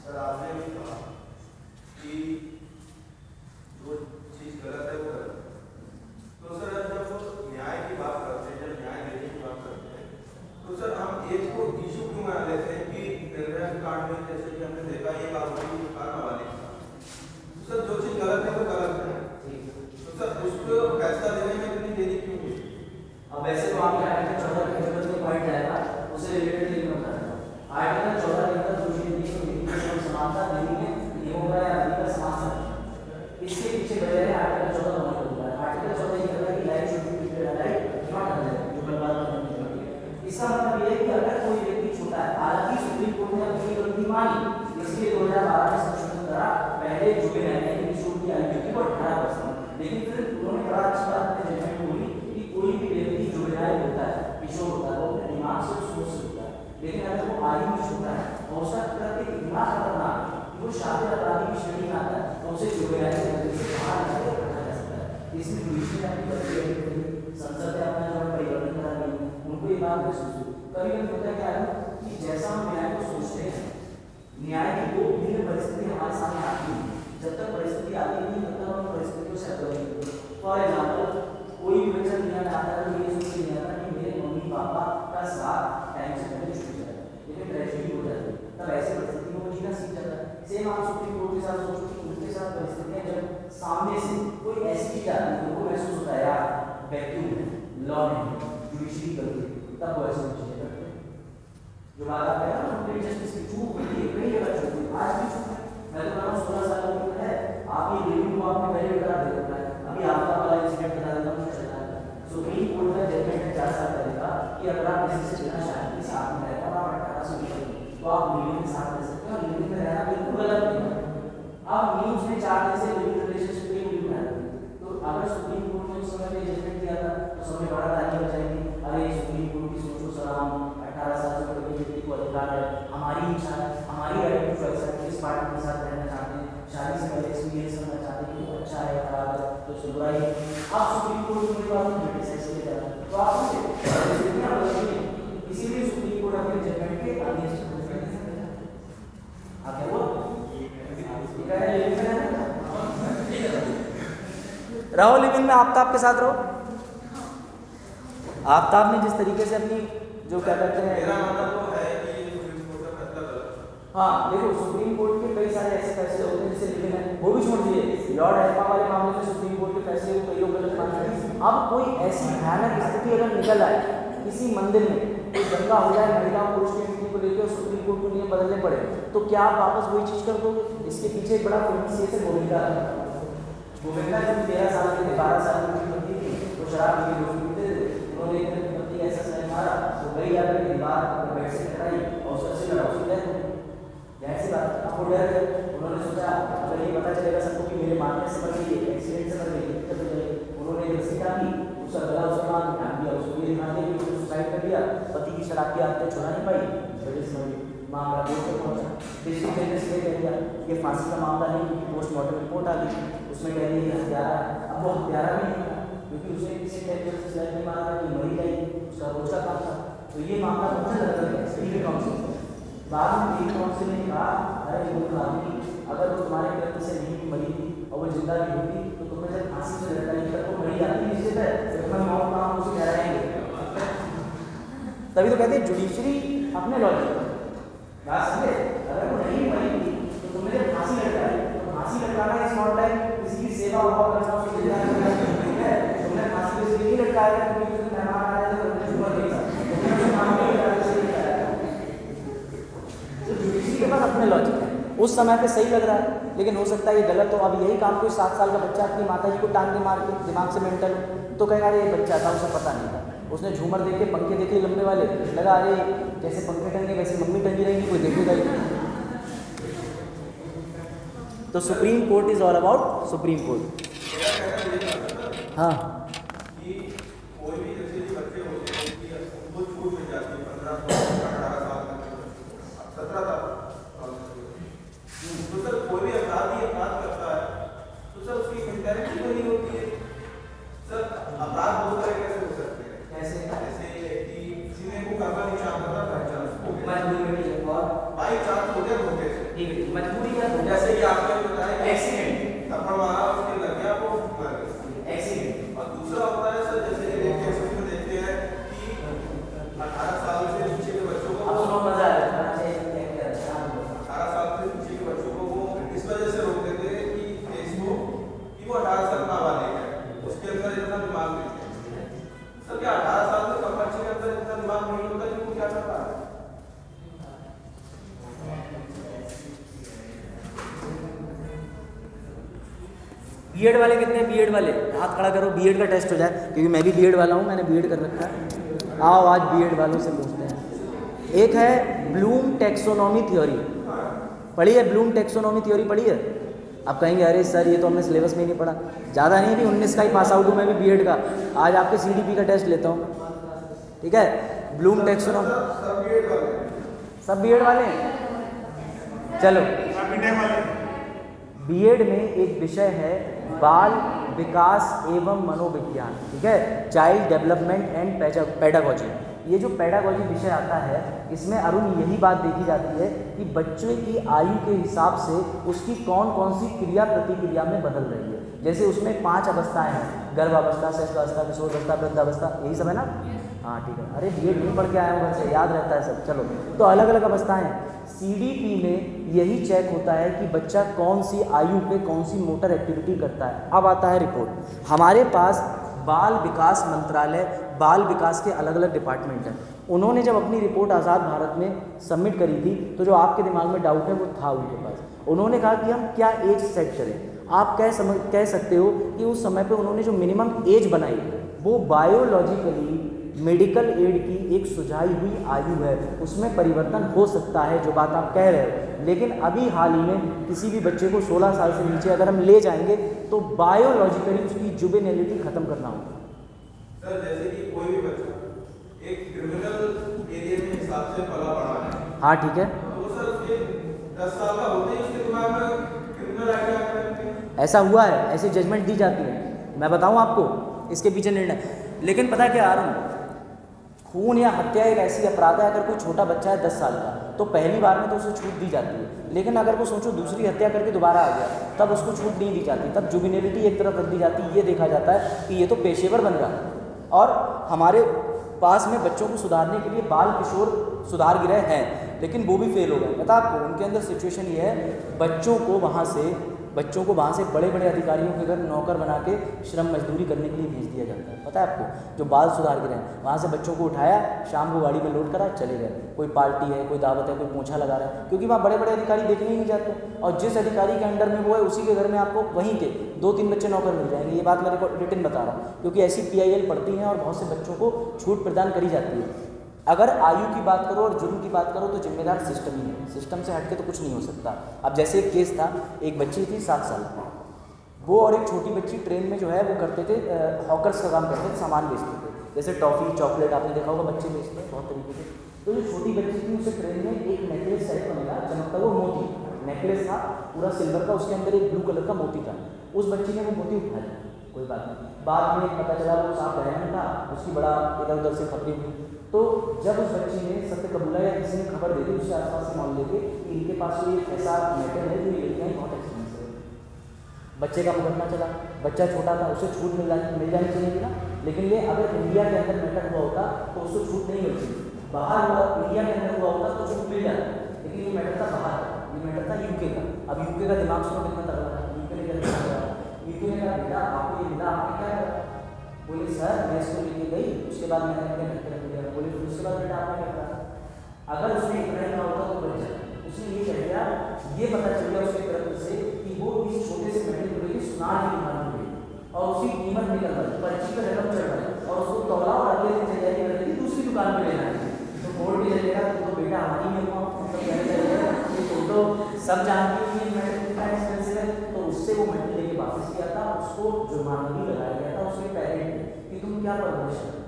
सर, आपने भी कहा कि जो जैसे कि हमने देखा ये आरोपी कार वाले, सर जो चीज गलत है वो गलत है, तो सर उसको फैसला देने में इतनी देरी क्यों हुई? अब वैसे तो आपके आर्टिकल 14 के अंदर जो पॉइंट आएगा उसे रिलेटेड लिखना पड़ेगा। आर्टिकल 14 के अंदर दोषी नीति की समानता नीति में नियमों का या अधिकार समान है। इसके पीछे वजह है आर्टिकल 14 होने होता है। आर्टिकल 14 ये कहता है कि life should be treated like not other, जो बर्बाद करने की है। इसका मतलब ये है कि अगर कोई व्यक्ति छोटा है, हालांकि सुप्रीम कोर्ट ने अपनी गलती मानी, इसलिए 2012 में संशोधन करा, पहले जुबे रहने की किशोर की आयु थी वो 18%, लेकिन फिर उन्होंने बड़ा अच्छा बात अपने जजमेंट बोली कि कोई भी व्यक्ति जुबेनाइल होता है, किशोर होता है, वो अपने दिमाग से सोच से होता है, लेकिन अगर वो आयु में छोटा है और उसका प्रति इतना खतरनाक है कि वो शादी अपराधी की श्रेणी में आता है, तो उसे जुबेनाइल से बाहर निकाल रखा जा सकता है। इसमें जुडिशरी ने अपनी गलती, संसद ने अपना जो परिवर्तन करा दिया, उनको ये बात महसूस हुई। कभी कभी होता क्या है कि जैसा हम न्याय को सोचते हैं, न्याय की वो विभिन्न परिस्थिति हमारे सामने आती है, जब तक परिस्थिति आती नहीं तब तक हम परिस्थितियों से अवगत नहीं होते। फॉर एग्जाम्पल, कोई भी बच्चा दुनिया में आता है तो ये सोच नहीं आता कि मेरे मम्मी पापा का साथ टाइम से पहले छूट जाए, लेकिन ट्रेजेडी हो जाती है, तब ऐसी परिस्थिति में वो जीना सीख जाता है। सेम आप सुप्रीम कोर्ट के साथ सोचो कि उनके साथ परिस्थितियाँ जब सामने से कोई ऐसी चीज आती है, उनको महसूस होता है यार वैक्यूम है, लॉ नहीं, जुडिशरी गलती, तब वो ऐसे चीजें करते हैं। जो बात आप कह रहे हो ना, जस्टिस की चूक होती है, कई जगह चूक होती है, आज भी चूक है। मैं तो कह रहा हूँ 16 साल की उम्र है, आप ये रिव्यू को आपने पहले बता दे रखा है। अभी आपका वाला इंसिडेंट बता देता हूँ चल रहा है। सुप्रीम कोर्ट का जजमेंट है 4 साल पहले का कि अगर आप किसी से बिना शादी के साथ में रहते हो, आप 18 से ऊपर तो आप लिविंग के साथ रह सकते हो, और लिविंग में रहना बिल्कुल गलत नहीं है। अब न्यूज में 4 दिन से लिविंग रिलेशनशिप के लिए बना रहे हैं, तो अगर सुप्रीम कोर्ट ने उस समय पे जजमेंट दिया था तो समय बड़ा ताली बजाएंगे, अरे सुप्रीम कोर्ट की सोचो सलाम, 18 साल से बड़े व्यक्ति को अधिकार है, हमारी इच्छा है, हमारी राइट टू चॉइस है, किस पार्टनर के साथ रहना चाहते हैं, शादी से पहले एक्सपीरियंस करना चाहते हैं, तो अच्छा है खराब है तो सुधराई। आप सुप्रीम कोर्ट में बात क्रिटिसाइज किया जाता है, तो आप इसीलिए सुप्रीम कोर्ट अपने जजमेंट के अगेंस्ट आप क्या बोल रहो, लिविंग में आफ्ताब के साथ रहो। आफ्ताब ने जिस तरीके से अपनी जो क्या कहते हैं, मेरा मतलब तो है कि सुप्रीम कोर्ट का फैसला गलत। हाँ देखो सुप्रीम कोर्ट के कई सारे ऐसे फैसले होते हैं जिससे लिविंग है, वो भी छोड़ दिए। लॉर्ड एल्फा वाले मामले में सुप्रीम कोर्ट के फैसले को कई लोग गलत मानते हैं। अब कोई ऐसी भयानक स्थिति अगर निकल आए, किसी मंदिर में कोई दंगा हो जाए महिला और पुरुष की ड्यूटी को लेकर, सुप्रीम कोर्ट को नियम बदलने पड़े, तो क्या आप वापस वही चीज कर दोगे? इसके पीछे एक बड़ा फेमस केस है गोविंदा। गोविंदा जब 13 साल के थे, 12 साल की पत्नी थी, तो शराब पी के पीते थे, उन्होंने एक दिन पत्नी ऐसा सही मारा तो गई आकर के दीवार पर बेड से टकराई और उसका सिर लड़ा, उसकी डेथ हो गई। जैसी बात अब वो डर गए, उन्होंने सोचा अगर ये पता चलेगा सबको कि मेरे मारने से मर गई, एक्सीडेंट से मर गई, दिक्कत हो जाएगी। उन्होंने रस्सी टांगी, उसका गला उसके बाद ढांक दिया, उसको ये दिखा दिया कि उसने सुसाइड कर दिया, पति की शराब की आदतें छुड़ा नहीं पाई, वजह से मर गई। मामला कोर्ट तक पहुंचा, डिस्ट्रिक्ट जज ने इसलिए कह दिया ये फांसी का मामला नहीं, क्योंकि पोस्टमार्टम रिपोर्ट आ गई, उसमें कह दिया कि हत्यारा है। अब वो हत्यारा भी नहीं था, क्योंकि उसने किसी टेंशन से स्लाइड नहीं मारा कि मरी जाएगी, उसका रोज का काम था। तो ये मामला मुझे लगता है स्टील काउंसिल बाद में लीग काउंसिल ने कहा अरे मूर्ख आदमी, अगर वो तुम्हारे कृत्य से नहीं मरी थी और वो जिंदा भी होती तो तुम्हें जब फांसी से लटकाई तक वो मरी जाती निश्चित है, तो तुम्हें मौत का हम उसे ठहराएंगे। तभी तो कहते हैं जुडिशरी अपने लॉजिक बात समझे, अगर वो नहीं मरी थी तो तुम्हें जब फांसी लटकाई, तो फांसी लटकाना इज नॉट लाइक किसी की सेवा हुआ करना, उसको जिंदा करना है। तुमने फांसी को इसलिए नहीं लटकाया क्योंकि तुम मेहमान आए थे, तुमने झूमर नहीं था, तुमने मांग के लटकाया से नहीं कराया। तो जुडिशरी के पास अपने लॉजिक है, उस समय पे सही लग रहा है, लेकिन हो सकता है ये गलत हो। अब यही काम कोई 7 साल का बच्चा अपनी माता जी को टांग के मार के दिमाग से मेंटल तो कहेगा अरे ये बच्चा था, उसे पता नहीं था, उसने झूमर देखे, पंखे देखे लंबे वाले, लगा अरे जैसे पंखे टंगे वैसे मम्मी टंगी रहेंगी, कोई देखेगा ही नहीं। तो supreme court is all about supreme court. हाँ कि कोई भी जैसे बच्चे होते हैं कि उनको छूट मिल जाती है 15 साल 18 साल तक 17 साल, तो सर कोई भी अपराधी अपराध करता है तो सर उसकी मेंटालिटी तो नहीं होती है। सर अपराध दो तरीके से हो सकते हैं, कैसे? जैसे कि किसी ने को करना नहीं चाहता था बाई चांस हो गया, मजबूरी में और बाई चांस हो गया धोखे से, ठीक है मजबूरी या धोखा, जैसे कि आपने बताया एक्सीडेंट, थप्पड़ मारा उसके लग गया वो मर गया, एक्सीडेंट। और दूसरा होता है सर जैसे एक केसेस में देखते हैं कि 18 साल से नीचे के बच्चों को अब सुनो मजा आ रहा है, 18 बीएड वाले कितने हैं? बीएड वाले हाथ खड़ा करो, बीएड का टेस्ट हो जाए, क्योंकि मैं भी बीएड वाला हूँ, मैंने बीएड कर रखा है। आओ आज बीएड वालों से पूछते हैं। एक है ब्लूम टैक्सोनॉमी थ्योरी, पढ़ी है? ब्लूम टैक्सोनॉमी थ्योरी पढ़ी है? आप कहेंगे अरे सर ये तो हमने सिलेबस में ही नहीं पढ़ा। ज़्यादा नहीं, अभी 19 का ही पास आउट हूँ मैं भी बीएड का। आज आपके सीडीपी का टेस्ट लेता हूँ, ठीक है? ब्लूम टैक्सोनॉमी, सब बीएड वाले हैं? चलो, बीएड में एक विषय है बाल विकास एवं मनोविज्ञान, ठीक है? Child development and pedagogy. ये जो पेडागोजी विषय आता है, इसमें अरुण यही बात देखी जाती है कि बच्चे की आयु के हिसाब से उसकी कौन कौन सी क्रिया प्रतिक्रिया में बदल रही है। जैसे उसमें 5 अवस्थाएं हैं, गर्भावस्था, शिशुअवस्था, किशोरावस्था, वृद्धावस्था, यही सब है ना? हाँ ठीक है। अरे बीएड नहीं पढ़ के आया हूँ घर से, याद रहता है सब। चलो, तो अलग अलग अवस्थाएं हैं। सीडीपी में यही चेक होता है कि बच्चा कौन सी आयु पे कौन सी मोटर एक्टिविटी करता है। अब आता है रिपोर्ट। हमारे पास बाल विकास मंत्रालय, बाल विकास के अलग अलग डिपार्टमेंट हैं। उन्होंने जब अपनी रिपोर्ट आज़ाद भारत में सबमिट करी थी, तो जो आपके दिमाग में डाउट है वो था उनके पास। उन्होंने कहा कि हम क्या एज सेट करें। आप कह सकते हो कि उस समय पे उन्होंने जो मिनिमम एज बनाई वो बायोलॉजिकली मेडिकल एड की एक सुझाई हुई आयु है, उसमें परिवर्तन हो सकता है, जो बात आप कह रहे हो। लेकिन अभी हाल ही में किसी भी बच्चे को 16 साल से नीचे अगर हम ले जाएंगे तो बायोलॉजिकली उसकी जुवेनिलिटी खत्म करना होगा। सर जैसे कि कोई भी बच्चा एक क्रिमिनल एरिया में हिसाब से पला पड़ा है, हाँ ठीक है, तो सर उसके 10 साल का होते ही उसके दिमाग में क्रिमिनल आइडिया करते हैं। ऐसा हुआ है, ऐसी जजमेंट दी जाती है। मैं बताऊं आपको इसके पीछे निर्णय। लेकिन पता क्या आ रहा हूँ, खून या हत्या एक ऐसी अपराध है, अगर कोई छोटा बच्चा है 10 साल का तो पहली बार में तो उसे छूट दी जाती है। लेकिन अगर वो सोचो दूसरी हत्या करके दोबारा आ गया, तब उसको छूट नहीं दी जाती, तब जुवेनिलिटी एक तरफ रख दी जाती है। ये देखा जाता है कि ये तो पेशेवर बन रहा है। और हमारे पास में बच्चों को सुधारने के लिए बाल किशोर सुधार गृह हैं, लेकिन वो भी फेल हो गए। पता आपको उनके अंदर सिचुएशन ये है, बच्चों को वहाँ से बड़े बड़े अधिकारियों के घर नौकर बना के श्रम मजदूरी करने के लिए भेज दिया जाता है। पता है आपको, जो बाल सुधार गृह हैं वहाँ से बच्चों को उठाया, शाम को गाड़ी में लोड करा, चले गए। कोई पार्टी है, कोई दावत है, कोई पोंछा लगा रहा है, क्योंकि वहाँ बड़े बड़े अधिकारी देखने ही नहीं जाते। और जिस अधिकारी के अंडर में वो है, उसी के घर में आपको वहीं के 2-3 बच्चे नौकर मिल जाएंगे। ये बात मैं रिटर्न बता रहा हूँ, क्योंकि ऐसी PIL पढ़ती हैं और बहुत से बच्चों को छूट प्रदान करी जाती है। अगर आयु की बात करो और जुर्म की बात करो तो जिम्मेदार सिस्टम ही है, सिस्टम से हटके तो कुछ नहीं हो सकता। अब जैसे एक केस था, एक बच्ची थी 7 साल की, वो और एक छोटी बच्ची ट्रेन में जो है वो करते थे, हॉकर्स का काम करते थे, सामान बेचते थे। जैसे टॉफ़ी, चॉकलेट आपने देखा होगा बच्चे बेचते हैं बहुत तरीके से। तो जो छोटी बच्ची थी उसे ट्रेन में एक नेकलेस सेट में मिला, चमकता वो मोती नेकलेस था, पूरा सिल्वर का, उसके अंदर एक ब्लू कलर का मोती था। उस बच्ची ने वो मोती उठा लिया, कोई बात नहीं। बाद में पता चला वो साफ डायमंड था, उसकी बड़ा इधर उधर से खबरें हुई। तो जब उस बच्ची ने सत्य कबूला या किसी ने खबर दे दी उसके आसपास से मोहल्ले के कि इनके पास कोई एक ऐसा मैटर है जो ये लड़कियाँ बहुत एक्सपेंसिव है, बच्चे का मुकदमा चला। बच्चा छोटा था, उसे छूट मिल जानी चाहिए थी ना। लेकिन ये अगर इंडिया के अंदर मैटर हुआ होता तो उसको छूट नहीं मिलती, बाहर हुआ, इंडिया के अंदर हुआ होता तो छूट मिल जाती। लेकिन ये मैटर था बाहर, ये मैटर था UK का। अब UK का दिमाग सुनो कितना तगड़ा था। UK ने क्या कहा, UK ने कहा बेटा आपको ये मिला, आपने क्या करा? बोले सर मैं इसको लेके गई, उसके बाद मैंने अपने घर पे रख दिया। बोले उसके बाद बेटा आपने क्या करा? अगर उसने इतना ही कहा होता तो बच जाए। उसने ये कह दिया, ये पता चल गया उसके तरफ से कि वो इस छोटे से मैटर को लेकर सुनार की दुकान में गई और उसकी कीमत निकल रही, पर्ची पर रकम चढ़ रहा है और उसको तौला और अगले दिन तैयारी कर रही थी दूसरी दुकान में लेना है। तो बोर्ड भी चलेगा तो बेटा हमारी में तो सब जानती है मैटर कितना एक्सपेंसिव है। तो उससे वो मैटर लेके वापस किया था, उसको जुर्माना भी लगाया गया था उसके पेरेंट ने कि तुम क्या परवरिश कर।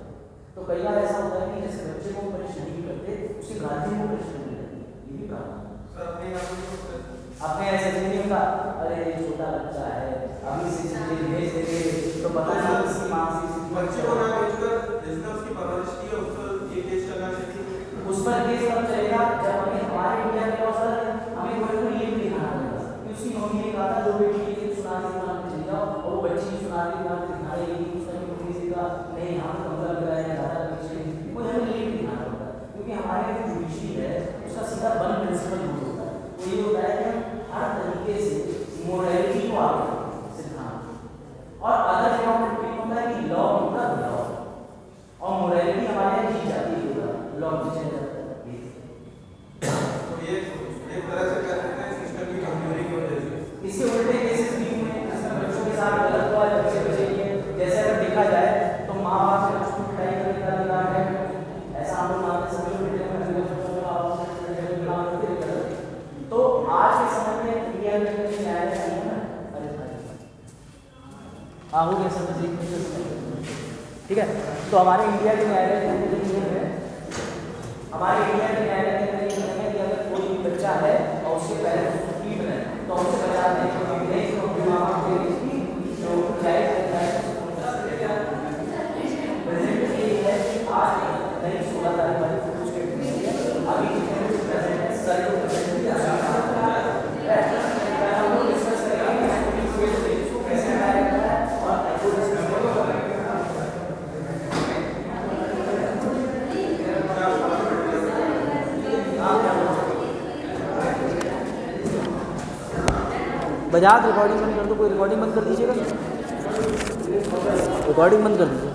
तो कई बार ऐसा होता है कि जैसे बच्चे को परेश नहीं करते, उसके गार्जियन को परेश नहीं करते। ये भी कहा अपने ऐसे नहीं होता, अरे ये छोटा बच्चा है अभी से भेज देंगे तो पता नहीं इसकी मानसिक बच्चे को ना भेजकर जिसने उसकी परवरिश की है उस पर ये केस चलना चाहिए। उस पर केस कब चलेगा जब हमारे इंडिया में बहुत सारा हमें बच्चों को ये भी दिखाना पड़ेगा कि उसकी मम्मी ने कहा था जो बेटी के सुनाने की दुकान में चली जाओ और वो बच्ची की सुनाने की दुकान में दिखा रही है उसने किसी का नहीं यहाँ पर कमरा लग रहा है ज़्यादा बच्चे वो हमें ये भी दिखाना होता है। क्योंकि हमारे जो जुडिशरी है उसका सीधा वन प्रिंसिपल यूज होता है। तो ये होता है कि हम हर तरीके से मोरालिटी को आगे सिद्धांत और अदर जगहों पर क्या होता है कि लॉ होता है लॉ और मोरालिटी हमारे यहाँ जीत जाती है, लॉ जीत जाता है। तो ये एक तरह से कहते हैं सिस्टम की कमजोरी की वजह से इसके उल्टे केसेस भी हुए हैं, जिसमें बच्चों के साथ हाँ हो गया सर, ठीक है। तो हमारे इंडिया के न्यायालय के अंदर ये नियम है, हमारे इंडिया के न्यायालय के अंदर ये नियम है कि अगर कोई बच्चा है और उसके पेरेंट्स फीट है तो हमसे 50 दिन तो विदेश में अपने माँ बाप के इसकी जो जायज़ है प्रेजेंट ये है कि आज नहीं 16 तारीख वाली कुछ अभी प्रेजेंट है सर को प्रेजेंट बजाज रिकॉर्डिंग बंद कर दो, कोई रिकॉर्डिंग बंद कर दीजिएगा, रिकॉर्डिंग बंद कर दीजिए।